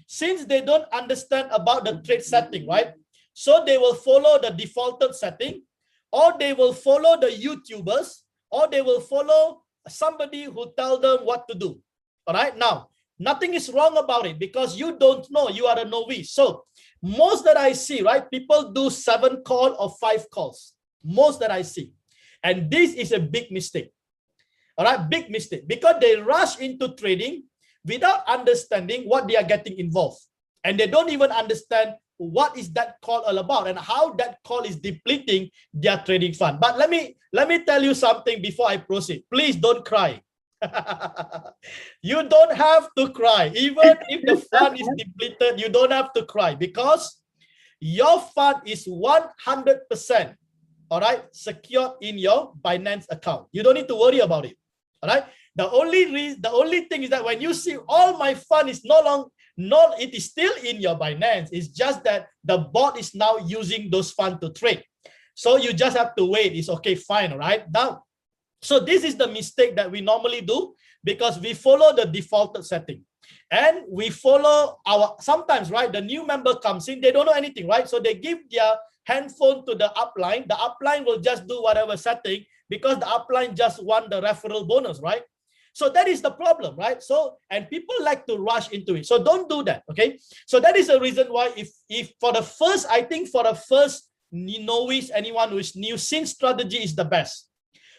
Since they don't understand about the trade setting, right? So they will follow the defaulted setting, or they will follow the YouTubers, or they will follow somebody who tell them what to do. All right, now, nothing is wrong about it because you don't know, you are a novice. So most that I see, right, people do 7 calls or 5 calls, most that I see. And this is a big mistake. All right, big mistake, because they rush into trading without understanding what they are getting involved. And they don't even understand what is that call all about and how that call is depleting their trading fund. But let me tell you something before I proceed. Please don't cry. You don't have to cry. Even if the fund is depleted, you don't have to cry because your fund is 100%, all right, secured in your Binance account. You don't need to worry about it. All right. The only thing is that when you see all my fund is it is still in your Binance. It's just that the bot is now using those funds to trade. So you just have to wait. It's okay, fine, all right? Now, so this is the mistake that we normally do because we follow the defaulted setting. And we follow sometimes, right, the new member comes in, they don't know anything, right? So they give their handphone to the upline. The upline will just do whatever setting because the upline just want the referral bonus, right? So that is the problem, right? So, and people like to rush into it. So don't do that, okay? So that is the reason why if for the first, I think for the first novice, anyone who is new, sync strategy is the best.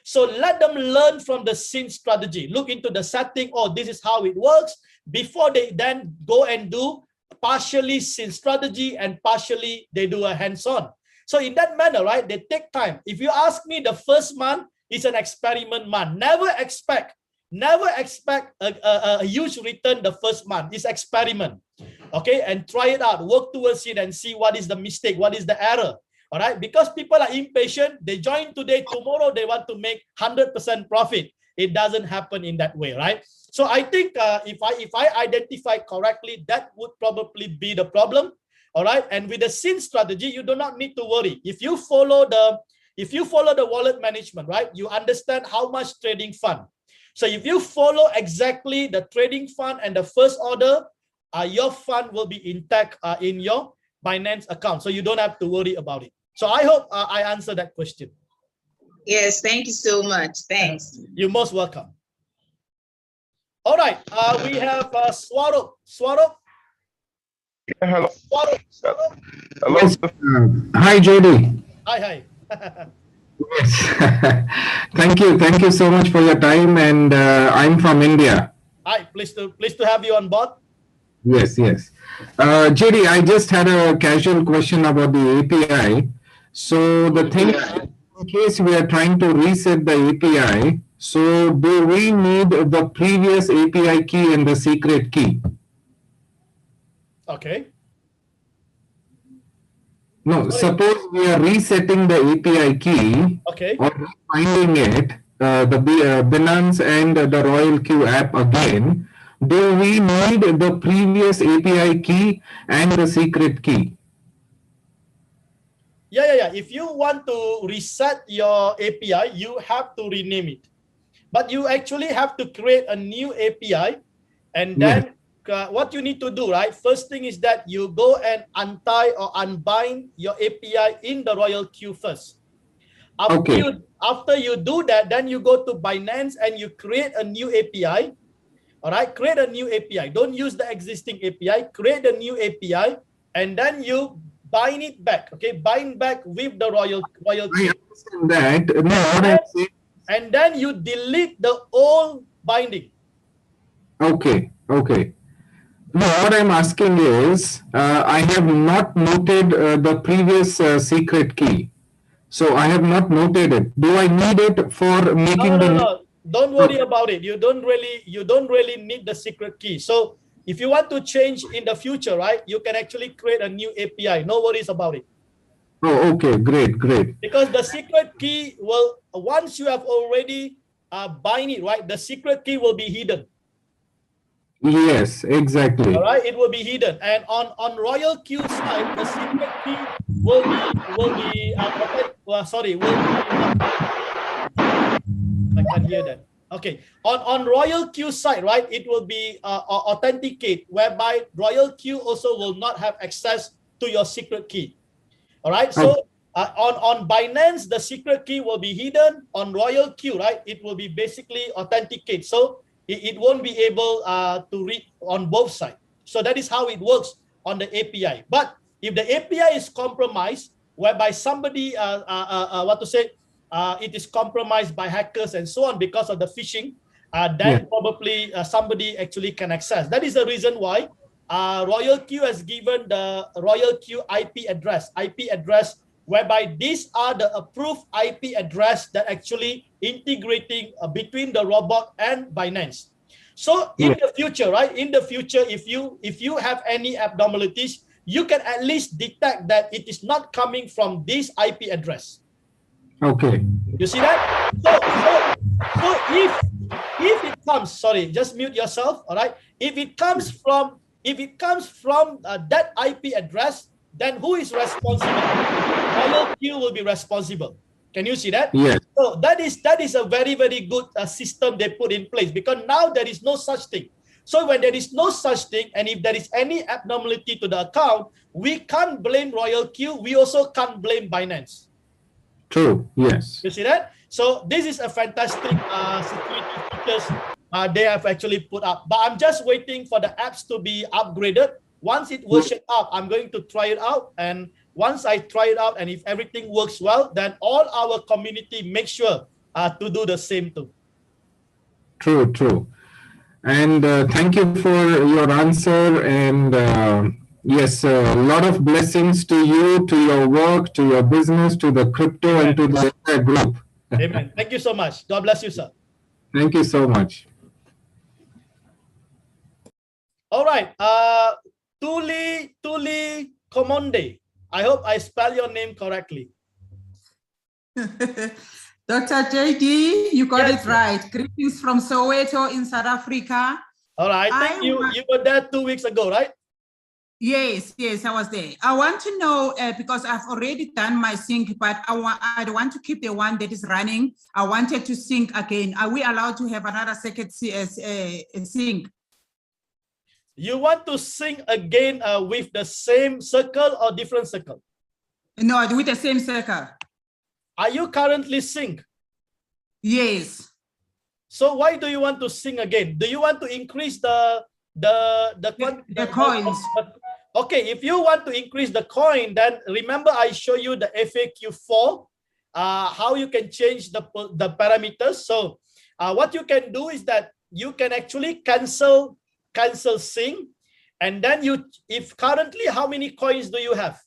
So let them learn from the sin strategy. Look into the setting. Oh, this is how it works, before they then go and do partially sin strategy and partially they do a hands-on. So in that manner, right, they take time. If you ask me, the first month is an experiment month. Never expect a huge return the first month. It's experiment. Okay, and try it out, work towards it and see what is the mistake, what is the error. All right, because people are impatient, they join today, tomorrow they want to make 100% profit. It doesn't happen in that way, right? So I think if I identify correctly, that would probably be the problem. All right, and with the sin strategy, you do not need to worry. If you follow the wallet management, right, you understand how much trading fund. So if you follow exactly the trading fund and the first order, your fund will be intact in your Binance account. So you don't have to worry about it. So I hope I answered that question. Yes, thank you so much. Thanks. You're most welcome. All right, we have Swarup. Swarup. Hello. Swarup. Hello. Yes. Hi, JD. Hi. Yes. Thank you so much for your time, and I'm from India. Hi, pleased to have you on board. Yes. JD, I just had a casual question about the API. So the thing, in case we are trying to reset the API, so do we need the previous API key and the secret key? Okay. No, suppose we are resetting the API key, okay, or finding it, the Binance and the Royal Q app again. Do we need the previous API key and the secret key? Yeah. If you want to reset your API, you have to rename it. But you actually have to create a new API, and then what you need to do, right? First thing is that you go and untie or unbind your API in the Royal Q first. After you do that, then you go to Binance and you create a new API. All right, create a new API. Don't use the existing API. Create a new API, and then you bind it back. Okay, bind back with the Royal Q. I understand that. No, what I'm saying. And then you delete the old binding. Okay. No, what I'm asking is, I have not noted the previous secret key. So I have not noted it. Do I need it for making No. Don't worry about it. You don't really need the secret key. So if you want to change in the future, right, you can actually create a new API. No worries about it. Oh, okay, great. Because the secret key will, once you have already bind it, right, the secret key will be hidden. Yes, exactly. All right, it will be hidden, and on Royal Q side, the secret key will be I can hear that. Okay, on Royal Q side, right, it will be authenticate, whereby Royal Q also will not have access to your secret key. All right, so on Binance, the secret key will be hidden. On Royal Q, right, it will be basically authenticate. So it won't be able to read on both sides. So that is how it works on the API. But if the API is compromised, whereby somebody, it is compromised by hackers and so on because of the phishing, then probably somebody actually can access. That is the reason why Royal Q has given the Royal Q IP address, whereby these are the approved IP address that actually integrating between the robot and Binance. So in the future, right? In the future, if you have any abnormalities, you can at least detect that it is not coming from this IP address. Okay. You see that? So if it comes, sorry, just mute yourself. All right. If it comes from that IP address, then who is responsible? Royal Q will be responsible. Can you see that? Yes. So that is a very, very good system they put in place, because now there is no such thing. So when there is no such thing, and if there is any abnormality to the account, we can't blame Royal Q. We also can't blame Binance. True. Yes. You see that? So this is a fantastic security features they have actually put up. But I'm just waiting for the apps to be upgraded. Once it version up, I'm going to try it out. And once I try it out, and if everything works well, then all our community make sure to do the same too. True, true. And thank you for your answer. And yes, a lot of blessings to you, to your work, to your business, to the crypto, and to the entire group. Amen. Thank you so much. God bless you, sir. Thank you so much. All right. Tuli Comonde. I hope I spell your name correctly. Dr. JD, you got it right. Greetings from Soweto in South Africa. All right. Thank you. You were there 2 weeks ago, right? Yes, yes, I was there. I want to know, because I've already done my sync, but I want to keep the one that is running. I wanted to sync again. Are we allowed to have another second sync? You want to sync again with the same circle or different circle? No, with the same circle. Are you currently sync? Yes. So why do you want to sync again? Do you want to increase the coins? Okay, if you want to increase the coin, then remember I show you the FAQ4, how you can change the parameters. So what you can do is that you can actually cancel sync, and then if currently, how many coins do you have?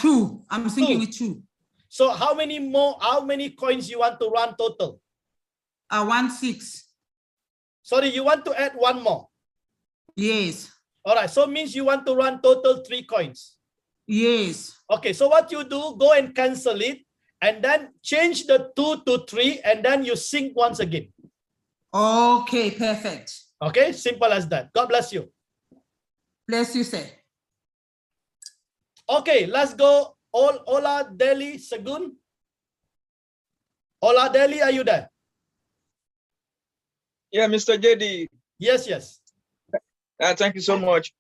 2. I'm syncing with 2. So how many coins you want to run total? 16. Sorry, you want to add 1 more? Yes. All right, so means you want to run total 3 coins? Yes. Okay, so what you do, go and cancel it, and then change the 2 to 3, and then you sync once again. Okay, perfect. Okay, simple as that. God bless you. Bless you, sir. Okay, let's go. Ola Delhi Sagun. Ola Delhi, are you there? Yeah, Mr. JD. Yes, yes. Thank you so much.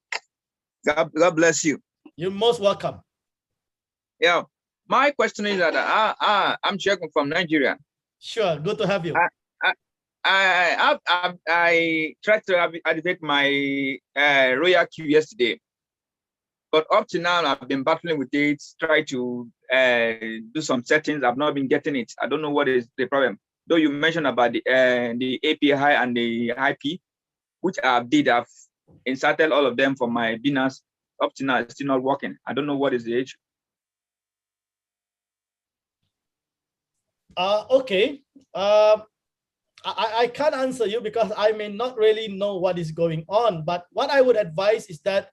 God bless you. You're most welcome. Yeah, my question is that I'm checking from Nigeria. Sure, good to have you. I tried to activate my Royal queue yesterday, but up to now I've been battling with it. Try to do some settings. I've not been getting it. I don't know what is the problem. Though you mentioned about the API and the IP, which I did. I've inserted all of them for my Binance. Up to now, it's still not working. I don't know what is the issue. Okay. I can't answer you because I may not really know what is going on. But what I would advise is that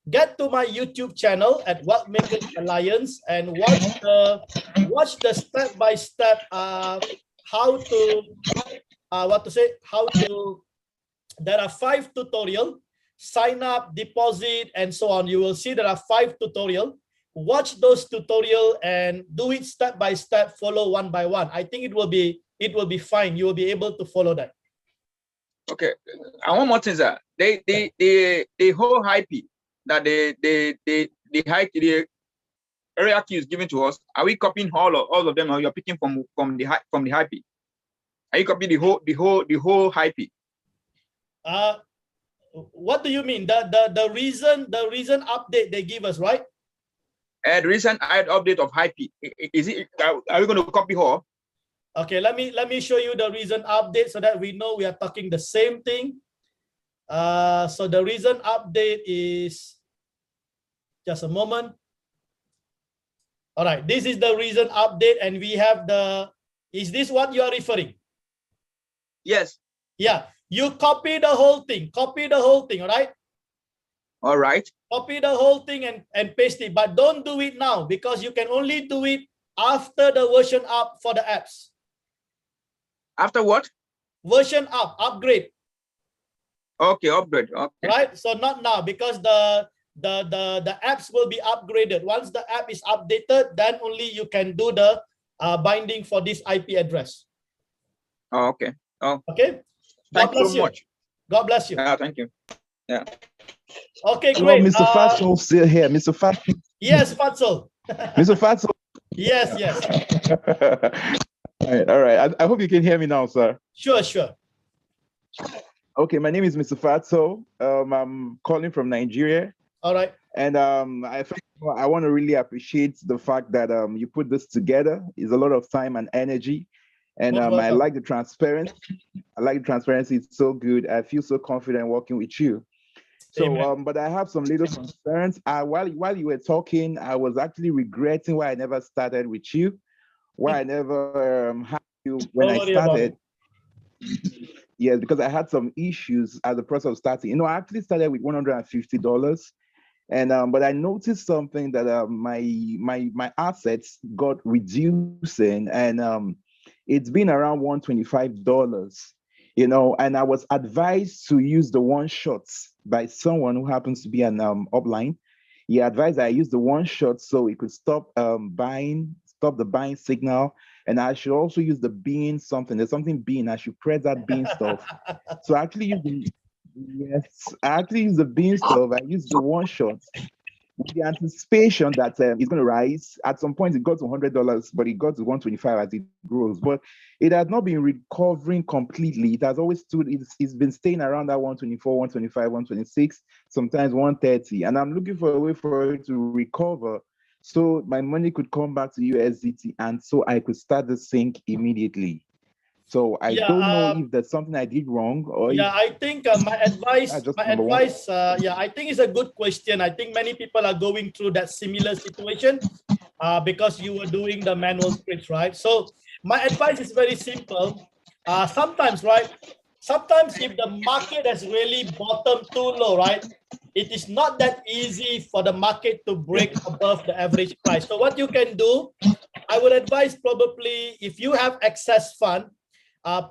get to my YouTube channel at Wealth Makers Alliance and watch the step-by-step how to there are 5 tutorials, sign up, deposit, and so on. You will see there are 5 tutorials. Watch those tutorials and do it step by step, follow one by one. I think it will be fine. You will be able to follow that. Okay. And one more thing, sir. The whole IP that the area key is given to us, are we copying all of them, or you're picking from the IP? Are you copying the whole IP? What do you mean? The reason update they give us, right? The recent update of IP, is it? Are we going to copy her? Okay, let me show you the recent update so that we know we are talking the same thing. So the recent update is just a moment. All right, this is the recent update, and we have the. Is this what you are referring? Yes. Yeah. You copy the whole thing. Copy the whole thing. All right. All right. Copy the whole thing and paste it, but don't do it now because you can only do it after the version up for the apps. After what? Version up, upgrade. Okay, upgrade. Okay. Right. So not now because the apps will be upgraded. Once the app is updated, then only you can do the binding for this IP address. Oh, okay. Oh. Okay. Thank you so much. God bless you. Thank you. Yeah. Okay, hello, great. Mr. Fatso still here. Mr. Fatso. Yes, Fatso. Mr. Fatso. Yes, yes. All right. I hope you can hear me now, sir. Sure, sure. Okay, my name is Mr. Fatso. I'm calling from Nigeria. All right. And I Well, I want to really appreciate the fact that you put this together. It's a lot of time and energy. And I like the transparency. I like the transparency. It's so good. I feel so confident working with you. So, but I have some little concerns. While you were talking, I was actually regretting why I never started with you, why I never had you when I started. Yes, because I had some issues at the process of starting. You know, I actually started with $150, and but I noticed something that my assets got reducing, and it's been around $125. You know, and I was advised to use the one shots by someone who happens to be an upline. He advised I use the one shot so it could stop the buying signal. And I should also use the bean something. There's something bean. I should press that bean stuff. So I actually use I actually use the bean stuff. I use the one shot with the anticipation that it's going to rise. At some point, it got to $100, but it got to $125 as it grows. But it has not been recovering completely. It has always stood. It's been staying around that 124, 125, 126, sometimes 130. And I'm looking for a way for it to recover, so my money could come back to USDT, and so I could start the sync immediately. So I don't know if that's something I did wrong, or I think my advice, I think it's a good question. I think many people are going through that similar situation because you were doing the manual trades, right? So my advice is very simple. Sometimes if the market has really bottomed too low, right, it is not that easy for the market to break above the average price. So what you can do, I would advise probably if you have excess fund,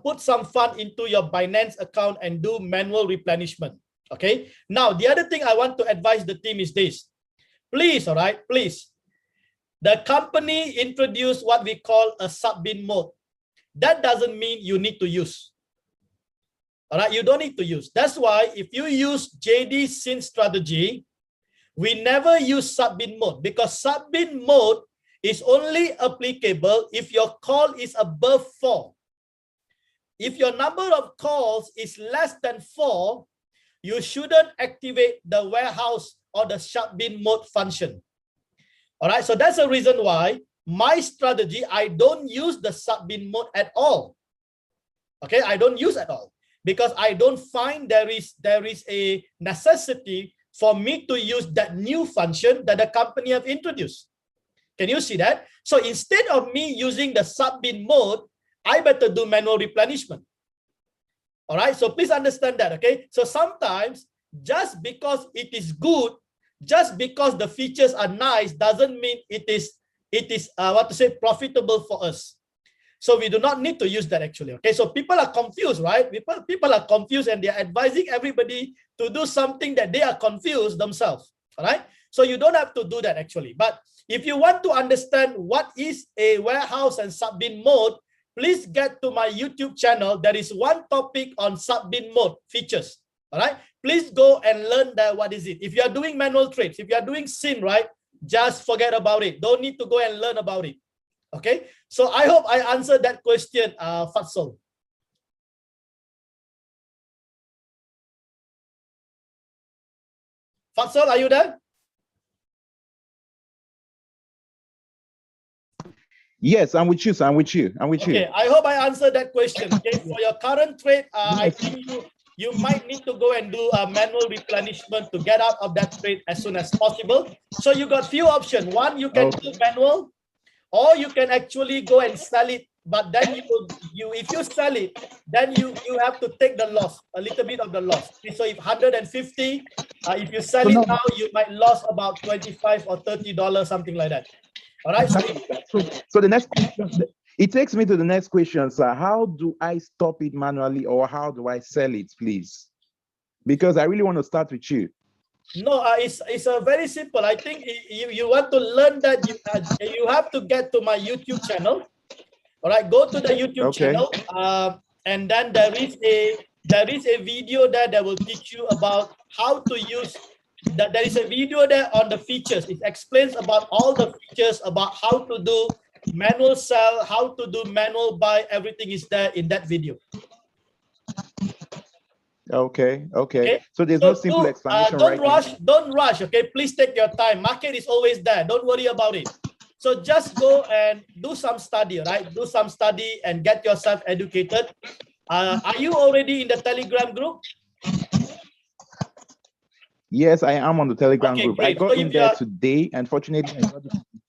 put some fund into your Binance account and do manual replenishment. Okay. Now, the other thing I want to advise the team is this. Please, all right, please. The company introduced what we call a sub-bin mode. That doesn't mean you need to use. All right, you don't need to use. That's why if you use JD Sin strategy, we never use sub-bin mode, because sub-bin mode is only applicable if your call is above 4. If your number of calls is less than 4, you shouldn't activate the warehouse or the sub-bin mode function. All right, so that's the reason why my strategy, I don't use the sub-bin mode at all. Okay, I don't use at all, because I don't find there is a necessity for me to use that new function that the company have introduced. Can you see that? So instead of me using the sub-bin mode, I better do manual replenishment. All right, so please understand that, okay? So sometimes just because it is good, just because the features are nice, doesn't mean it is profitable for us. So we do not need to use that actually, okay? So people are confused, right? People are confused, and they're advising everybody to do something that they are confused themselves, all right? So you don't have to do that actually. But if you want to understand what is a warehouse and sub-bin mode, please get to my YouTube channel. There is one topic on sub-bin mode features. All right. Please go and learn that. What is it? If you are doing manual trades, if you are doing SIN, right, just forget about it. Don't need to go and learn about it. Okay. So I hope I answered that question, Fatsal. Fatsal, are you there? Yes, I'm with you. So I'm with you. Okay, I hope I answered that question. Okay, for your current trade, I think you might need to go and do a manual replenishment to get out of that trade as soon as possible. So you got few options. One, you can do manual, or you can actually go and sell it. But then if you sell it, then you have to take the loss, a little bit of the loss. Okay, so if 150, if you sell it now, you might lose about $25 or $30, something like that. All right. So the next question, it takes me to the next question, sir. How do I stop it manually, or how do I sell it, please? Because I really want to start with you. No, it's very simple. I think you want to learn that you have to get to my YouTube channel. All right, go to the YouTube channel, and then there is a video there that will teach you about how to use. There is a video there on the features. It explains about all the features, about how to do manual sell, how to do manual buy. Everything is there in that video. Okay. So there's no simple explanation don't right now. Don't rush, okay? Please take your time. Market is always there. Don't worry about it. So just go and do some study, right? Do some study and get yourself educated. Are you already in the Telegram group? Yes, I am on the Telegram group. Great. I got in there today. Unfortunately, I got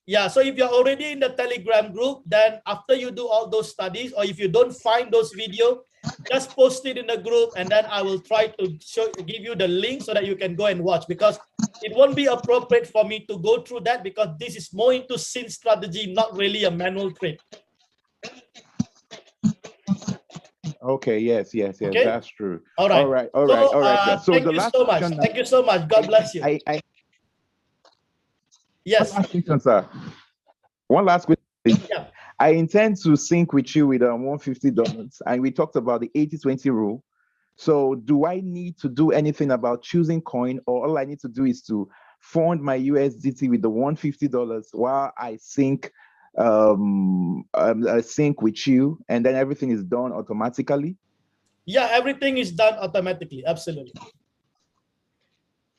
yeah, so if you're already in the Telegram group, then after you do all those studies, or if you don't find those videos, just post it in the group, and then I will try to give you the link so that you can go and watch, because it won't be appropriate for me to go through that, because this is more into scene strategy, not really a manual trade. Okay, yes, Okay? that's true. All right. All right. So thank the you last so much. question Thank you so much. God bless you. Yes. One last question, sir. One last question. Yeah. I intend to sync with you with $150, and we talked about the 80-20 rule. So do I need to do anything about choosing coin, or all I need to do is to fund my USDT with the $150 while I sync sync with you, and then everything is done automatically? Yeah, everything is done automatically. Absolutely.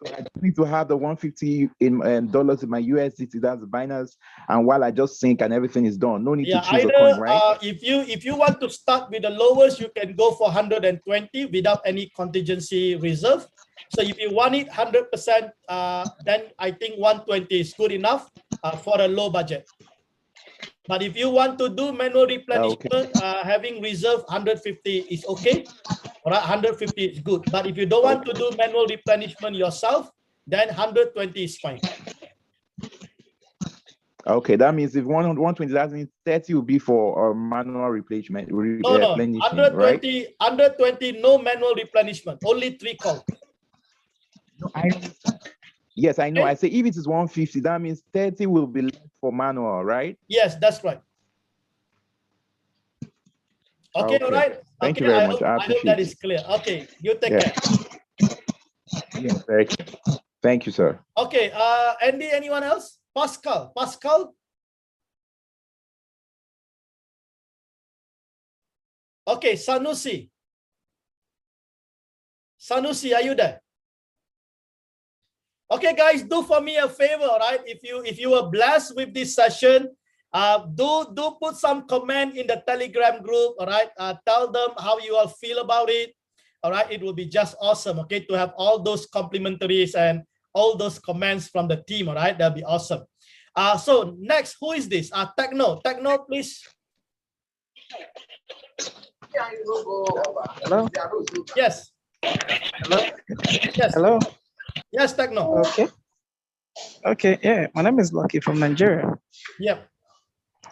So I just need to have the $150 in dollars in my USDT, that's Binance, and while I just sync and everything is done, no need to choose a coin, right? If you want to start with the lowest, you can go for 120 without any contingency reserve. So if you want it 100%, then I think 120 is good enough for a low budget. But if you want to do manual replenishment, having reserve 150 is okay. All right, 150 is good. But if you don't want to do manual replenishment yourself, then 120 is fine. Okay, that means if 120, that means 30 will be for manual replenishment. No, 120, right? 120, no manual replenishment, only 3 calls. No, yes, I know. Okay. I say if it is 150, that means 30 will be left for manual, right? Yes, that's right. Okay, all right. Thank you very much. I hope that is clear. Okay, you take care. Yes, thank you, sir. Okay, Andy, anyone else? Pascal. Okay, Sanusi, are you there? Okay, guys, do for me a favor, right? If you were blessed with this session, do put some comment in the Telegram group, all right? Tell them how you all feel about it, all right? It will be just awesome, okay, to have all those complimentaries and all those comments from the team, all right? That'll be awesome. So next, who is this? Techno, please. Hello? Yes. Hello? Yes. Hello? Yes, Techno. Okay, yeah, my name is Lucky from Nigeria. Yep.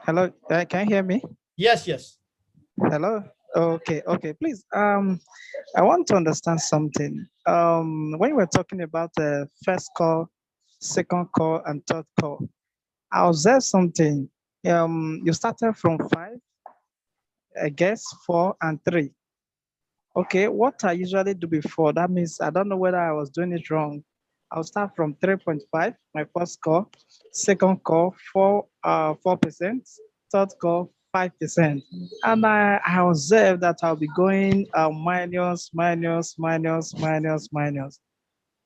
Hello, can you hear me? Yes. Hello? Okay, please, I want to understand something. When you were talking about the first call, second call, and third call, I observed something. You started from 5, I guess 4 and 3. Okay, what I usually do before, that means I don't know whether I was doing it wrong. I'll start from 3.5, my first call, second call 4%, third call 5%. And I observed that I'll be going minus.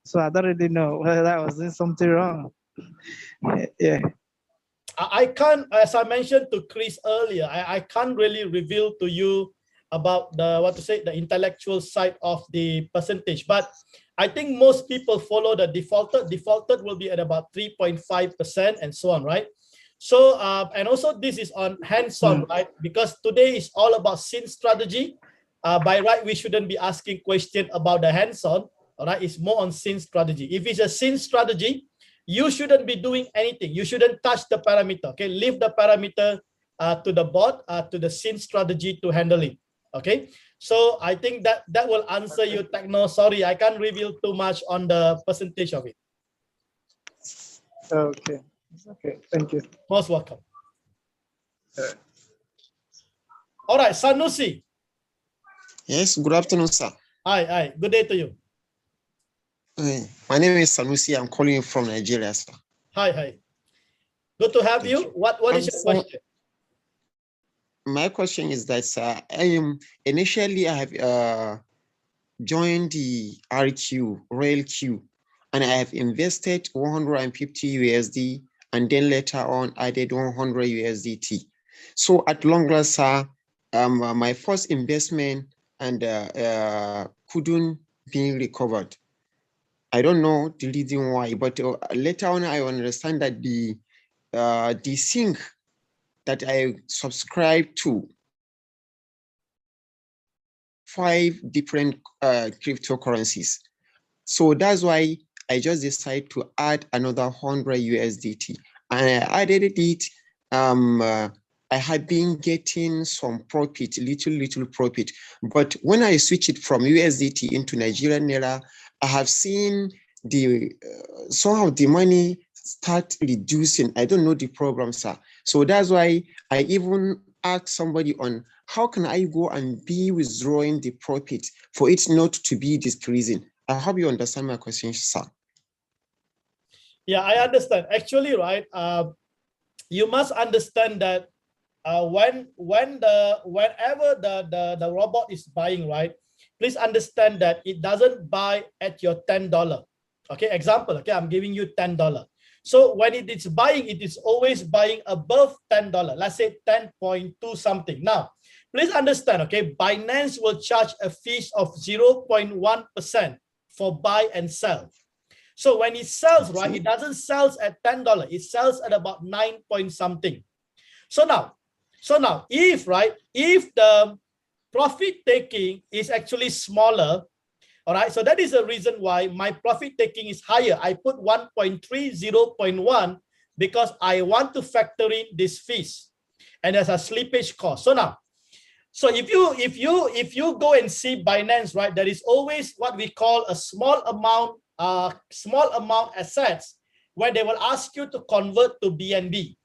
So I don't really know whether I was doing something wrong. Yeah. I can't, as I mentioned to Chris earlier, I can't really reveal to you about the intellectual side of the percentage, but I think most people follow the defaulted will be at about 3.5% and so on, right? So and also this is on hands-on, right? Because today is all about scene strategy. By right, we shouldn't be asking questions about the hands-on, all right? It's more on scene strategy. If it's a scene strategy, you shouldn't be doing anything. You shouldn't touch the parameter, okay? Leave the parameter to the bot, to the scene strategy to handle it, okay? So I think that will answer you, Techno. Sorry, I can't reveal too much on the percentage of it. Okay, thank you. Most welcome. All right, Sanusi. Yes, good afternoon, sir. Hi, good day to you. My name is Sanusi. I'm calling you from Nigeria, sir. Hi. Good to have you. What is your question? My question is that, sir, initially I have joined the RQ, Rail Q, and I have invested 150 USD and then later on added 100 USDT. So at long last, sir, my first investment and couldn't be recovered. I don't know the reason why, but later on I understand that the sync that I subscribed to 5 different cryptocurrencies. So that's why I just decided to add another 100 USDT. And I added it. I had been getting some profit, little profit. But when I switch it from USDT into Nigerian Naira, I have seen the somehow the money start reducing. I don't know the program, sir. So that's why I even asked somebody on how can I go and be withdrawing the profit for it not to be decreasing. I hope you understand my question, sir. Yeah, I understand. Actually, right, you must understand that whenever the robot is buying, right, please understand that it doesn't buy at your $10. Okay, example, okay, I'm giving you $10. So when it is buying, it is always buying above $10. Let's say 10.2 something. Now, please understand, okay, Binance will charge a fee of 0.1% for buy and sell. So when it sells, right, it doesn't sell at $10. It sells at about 9 point something. So now, if the profit taking is actually smaller, all right, so that is the reason why my profit taking is higher. I put 1.3, 0.1 because I want to factor in this fees and there's a slippage cost. So now, so if you go and see Binance, right, there is always what we call a small amount assets where they will ask you to convert to BNB.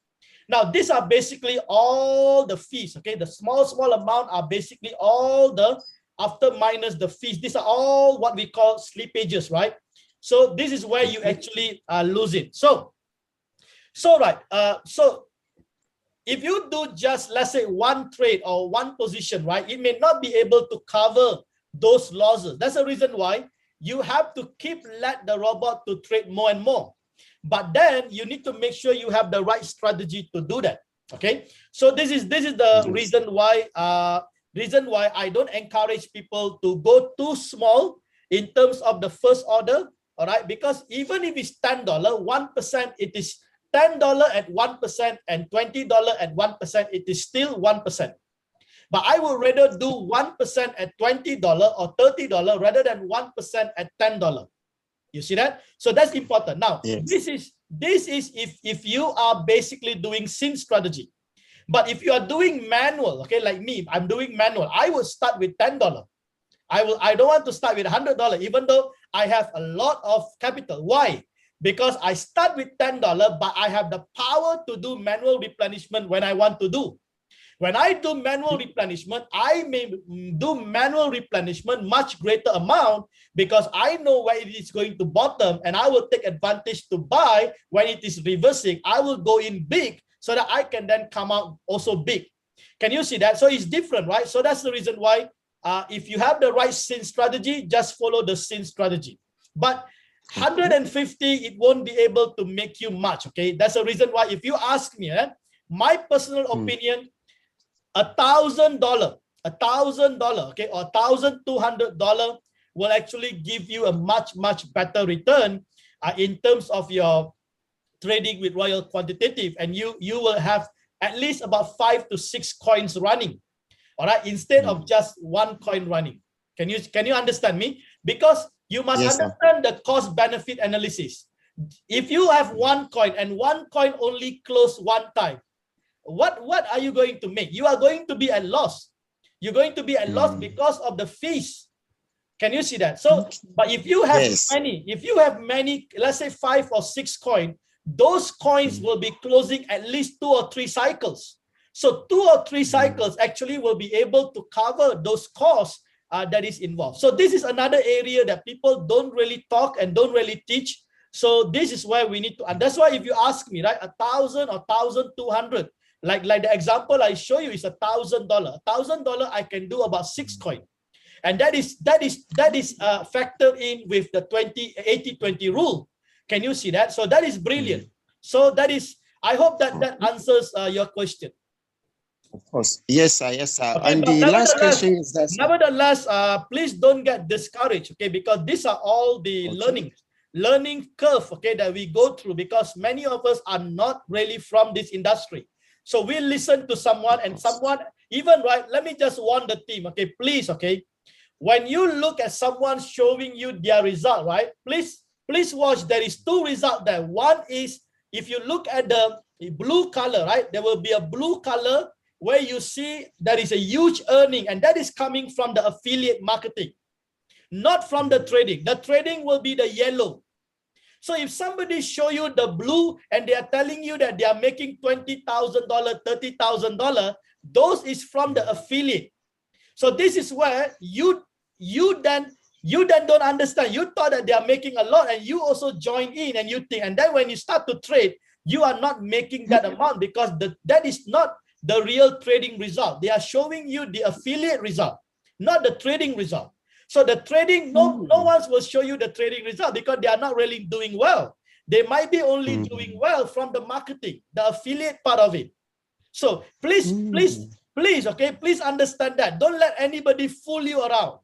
Now, these are basically all the fees, okay? The small amount are basically all the, after minus the fees, these are all what we call slippages, right? So this is where you actually lose it. So if you do just, let's say, one trade or one position, right, it may not be able to cover those losses. That's the reason why you have to let the robot to trade more and more. But then you need to make sure you have the right strategy to do that. Okay, so this is the reason why I don't encourage people to go too small in terms of the first order. All right, because even if it's $10, 1%, it is $10 at 1% and $20 at 1%, it is still 1%. But I would rather do 1% at $20 or $30 rather than 1% at $10. You see that? So that's important. Now, this is if you are basically doing SIN strategy. But if you are doing manual, okay, like me, I'm doing manual, I will start with $10. I don't want to start with $100, even though I have a lot of capital. Why? Because I start with $10, but I have the power to do manual replenishment when I want to do. When I do manual replenishment, I may do manual replenishment much greater amount because I know where it is going to bottom and I will take advantage to buy when it is reversing. I will go in big so that I can then come out also big. Can you see that? So it's different, right? So that's the reason why if you have the right SIN strategy, just follow the SIN strategy. But 150, it won't be able to make you much, okay? That's the reason why if you ask me, my personal opinion, $1,000, okay, or $1,200 will actually give you a much better return in terms of your trading with Royal Quantitative, and you will have at least about 5 to 6 coins running, all right, instead of just 1 coin running. Can you understand me? Because you must understand the cost benefit analysis. If you have 1 coin and 1 coin only close 1 time, what are you going to make? You are going to be at loss. You're going to be at loss because of the fees. Can you see that? So, but if you have many, let's say 5 or 6 coins, those coins will be closing at least 2 or 3 cycles. So 2 or 3 cycles actually will be able to cover those costs that is involved. So this is another area that people don't really talk and don't really teach. So this is where we need to, and that's why if you ask me, right, 1,000 or 1,200, like the example I show you is $1,000. $1,000 I can do about 6 coins. And that is factored in with the 80-20 rule. Can you see that? So that is brilliant. So that is, I hope that answers your question. Of course. Yes, sir. Yes, sir. Okay, and the last question is that, nevertheless, please don't get discouraged, okay? Because these are all the learning curve, okay, that we go through, because many of us are not really from this industry. So we listen to someone, and someone even, right, let me just warn the team, okay, please, okay, when you look at someone showing you their result, right, please watch, there is two results there. One is, if you look at the blue color, right, there will be a blue color where you see there is a huge earning, and that is coming from the affiliate marketing, not from the trading. The trading will be the yellow. So if somebody show you the blue and they are telling you that they are making $20,000, $30,000, those is from the affiliate. So this is where you then don't understand. You thought that they are making a lot, and you also join in, and you think, and then when you start to trade, you are not making that amount, because that is not the real trading result. They are showing you the affiliate result, not the trading result. So the trading, no one will show you the trading result, because they are not really doing well. They might be only doing well from the marketing, the affiliate part of it. So please, okay, please understand that. Don't let anybody fool you around,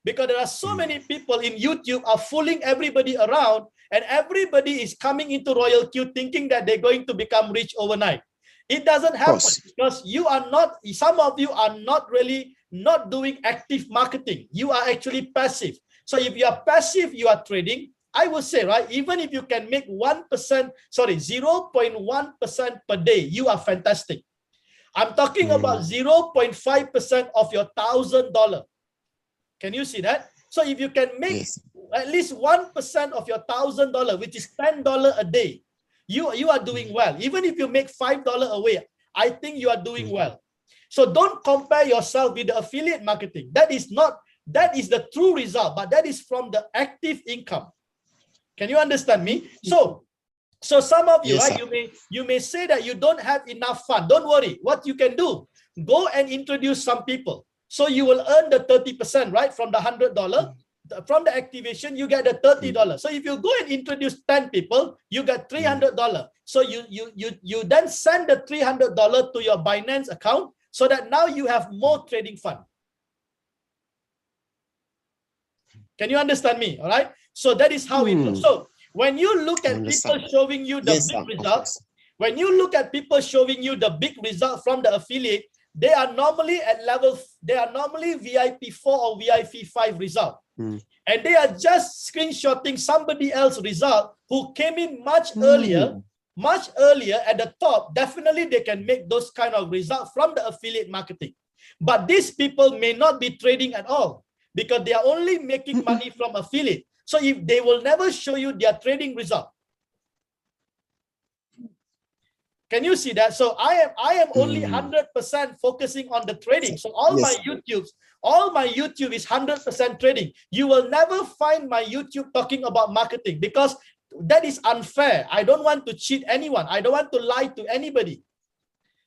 because there are so many people in YouTube are fooling everybody around, and everybody is coming into Royal Q thinking that they're going to become rich overnight. It doesn't happen, because you are not, some of you are not really not doing active marketing. You are actually passive. So if you are passive, you are trading, I would say, right, even if you can make 0.1% per day, you are fantastic. I'm talking about 0.5% of your $1,000. Can you see that? So if you can make at least 1% of your $1,000, which is $10 a day, you are doing well. Even if you make $5 a week, I think you are doing well. So don't compare yourself with the affiliate marketing. That is the true result, but that is from the active income. Can you understand me? So some of you, right, you may say that you don't have enough fund. Don't worry. What you can do, go and introduce some people. So you will earn the 30%, right, from the $100. From the activation, you get the $30. So if you go and introduce 10 people, you get $300. So you then send the $300 to your Binance account, so that now you have more trading fund. Can you understand me? All right. So that is how it looks. So when you look at people showing you the big results, when you look at people showing you the big result from the affiliate, they are normally at level, they are normally VIP 4 or VIP 5 result. And they are just screenshotting somebody else's result who came in much earlier at the top. Definitely they can make those kind of results from the affiliate marketing. But these people may not be trading at all, because they are only making money from affiliate. So if they will never show you their trading result. Can you see that? So I am only 100% focusing on the trading. So all my YouTube is 100% trading. You will never find my YouTube talking about marketing, because that is unfair. I don't want to cheat anyone. I don't want to lie to anybody.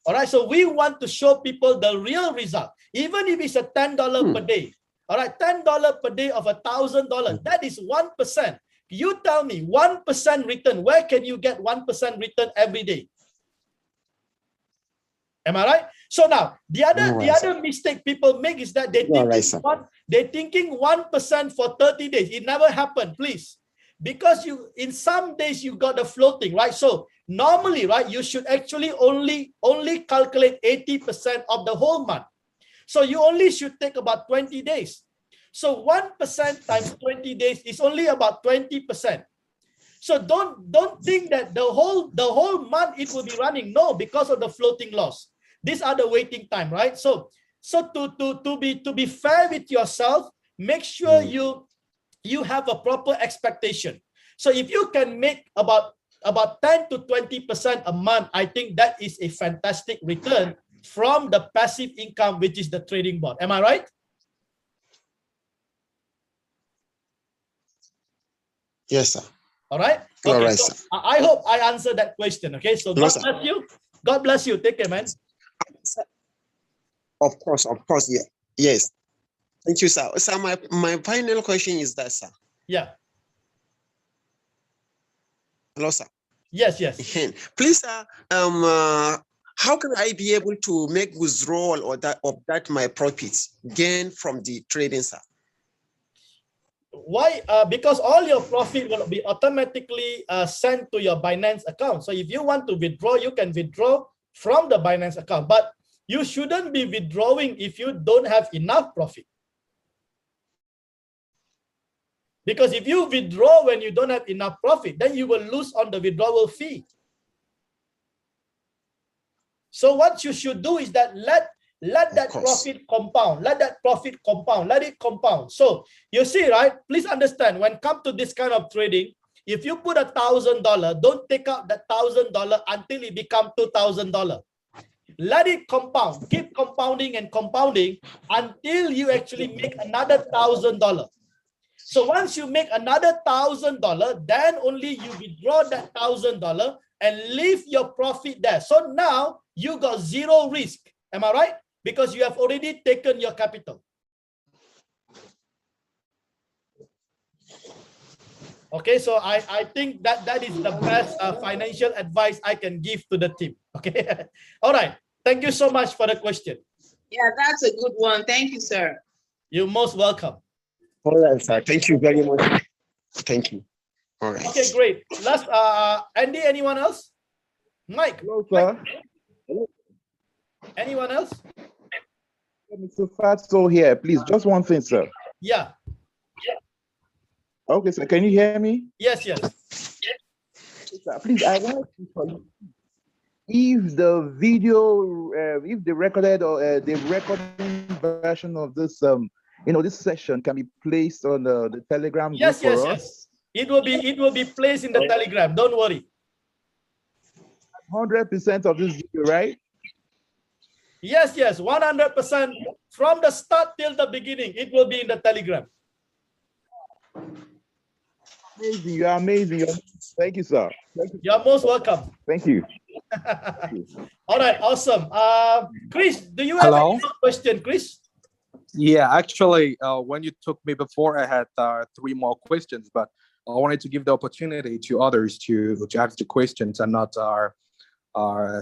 All right. So we want to show people the real result, even if it's a $10 per day. All right. $10 per day of $1,000. That is 1%. You tell me 1% return. Where can you get 1% return every day? Am I right? So now the other mistake people make is that they're thinking 1% for 30 days. It never happened, please. Because in some days you got the floating, right? So normally, right, you should actually only calculate 80% of the whole month. So you only should take about 20 days. So 1% times 20 days is only about 20%. So don't think that the whole month it will be running. No, because of the floating loss. These are the waiting time, right? So to be fair with yourself, make sure you have a proper expectation. So if you can make about 10 to 20% a month, I think that is a fantastic return from the passive income, which is the trading bot. Am I right? Yes, sir. All right. Okay, right, so I hope I answered that question. Okay. So God bless you. God bless you. Take care, man. Of course. Yeah. Yes. Thank you, sir. Sir, my final question is that, sir. Yeah. Hello, sir. Yes, yes. Please, sir, how can I be able to make withdrawal of that my profits gain from the trading, sir? Why? Because all your profit will be automatically sent to your Binance account. So if you want to withdraw, you can withdraw from the Binance account, but you shouldn't be withdrawing if you don't have enough profit. Because if you withdraw when you don't have enough profit, then you will lose on the withdrawal fee. So what you should do is that let that profit compound, let that profit compound, let it compound. So you see, right? Please understand, when it comes to this kind of trading, if you put $1,000, don't take out that $1,000 until it becomes $2,000. Let it compound, keep compounding and compounding until you actually make another $1,000. So once you make another $1,000, then only you withdraw that $1,000 and leave your profit there. So now you got zero risk. Am I right? Because you have already taken your capital. Okay, so I think that is the best financial advice I can give to the team. Okay. All right. Thank you so much for the question. Yeah, that's a good one. Thank you, sir. You're most welcome. All right, sir. Thank you very much. Thank you. All right. Okay, great. Last, Andy, anyone else? Mike. Hello, sir. Mike. Anyone else? Mr. Fatso here, please. Just one thing, sir. Yeah. Okay, sir. Can you hear me? Yes, yes. Sir, please, I want to if the video, if the recorded or the recording version of this, this session can be placed on the Telegram group for us. Yes. It will be placed in the Telegram. Don't worry. 100% of this video, right? Yes, 100% from the start till the beginning. It will be in the Telegram. Amazing! You're amazing. Thank you, sir. Thank you. You're most welcome. Thank you. All right, awesome. Chris, do you have any question, Chris? Yeah, actually, when you took me before, I had 3 more questions, but I wanted to give the opportunity to others to ask the questions and not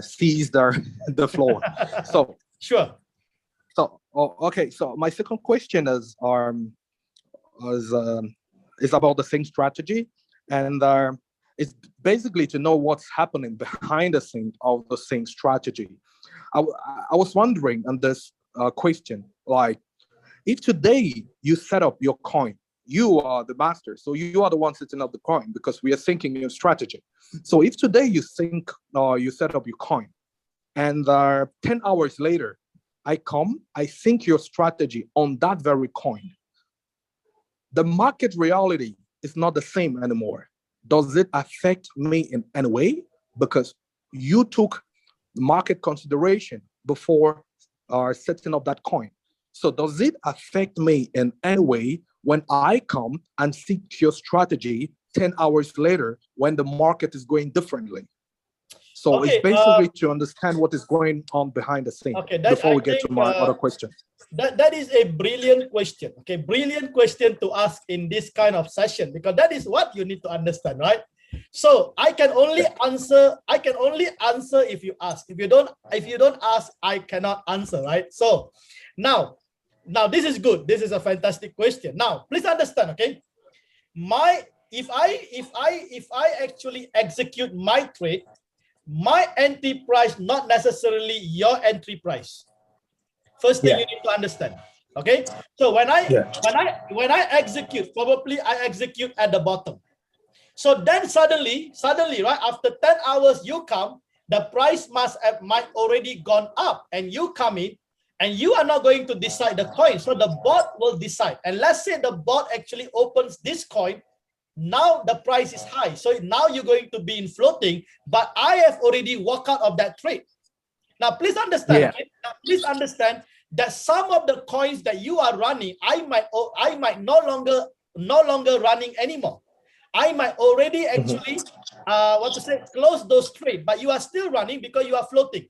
seize the floor. So sure. So okay. So my second question is about the same strategy, and it's basically to know what's happening behind the scene of the same strategy. I was wondering on this question, like, if today you set up your coin, you are the master, so you are the one setting up the coin because we are syncing your strategy. So if today you set up your coin, and 10 hours later, I sync your strategy on that very coin, the market reality is not the same anymore. Does it affect me in any way? Because you took market consideration before setting up that coin. So does it affect me in any way when I come and seek your strategy 10 hours later when the market is going differently? So it's basically to understand what is going on behind the scene before we get to my other question. That is a brilliant question. Okay, brilliant question to ask in this kind of session, because that is what you need to understand, right? So I can only answer if you ask. If you don't ask, I cannot answer, right? So now this is good. This is a fantastic question. Now please understand, okay? If I actually execute my trade, my entry price not necessarily your entry price. First thing you need to understand. Okay, so when I execute, probably I execute at the bottom. So then suddenly, right after 10 hours, you come, the price might already gone up, and you come in, and you are not going to decide the coin. So the bot will decide. And let's say the bot actually opens this coin. Now the price is high. So now you're going to be in floating, but I have already walked out of that trade. Now, please understand. Okay? Now, please understand that some of the coins that you are running, I might no longer running anymore. I might already actually close those trades, but you are still running because you are floating.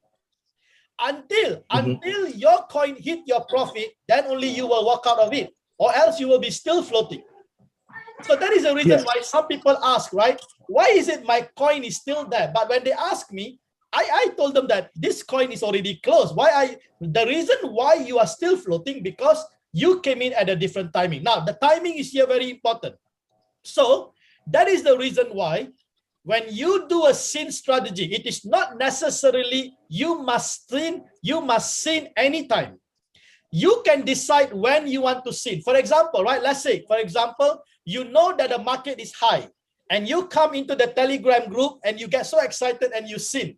Until your coin hit your profit, then only you will walk out of it, or else you will be still floating. So that is the reason why some people ask, right? Why is it my coin is still there? But when they ask me, I told them that this coin is already closed. The reason why you are still floating, because you came in at a different timing. Now, the timing is here very important. So that is the reason why when you do a sin strategy, it is not necessarily you must sin anytime. You can decide when you want to sin. For example, right? Let's say, for example, you know that the market is high and you come into the Telegram group and you get so excited and you sin.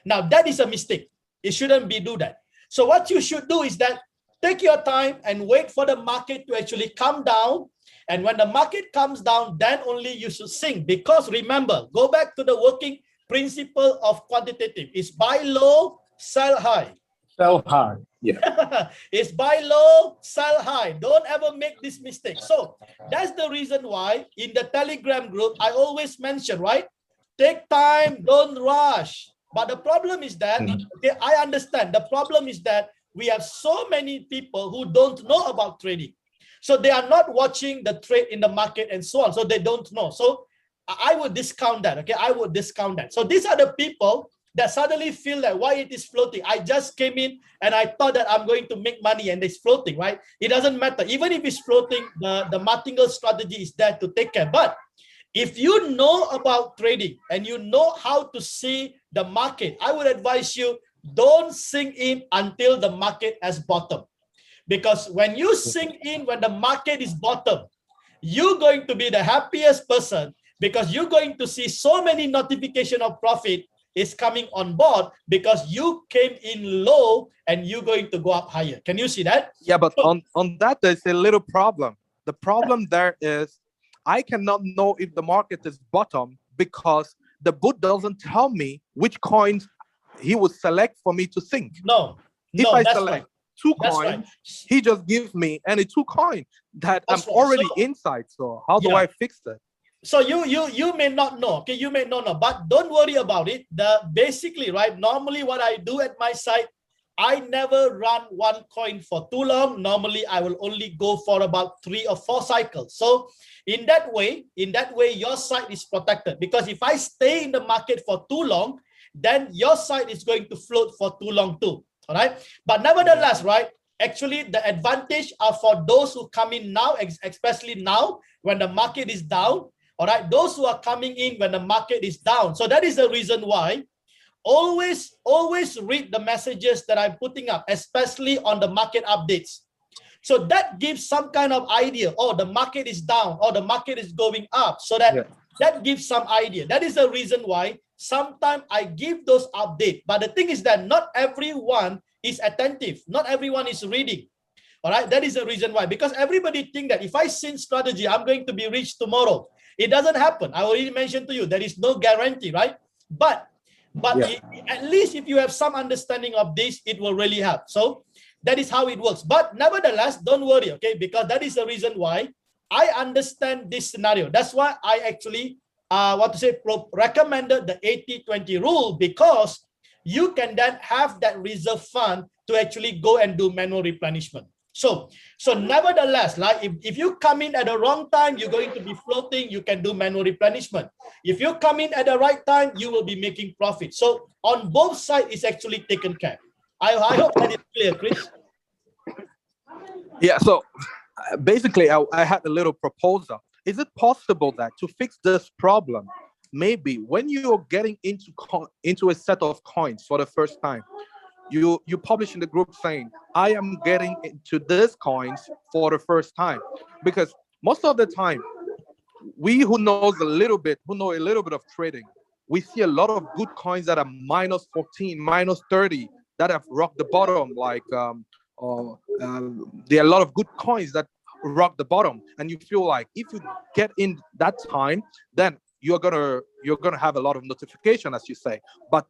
Now, that is a mistake. It shouldn't be do that. So what you should do is that take your time and wait for the market to actually come down. And when the market comes down, then only you should sing. Because remember, go back to the working principle of quantitative. It's buy low, sell high. Sell high. Yeah. It's buy low, sell high. Don't ever make this mistake. So that's the reason why in the Telegram group, I always mention, right? Take time, don't rush. But the problem is that, okay, I understand. The problem is that we have so many people who don't know about trading. So they are not watching the trade in the market and so on. So they don't know. So I would discount that. Okay, I would discount that. So these are the people that suddenly feel that why it is floating. I just came in and I thought that I'm going to make money and it's floating, right? It doesn't matter. Even if it's floating, the Martingale strategy is there to take care. But if you know about trading and you know how to see the market, I would advise you, don't sink in until the market has bottom. Because when you sink in when the market is bottom, you're going to be the happiest person because you're going to see so many notification of profit is coming on board because you came in low and you're going to go up higher. Can you see that? Yeah, but on that, there's a little problem. The problem there is I cannot know if the market is bottom because the bot doesn't tell me which coins he would select for me to sink. If I select two coins, he just gives me any two coins that I'm already inside. So how do I fix that? So you may not know, okay? You may not know, but don't worry about it. Basically, right? Normally, what I do at my site, I never run one coin for too long. Normally, I will only go for about 3 or 4 cycles. So in that way, your site is protected. Because if I stay in the market for too long, then your site is going to float for too long too. All right. But nevertheless, right? Actually, the advantage are for those who come in now, especially now when the market is down. All right. Those who are coming in when the market is down. So that is the reason why always read the messages that I'm putting up, especially on the market updates. So that gives some kind of idea. Oh, the market is down or the market is going up. So that gives some idea. That is the reason why sometimes I give those updates. But the thing is that not everyone is attentive. Not everyone is reading. All right. That is the reason why. Because everybody think that if I sin strategy, I'm going to be rich tomorrow. It doesn't happen. I already mentioned to you, there is no guarantee, right? But at least if you have some understanding of this, it will really help. So that is how it works. But nevertheless, don't worry, okay? Because that is the reason why I understand this scenario. That's why I actually recommended the 80-20 rule, because you can then have that reserve fund to actually go and do manual replenishment. So nevertheless, like if you come in at the wrong time, you're going to be floating, you can do manual replenishment. If you come in at the right time, you will be making profit. So on both sides, it's actually taken care. I hope that is clear, Chris. Yeah, so basically, I had a little proposal. Is it possible that to fix this problem, maybe when you're getting into a set of coins for the first time, you publish in the group saying, I am getting into these coins for the first time? Because most of the time, we who know a little bit of trading, we see a lot of good coins that are minus 14, minus 30, that have rocked the bottom. Like there are a lot of good coins that rock the bottom, and you feel like if you get in that time, then you're gonna have a lot of notification, as you say. But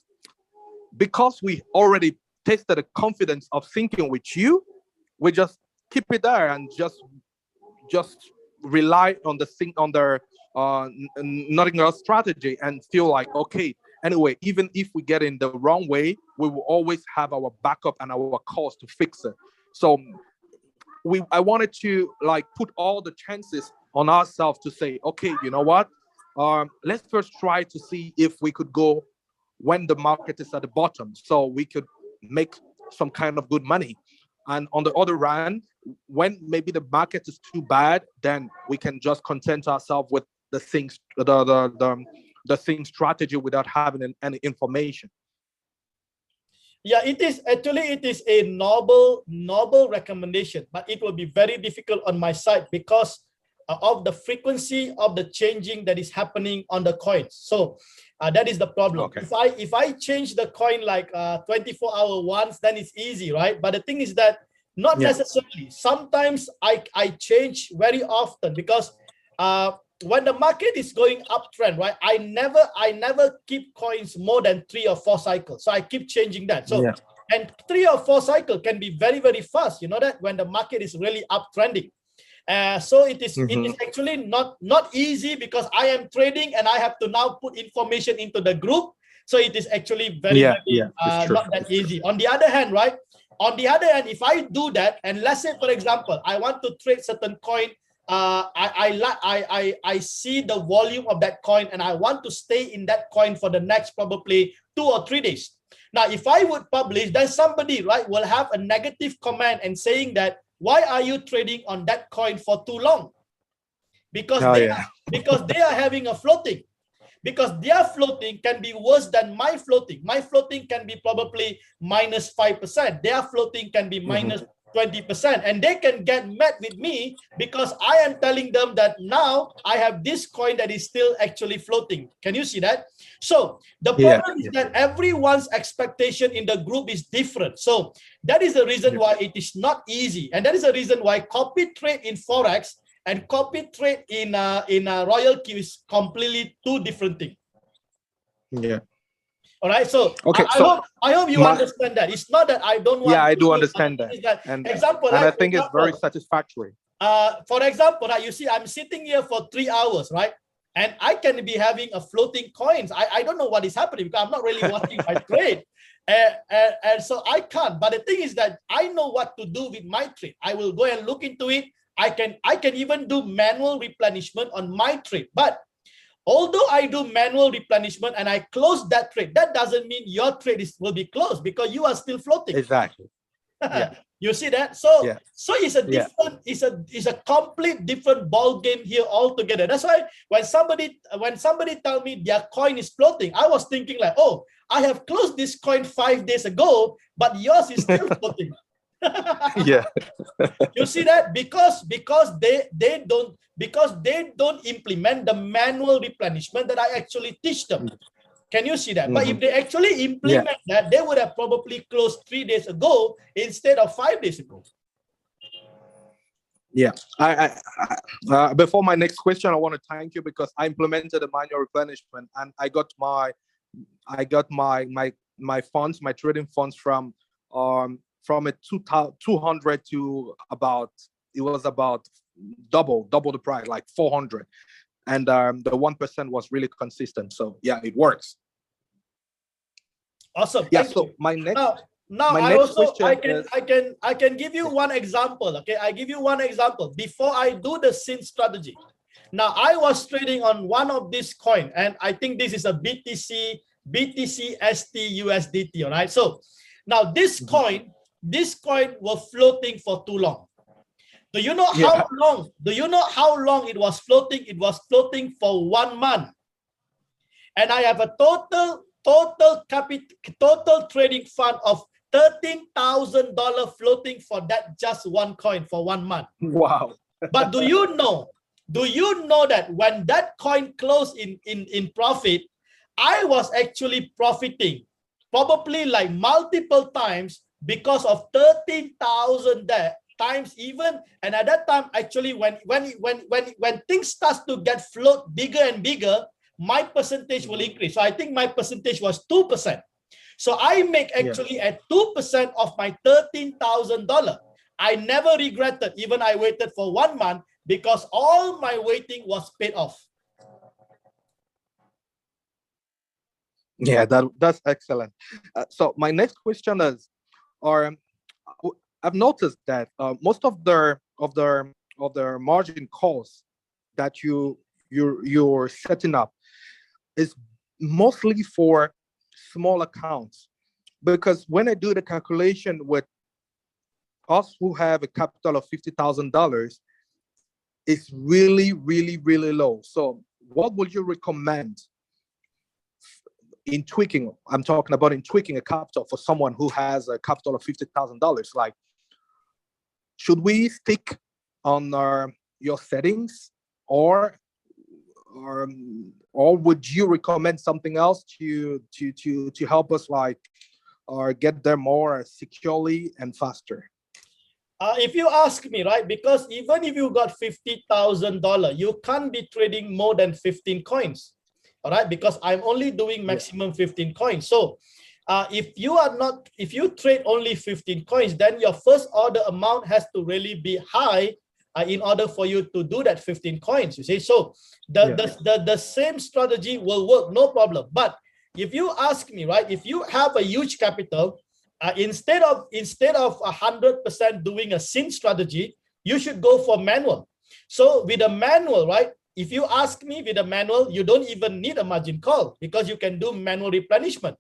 because we already tasted the confidence of thinking with you, we just keep it there and just rely on their Martingale strategy and feel like, okay, anyway, even if we get in the wrong way, we will always have our backup and our cost to fix it. So I wanted to like put all the chances on ourselves to say, okay, you know what? Let's first try to see if we could go when the market is at the bottom, so we could make some kind of good money. And on the other hand, when maybe the market is too bad, then we can just content ourselves with the things, the same strategy without having any information. Yeah, it is a noble recommendation, but it will be very difficult on my side because of the frequency of the changing that is happening on the coins. So that is the problem. Okay. If I change the coin like 24-hour once, then it's easy, right? But the thing is that not necessarily. Sometimes I change very often because when the market is going uptrend, right? I never keep coins more than 3 or 4 cycles. So I keep changing that. So and 3 or 4 cycles can be very, very fast. You know that when the market is really uptrending. So it is actually not easy because I am trading and I have to now put information into the group. So it is actually very not that easy. On the other hand, right? On the other hand, if I do that, and let's say, for example, I want to trade certain coin, I see the volume of that coin and I want to stay in that coin for the next probably 2 or 3 days. Now, if I would publish, then somebody, right, will have a negative comment and saying that, why are you trading on that coin for too long? Because they are having a floating. Because their floating can be worse than my floating. My floating can be probably minus 5%. Their floating can be minus 20%. And they can get mad with me because I am telling them that now I have this coin that is still actually floating. Can you see that? So the problem is that everyone's expectation in the group is different. So that is the reason why it is not easy. And that is the reason why copy trade in Forex and copy trade in Royal Q is completely 2 different things. Yeah. All right. So okay. I hope you understand that. It's not that I don't want. Yeah, I do understand that. And I think it's very satisfactory. For example, right, you see, I'm sitting here for 3 hours, right? And I can be having a floating coins. I don't know what is happening because I'm not really watching my trade. And so I can't. But the thing is that I know what to do with my trade. I will go and look into it. I can even do manual replenishment on my trade. But although I do manual replenishment and I close that trade, that doesn't mean your trade will be closed because you are still floating. Exactly. You see that? So so it's a different, it's a complete different ball game here altogether. That's why when somebody tell me their coin is floating, I was thinking like, oh, I have closed this coin 5 days ago, but yours is still floating. You see that? Because they don't implement the manual replenishment that I actually teach them. Can you see that? But if they actually implement that, they would have probably closed 3 days ago instead of 5 days ago. Yeah. Before my next question, I want to thank you because I implemented a manual replenishment and I got my funds, my trading funds from a 200 to about double the price, like 400, and the 1% was really consistent. So yeah, it works. Awesome. Yeah. Thank so you. my next now my I next also question I can give you one example. Okay, I give you one example before I do the SYN strategy. Now I was trading on one of these coin, and I think this is a BTC ST USDT. All right. So now this coin was floating for too long. Do you know how long? Do you know how long it was floating? It was floating for 1 month, and I have a total trading fund of $13,000 floating for that just one coin for 1 month. Wow! But do you know that when that coin closed in profit, I was actually profiting probably like multiple times because of 13,000 times even. And at that time, actually, when things start to get float bigger and bigger, my percentage will increase. So I think my percentage was 2%. So I make actually at 2% of my $13,000. I never regretted, even I waited for 1 month because all my waiting was paid off. Yeah, that's excellent. So my next question is, I've noticed that most of their margin calls that you're setting up is mostly for small accounts, because when I do the calculation with us who have a capital of $50,000, it's really, really, really low. So what would you recommend in tweaking? I'm talking about in tweaking a capital for someone who has a capital of $50,000. Like, should we stick on your settings, or would you recommend something else to help us, like, or get there more securely and faster? If you ask me, right, because even if you got $50,000, you can't be trading more than 15 coins, all right? Because I'm only doing maximum 15 coins. So if you trade only 15 coins, then your first order amount has to really be high in order for you to do that 15 coins, you see. So the same strategy will work, no problem. But if you ask me, right, if you have a huge capital, instead of 100% doing a SYN strategy, you should go for manual. So with a manual, right, if you ask me, with a manual, you don't even need a margin call because you can do manual replenishment.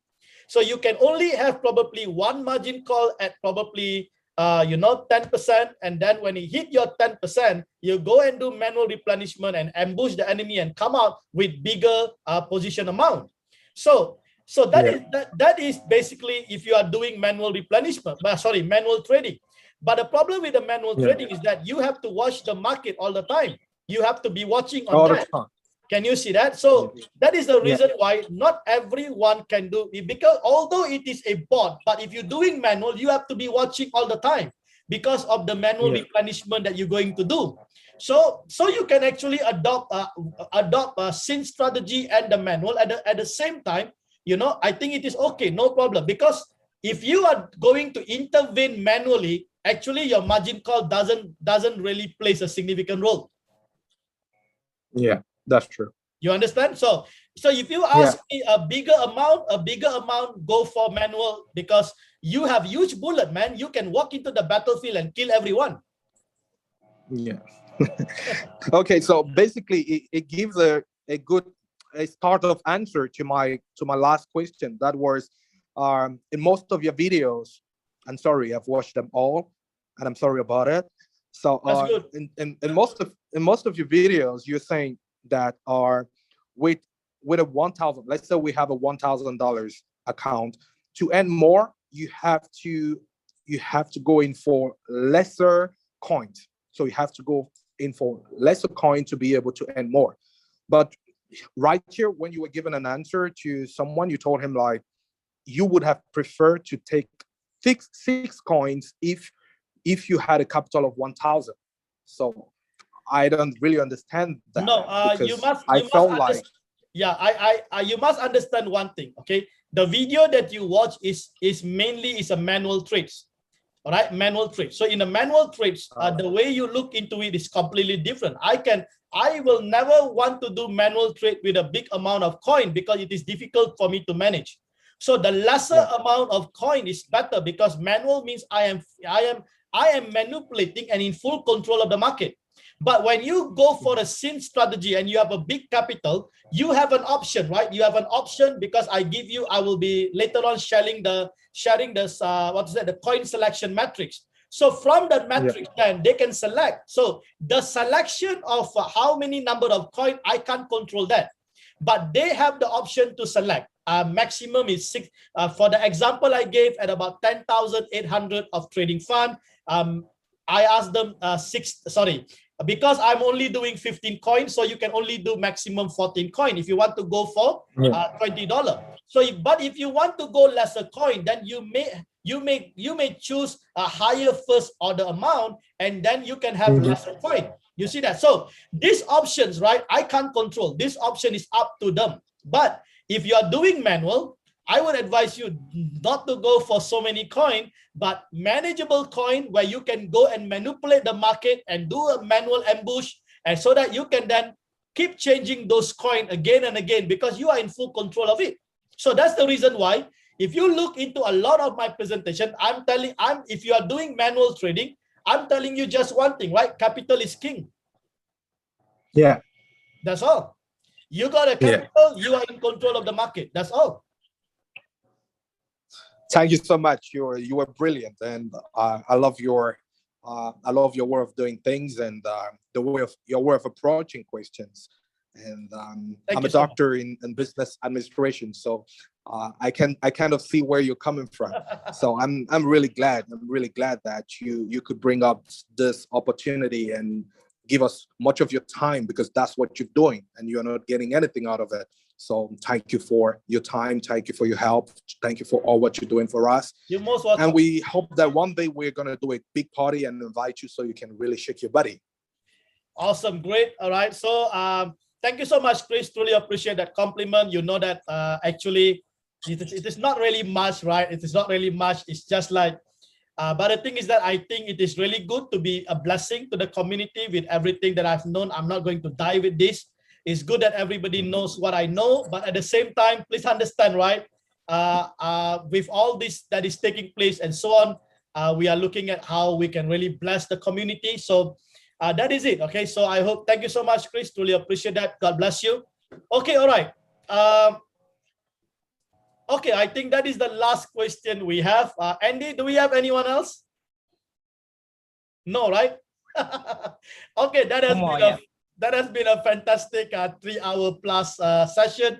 So you can only have probably one margin call at probably 10%, and then when you hit your 10%, you go and do manual replenishment and ambush the enemy and come out with bigger position amount. So that is basically if you are doing manual replenishment, manual trading. But the problem with the manual trading is that you have to watch the market all the time. You have to be watching on that. Can you see that? So that is the reason why not everyone can do it, because although it is a bot, but if you're doing manual, you have to be watching all the time because of the manual replenishment that you're going to do. So you can actually adopt a SYN strategy and the manual at the same time. I think it is okay, no problem, because if you are going to intervene manually, actually your margin call doesn't really play a significant role. Yeah, that's true. You understand? So if you ask me a bigger amount, go for manual, because you have huge bullet, man. You can walk into the battlefield and kill everyone. Yeah. Okay, so basically it gives a good start of answer to my last question. That was in most of your videos, I'm sorry, I've watched them all and I'm sorry about it. So in most of your videos, you're saying that with a 1,000, let's say we have a $1,000 account, to earn more, you have to go in for lesser coins. So you have to go in for lesser coin to be able to earn more. But right here, when you were given an answer to someone, you told him like you would have preferred to take six coins if you had a capital of 1,000. So I don't really understand that. No, you must understand one thing. Okay, the video that you watch is mainly a manual trades. All right, manual trades. So in a manual trades, the way you look into it is completely different. I will never want to do manual trade with a big amount of coin because it is difficult for me to manage. So the lesser amount of coin is better, because manual means I am manipulating and in full control of the market. But when you go for a SYN strategy and you have a big capital, you have an option, right? You have an option, because I will be later on sharing the coin selection matrix. So from that matrix, then they can select. So the selection of how many number of coin, I can't control that, but they have the option to select. Maximum is 6. For the example I gave, at about 10,800 of trading fund, I asked them because I'm only doing 15 coins, so you can only do maximum 14 coin if you want to go for $20. So but if you want to go lesser coin, then you may choose a higher first order amount, and then you can have lesser coin. You see that? So these options, right, I can't control. This option is up to them. But if you are doing manual, I would advise you not to go for so many coin, but manageable coin where you can go and manipulate the market and do a manual ambush, and so that you can then keep changing those coin again and again, because you are in full control of it. So that's the reason why, if you look into a lot of my presentation, if you are doing manual trading, I'm telling you just one thing, right? Capital is king. Yeah. That's all. You got a capital, you are in control of the market. That's all. Thank you so much. You were brilliant, and I love your way of doing things, and your way of approaching questions. And I'm a doctor in business administration, so I kind of see where you're coming from. So I'm really glad. I'm really glad that you could bring up this opportunity and give us much of your time, because that's what you're doing, and you're not getting anything out of it. So thank you for your time. Thank you for your help. Thank you for all what you're doing for us. You're most welcome. And we hope that one day we're going to do a big party and invite you so you can really shake your buddy. Awesome. Great. All right. So thank you so much, Chris. Truly appreciate that compliment. You know that actually it is not really much, right? It is not really much. It's just like, but the thing is that I think it is really good to be a blessing to the community with everything that I've known. I'm not going to die with this. It's good that everybody knows what I know, but at the same time, please understand, right? With all this that is taking place and so on, we are looking at how we can really bless the community. So that is it. Okay. So I hope, thank you so much, Chris. Truly appreciate that. God bless you. Okay. All right. Okay. I think that is the last question we have. Andy, do we have anyone else? No, right? Okay. That has been a fantastic 3-hour plus session.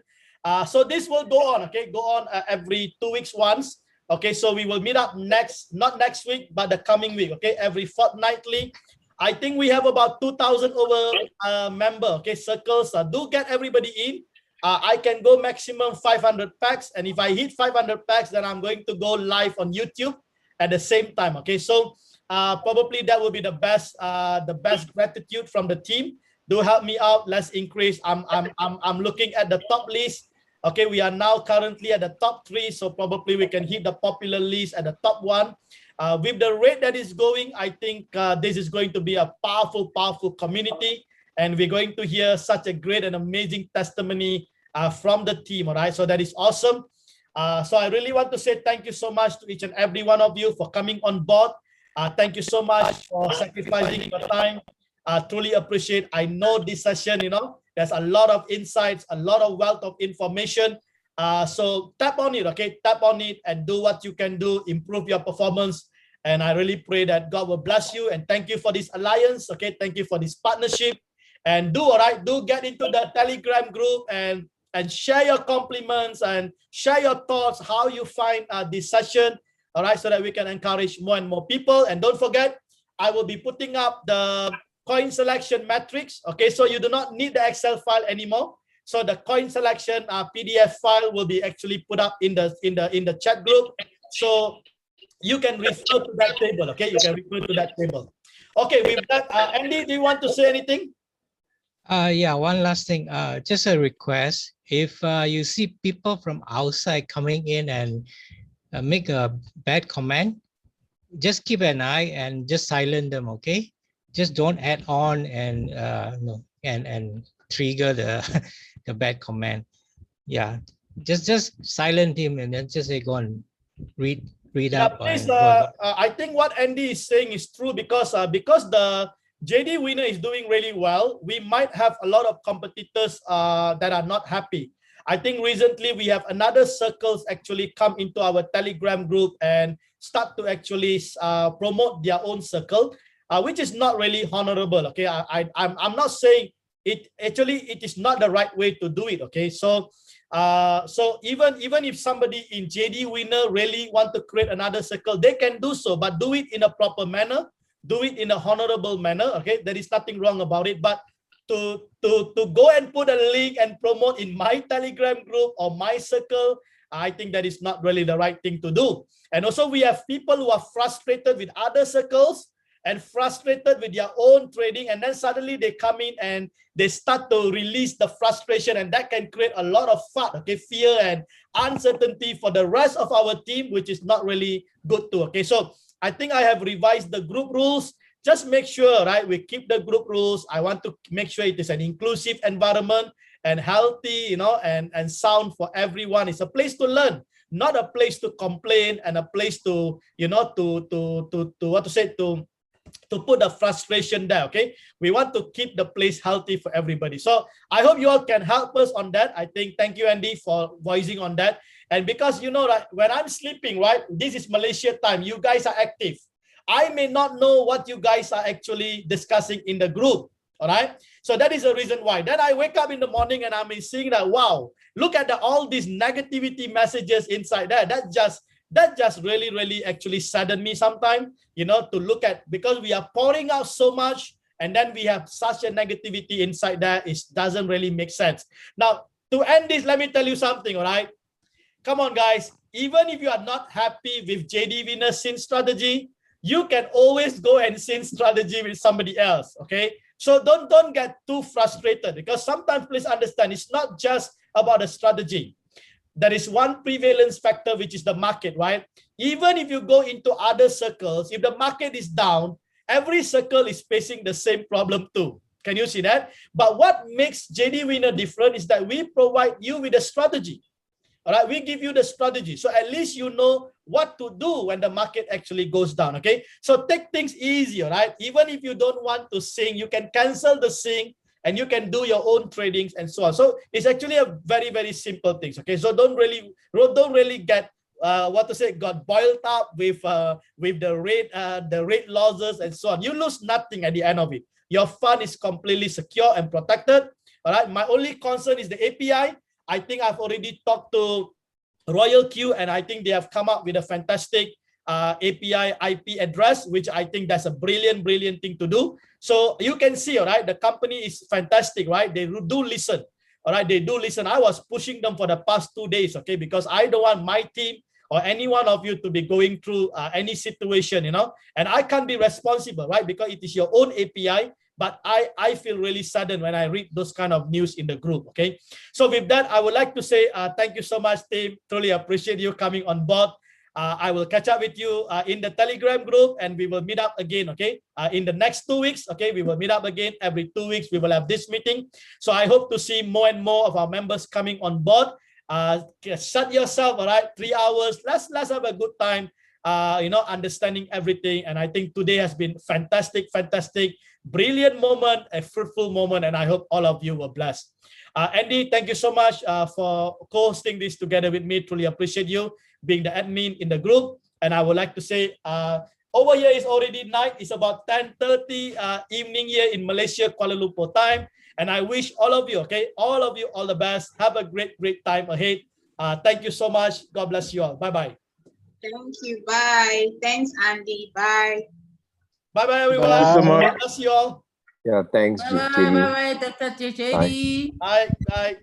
So this will go on, okay? Go on every 2 weeks once. Okay, so we will meet up not next week, but the coming week, okay? Every fortnightly. I think we have about 2,000 over member, okay? Circles. Do get everybody in. I can go maximum 500 packs. And if I hit 500 packs, then I'm going to go live on YouTube at the same time, okay? So probably that will be the best gratitude from the team. Do help me out. Let's increase. I'm looking at the top list. Okay, we are now currently at the top 3, so probably we can hit the popular list at the top 1. With the rate that is going, I think this is going to be a powerful community, and we're going to hear such a great and amazing testimony from the team. All right, so that is awesome. So I really want to say thank you so much to each and every one of you for coming on board. Thank you so much for sacrificing your time. Truly appreciate. I know this session, there's a lot of insights, a lot of wealth of information. So tap on it, okay? Tap on it and do what you can do, improve your performance. And I really pray that God will bless you. And thank you for this alliance, okay? Thank you for this partnership. And do get into the Telegram group and share your compliments and share your thoughts, how you find this session, all right? So that we can encourage more and more people. And don't forget, I will be putting up the coin selection matrix. Okay, so you do not need the Excel file anymore. So the coin selection PDF file will be actually put up in the chat group. So you can refer to that table. Okay, you can refer to that table. Okay, with that, Andy, do you want to say anything? Yeah, one last thing. Just a request. If you see people from outside coming in and make a bad comment, just keep an eye and just silence them. Okay. Just don't add on and trigger the bad comment. Yeah, just silent him and then just say go and read up. Please, I think what Andy is saying is true, because the Jdwinner is doing really well. We might have a lot of competitors that are not happy. I think recently we have another circles actually come into our Telegram group and start to actually promote their own circle. Which is not really honorable. Okay, I'm not saying it. Actually, it is not the right way to do it. Okay, so even if somebody in Jdwinner really want to create another circle, they can do so, but do it in a proper manner, do it in a honorable manner. Okay, there is nothing wrong about it. But to go and put a link and promote in my Telegram group or my circle, I think that is not really the right thing to do. And also, we have people who are frustrated with other circles and frustrated with their own trading, and then suddenly they come in and they start to release the frustration, and that can create a lot of fear and uncertainty for the rest of our team, which is not really good too. Okay, so I think I have revised the group rules. Just make sure, right, we keep the group rules. I want to make sure it is an inclusive environment, and healthy, you know, and sound for everyone. It's a place to learn, not a place to complain and a place to, you know, to put the frustration there. Okay, we want to keep the place healthy for everybody. So I hope you all can help us on that. I think, thank you, Andy, for voicing on that. And because, you know, right, when I'm sleeping, right, this is Malaysia time, you guys are active. I may not know what you guys are actually discussing in the group. All right, so that is the reason why. Then I wake up in the morning and I'm seeing that, wow, look at all these negativity messages inside there. That just really actually saddened me sometimes, you know, to look at, because we are pouring out so much and then we have such a negativity inside there. It doesn't really make sense. Now, to end this, let me tell you something, all right? Come on, guys. Even if you are not happy with Jdwinner's sync strategy, you can always go and sync strategy with somebody else, okay? So don't get too frustrated, because sometimes, please understand, it's not just about the strategy. There is one prevalence factor, which is the market, right? Even if you go into other circles, if the market is down, every circle is facing the same problem too. Can you see that? But what makes Jdwinner different is that we provide you with a strategy. All right, we give you the strategy. So at least you know what to do when the market actually goes down, okay? So take things easy, all right? Even if you don't want to sing, you can cancel the sing and you can do your own tradings and so on. So it's actually a very simple things, okay? So don't really get got boiled up with the rate losses and so on. You lose nothing at the end of it. Your fund is completely secure and protected. All right. My only concern is the API. I think I've already talked to Royal Q, and I think they have come up with a fantastic API IP address, which I think that's a brilliant thing to do. So you can see, all right, the company is fantastic, right? They do listen. All right, they do listen. I was pushing them for the past 2 days, okay, because I don't want my team or any one of you to be going through any situation, you know, and I can't be responsible, right? Because it is your own API. But I feel really saddened when I read those kind of news in the group, okay? So with that, I would like to say thank you so much, team. Truly appreciate you coming on board. I will catch up with you in the Telegram group, and we will meet up again, okay? In the next 2 weeks, okay? We will meet up again every 2 weeks. We will have this meeting. So I hope to see more and more of our members coming on board. Shut yourself, all right? 3 hours. Let's have a good time, you know, understanding everything. And I think today has been fantastic, brilliant moment, a fruitful moment, and I hope all of you were blessed. Andy, thank you so much for co-hosting this together with me. Truly appreciate you being the admin in the group. And I would like to say, over here is already night. It's about 10:30 evening here in Malaysia, Kuala Lumpur time. And I wish all of you, okay, all of you, all the best. Have a great time ahead. Thank you so much. God bless you all. Bye-bye. Thank you. Bye. Thanks, Andy. Bye. Bye-bye, everyone. God bless you all. Yeah, thanks, JD. Bye, Dr. JD. Bye. Bye.